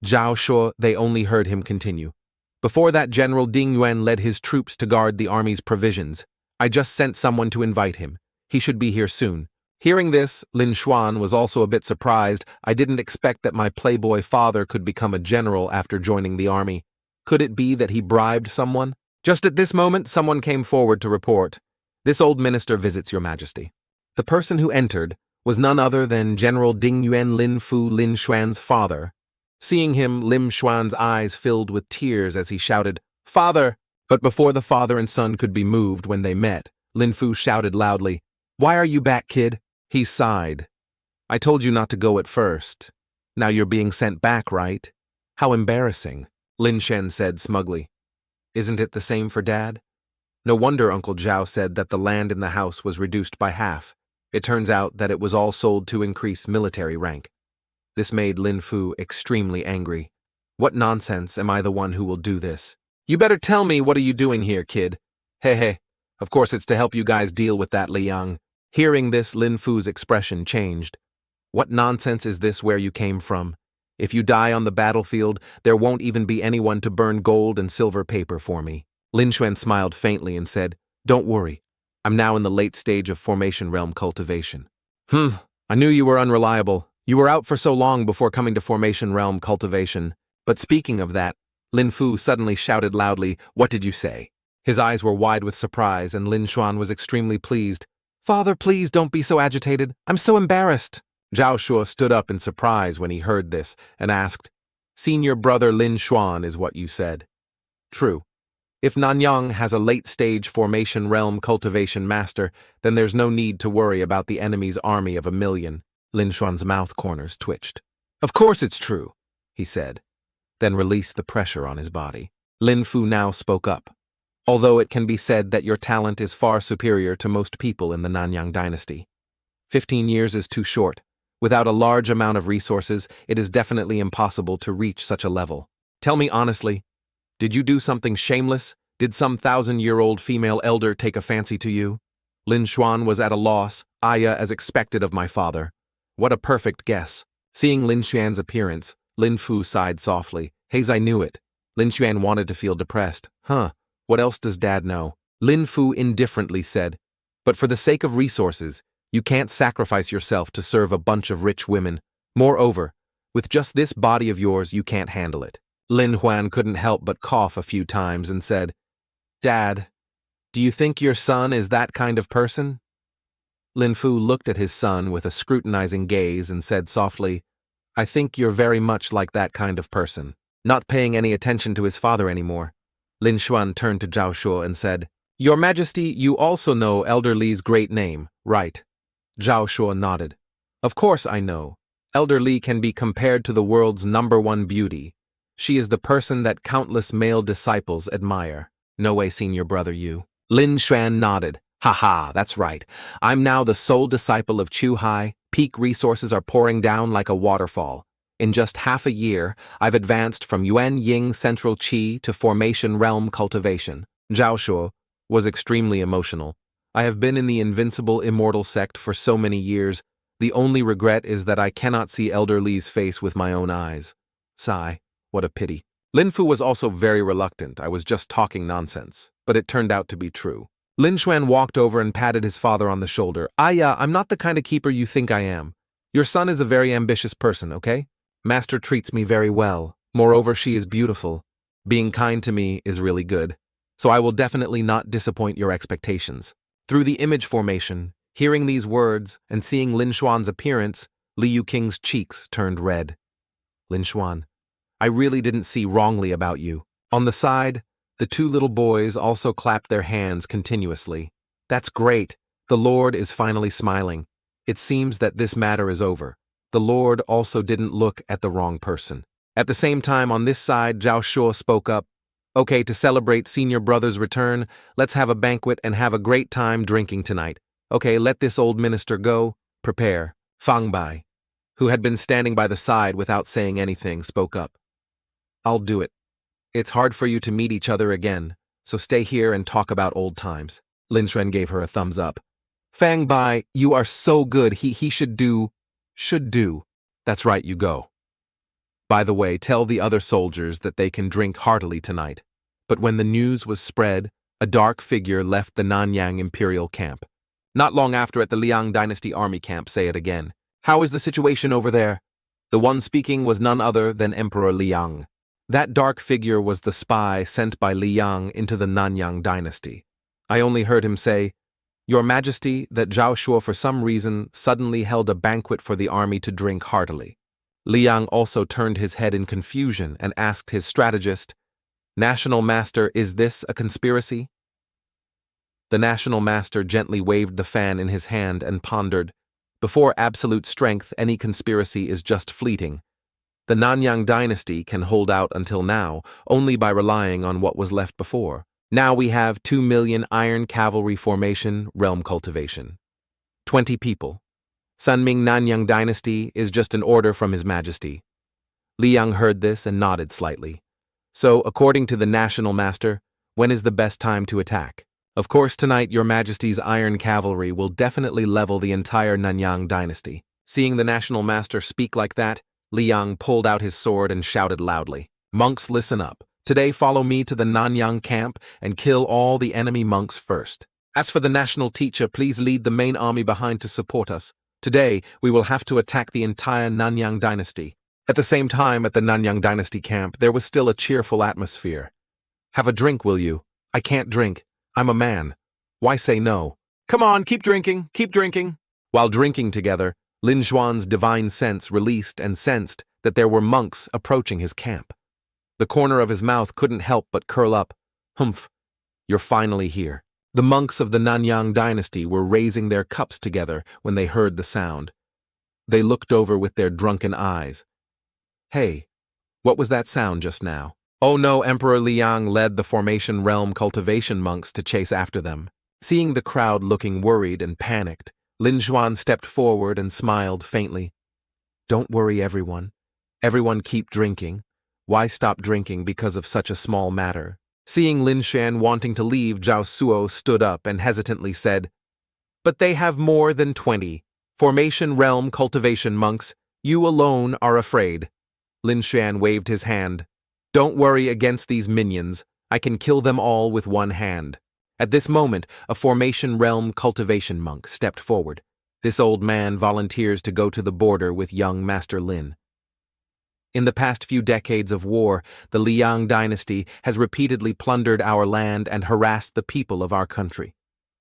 Zhao Shuo. They only heard him continue. "Before that, General Ding Yuan led his troops to guard the army's provisions. I just sent someone to invite him. He should be here soon." Hearing this, Lin Xuan was also a bit surprised. "I didn't expect that my playboy father could become a general after joining the army. Could it be that he bribed someone?" Just at this moment, someone came forward to report, "This old minister visits your majesty." The person who entered was none other than General Ding Yuan Lin Fu, Lin Xuan's father. Seeing him, Lin Xuan's eyes filled with tears as he shouted, Father! But before the father and son could be moved when they met, Lin Fu shouted loudly, "Why are you back, kid?" He sighed. "I told you not to go at first. Now you're being sent back, right? How embarrassing," Lin Shen said smugly. "Isn't it the same for Dad?" No wonder Uncle Zhao said that the land in the house was reduced by half. It turns out that it was all sold to increase military rank. This made Lin Fu extremely angry. "What nonsense, am I the one who will do this? You better tell me, what are you doing here, kid?" "Hey, of course it's to help you guys deal with that Liang." Hearing this, Lin Fu's expression changed. "What nonsense is this where you came from? If you die on the battlefield, there won't even be anyone to burn gold and silver paper for me." Lin Xuan smiled faintly and said, "Don't worry. I'm now in the late stage of formation realm cultivation." I knew you were unreliable. You were out for so long before coming to formation realm cultivation. But speaking of that, Lin Fu suddenly shouted loudly, "What did you say?" His eyes were wide with surprise, and Lin Xuan was extremely pleased. "Father, please don't be so agitated. I'm so embarrassed." Zhao Shuo stood up in surprise when he heard this and asked, "Senior brother Lin Xuan is what you said." "True. If Nanyang has a late-stage formation realm cultivation master, then there's no need to worry about the enemy's army of 1,000,000. Lin Xuan's mouth corners twitched. "Of course it's true," he said, then released the pressure on his body. Lin Fu now spoke up. "Although it can be said that your talent is far superior to most people in the Nanyang dynasty. 15 years is too short. Without a large amount of resources, it is definitely impossible to reach such a level. Tell me honestly, did you do something shameless? Did some 1,000-year-old female elder take a fancy to you?" Lin Xuan was at a loss, as expected of my father. What a perfect guess. Seeing Lin Xuan's appearance, Lin Fu sighed softly. I knew it. Lin Xuan wanted to feel depressed. What else does Dad know? Lin Fu indifferently said, "But for the sake of resources, you can't sacrifice yourself to serve a bunch of rich women. Moreover, with just this body of yours, you can't handle it." Lin Huan couldn't help but cough a few times and said, "Dad, do you think your son is that kind of person?" Lin Fu looked at his son with a scrutinizing gaze and said softly, "I think you're very much like that kind of person." Not paying any attention to his father anymore, Lin Xuan turned to Zhao Shuo and said, "Your Majesty, you also know Elder Li's great name, right?" Zhao Shuo nodded. "Of course I know. Elder Li can be compared to the world's #1 beauty. She is the person that countless male disciples admire. No way, senior brother, you." Lin Xuan nodded. "Haha, that's right. I'm now the sole disciple of Chu Hai. Peak resources are pouring down like a waterfall. In just half a year, I've advanced from Yuan Ying Central Qi to Formation Realm Cultivation." Zhao Shuo was extremely emotional. "I have been in the invincible immortal sect for so many years. The only regret is that I cannot see Elder Li's face with my own eyes. Sigh. What a pity." Lin Fu was also very reluctant. I was just talking nonsense, but it turned out to be true. Lin Xuan walked over and patted his father on the shoulder. I'm not the kind of keeper you think I am. Your son is a very ambitious person, okay? Master treats me very well. Moreover, she is beautiful. Being kind to me is really good. So I will definitely not disappoint your expectations." Through the image formation, hearing these words and seeing Lin Xuan's appearance, Li Yuking's cheeks turned red. "Lin Xuan, I really didn't see wrongly about you." On the side, the two little boys also clapped their hands continuously. "That's great. The Lord is finally smiling. It seems that this matter is over. The Lord also didn't look at the wrong person." At the same time, on this side, Zhao Shuo spoke up. "Okay, to celebrate senior brother's return, let's have a banquet and have a great time drinking tonight. Okay, let this old minister go. Prepare." Fang Bai, who had been standing by the side without saying anything, spoke up. "I'll do it. It's hard for you to meet each other again, so stay here and talk about old times." Lin Xuan gave her a thumbs up. "Fang Bai, you are so good. He should do. That's right, you go. By the way, tell the other soldiers that they can drink heartily tonight." But when the news was spread, a dark figure left the Nanyang Imperial camp. Not long after, at the Liang Dynasty Army camp, say it again. "How is the situation over there?" The one speaking was none other than Emperor Liang. That dark figure was the spy sent by Liang into the Nanyang Dynasty. I only heard him say, "Your Majesty, that Zhao Shuo for some reason suddenly held a banquet for the army to drink heartily." Liang also turned his head in confusion and asked his strategist, National Master, is this a conspiracy? The National Master gently waved the fan in his hand and pondered. Before absolute strength, any conspiracy is just fleeting. The Nanyang dynasty can hold out until now only by relying on what was left before. Now we have 2 million iron cavalry formation, realm cultivation. 20 people. Sunming Nanyang dynasty is just an order from His Majesty. Liang heard this and nodded slightly. So, according to the National Master, when is the best time to attack? Of course, tonight Your Majesty's iron cavalry will definitely level the entire Nanyang dynasty. Seeing the National Master speak like that, Liang pulled out his sword and shouted loudly, "Monks, listen up. Today follow me to the Nanyang camp and kill all the enemy monks first. As for the national teacher, please lead the main army behind to support us. Today, we will have to attack the entire Nanyang dynasty." At the same time, at the Nanyang dynasty camp, there was still a cheerful atmosphere. "Have a drink, will you?" "I can't drink. I'm a man." "Why say no?" "Come on, keep drinking, keep drinking." While drinking together, Lin Xuan's divine sense released and sensed that there were monks approaching his camp. The corner of his mouth couldn't help but curl up. "Humph, you're finally here." The monks of the Nanyang dynasty were raising their cups together when they heard the sound. They looked over with their drunken eyes. "Hey, what was that sound just now?" Oh no, Emperor Liang led the formation realm cultivation monks to chase after them. Seeing the crowd looking worried and panicked, Lin Xuan stepped forward and smiled faintly. "Don't worry, everyone. Everyone keep drinking. Why stop drinking because of such a small matter?" Seeing Lin Xuan wanting to leave, Zhao Suo stood up and hesitantly said, "But they have more than 20. Formation realm cultivation monks. You alone are afraid." Lin Xuan waved his hand. "Don't worry against these minions. I can kill them all with one hand." At this moment, a formation realm cultivation monk stepped forward. This old man volunteers to go to the border with young Master Lin. In the past few decades of war, the Liang dynasty has repeatedly plundered our land and harassed the people of our country.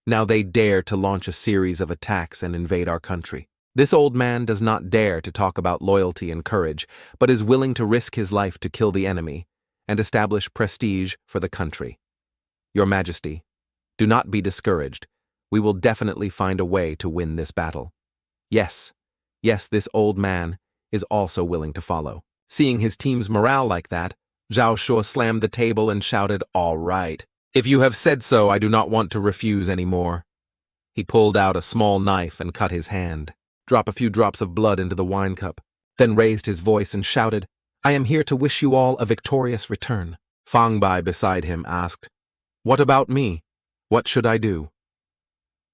Now they dare to launch a series of attacks and invade our country. This old man does not dare to talk about loyalty and courage, but is willing to risk his life to kill the enemy and establish prestige for the country. Your Majesty, do not be discouraged. We will definitely find a way to win this battle. Yes, this old man is also willing to follow. Seeing his team's morale like that, Zhao Shuo slammed the table and shouted, "All right. If you have said so, I do not want to refuse any more." He pulled out a small knife and cut his hand. Drop a few drops of blood into the wine cup, then raised his voice and shouted, "I am here to wish you all a victorious return." Fang Bai beside him asked, "What about me? What should I do?"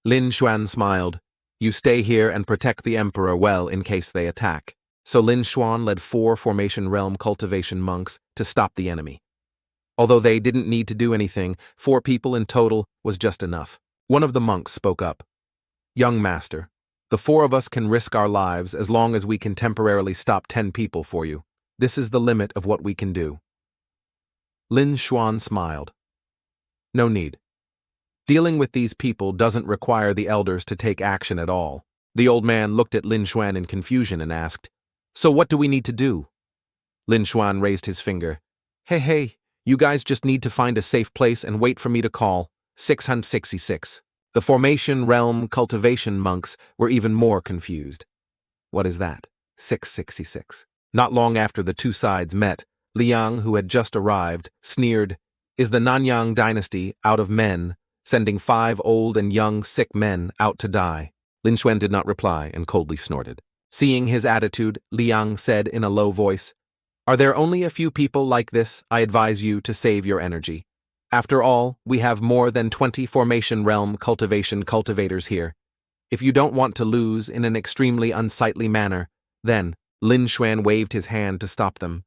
Lin Xuan smiled. "You stay here and protect the emperor well in case they attack." So Lin Xuan led 4 formation realm cultivation monks to stop the enemy. Although they didn't need to do anything, 4 people in total was just enough. One of the monks spoke up. "Young master, the 4 of us can risk our lives as long as we can temporarily stop 10 people for you. This is the limit of what we can do." Lin Xuan smiled. "No need. Dealing with these people doesn't require the elders to take action at all." The old man looked at Lin Xuan in confusion and asked, "So what do we need to do?" Lin Xuan raised his finger. Hey, you guys just need to find a safe place and wait for me to call. 666. The formation realm cultivation monks were even more confused. What is that? 666. Not long after the 2 sides met, Liang, who had just arrived, sneered, "Is the Nanyang dynasty out of men, sending 5 old and young sick men out to die?" Lin Xuan did not reply and coldly snorted. Seeing his attitude, Liang said in a low voice, "Are there only a few people like this? I advise you to save your energy. After all, we have more than 20 formation realm cultivation cultivators here. If you don't want to lose in an extremely unsightly manner, then..." Lin Xuan waved his hand to stop them.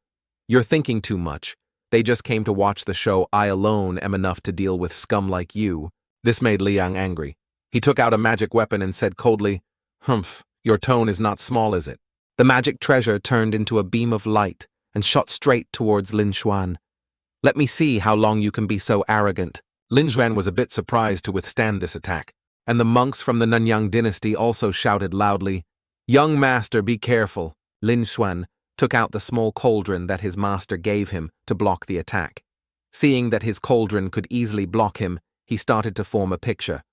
"You're thinking too much. They just came to watch the show. I alone am enough to deal with scum like you." This made Liang angry. He took out a magic weapon and said coldly, "Humph, your tone is not small, is it?" The magic treasure turned into a beam of light and shot straight towards Lin Xuan. "Let me see how long you can be so arrogant." Lin Xuan was a bit surprised to withstand this attack, and the monks from the Nanyang dynasty also shouted loudly, "Young master, be careful." Lin Xuan took out the small cauldron that his master gave him to block the attack. Seeing that his cauldron could easily block him, he started to form a picture.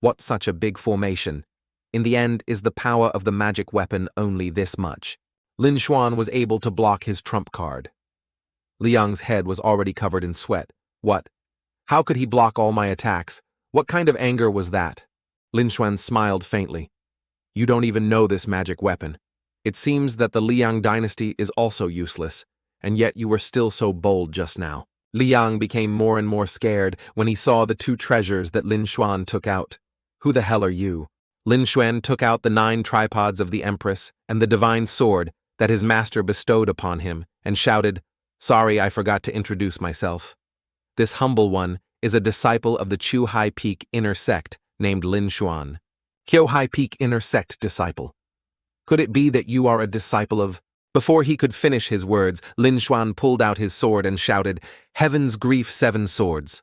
What such a big formation? In the end, is the power of the magic weapon only this much? Lin Xuan was able to block his trump card. Liang's head was already covered in sweat. What? How could he block all my attacks? What kind of anger was that? Lin Xuan smiled faintly. You don't even know this magic weapon. It seems that the Liang dynasty is also useless, and yet you were still so bold just now. Liang became more and more scared when he saw the 2 treasures that Lin Xuan took out. Who the hell are you? Lin Xuan took out the 9 tripods of the Empress and the divine sword that his master bestowed upon him and shouted, Sorry, I forgot to introduce myself. This humble one is a disciple of the Chu Hai Peak inner sect named Lin Xuan. Kyo Hai Peak inner sect disciple. Could it be that you are a disciple of... Before he could finish his words, Lin Xuan pulled out his sword and shouted, Heaven's grief 7 swords.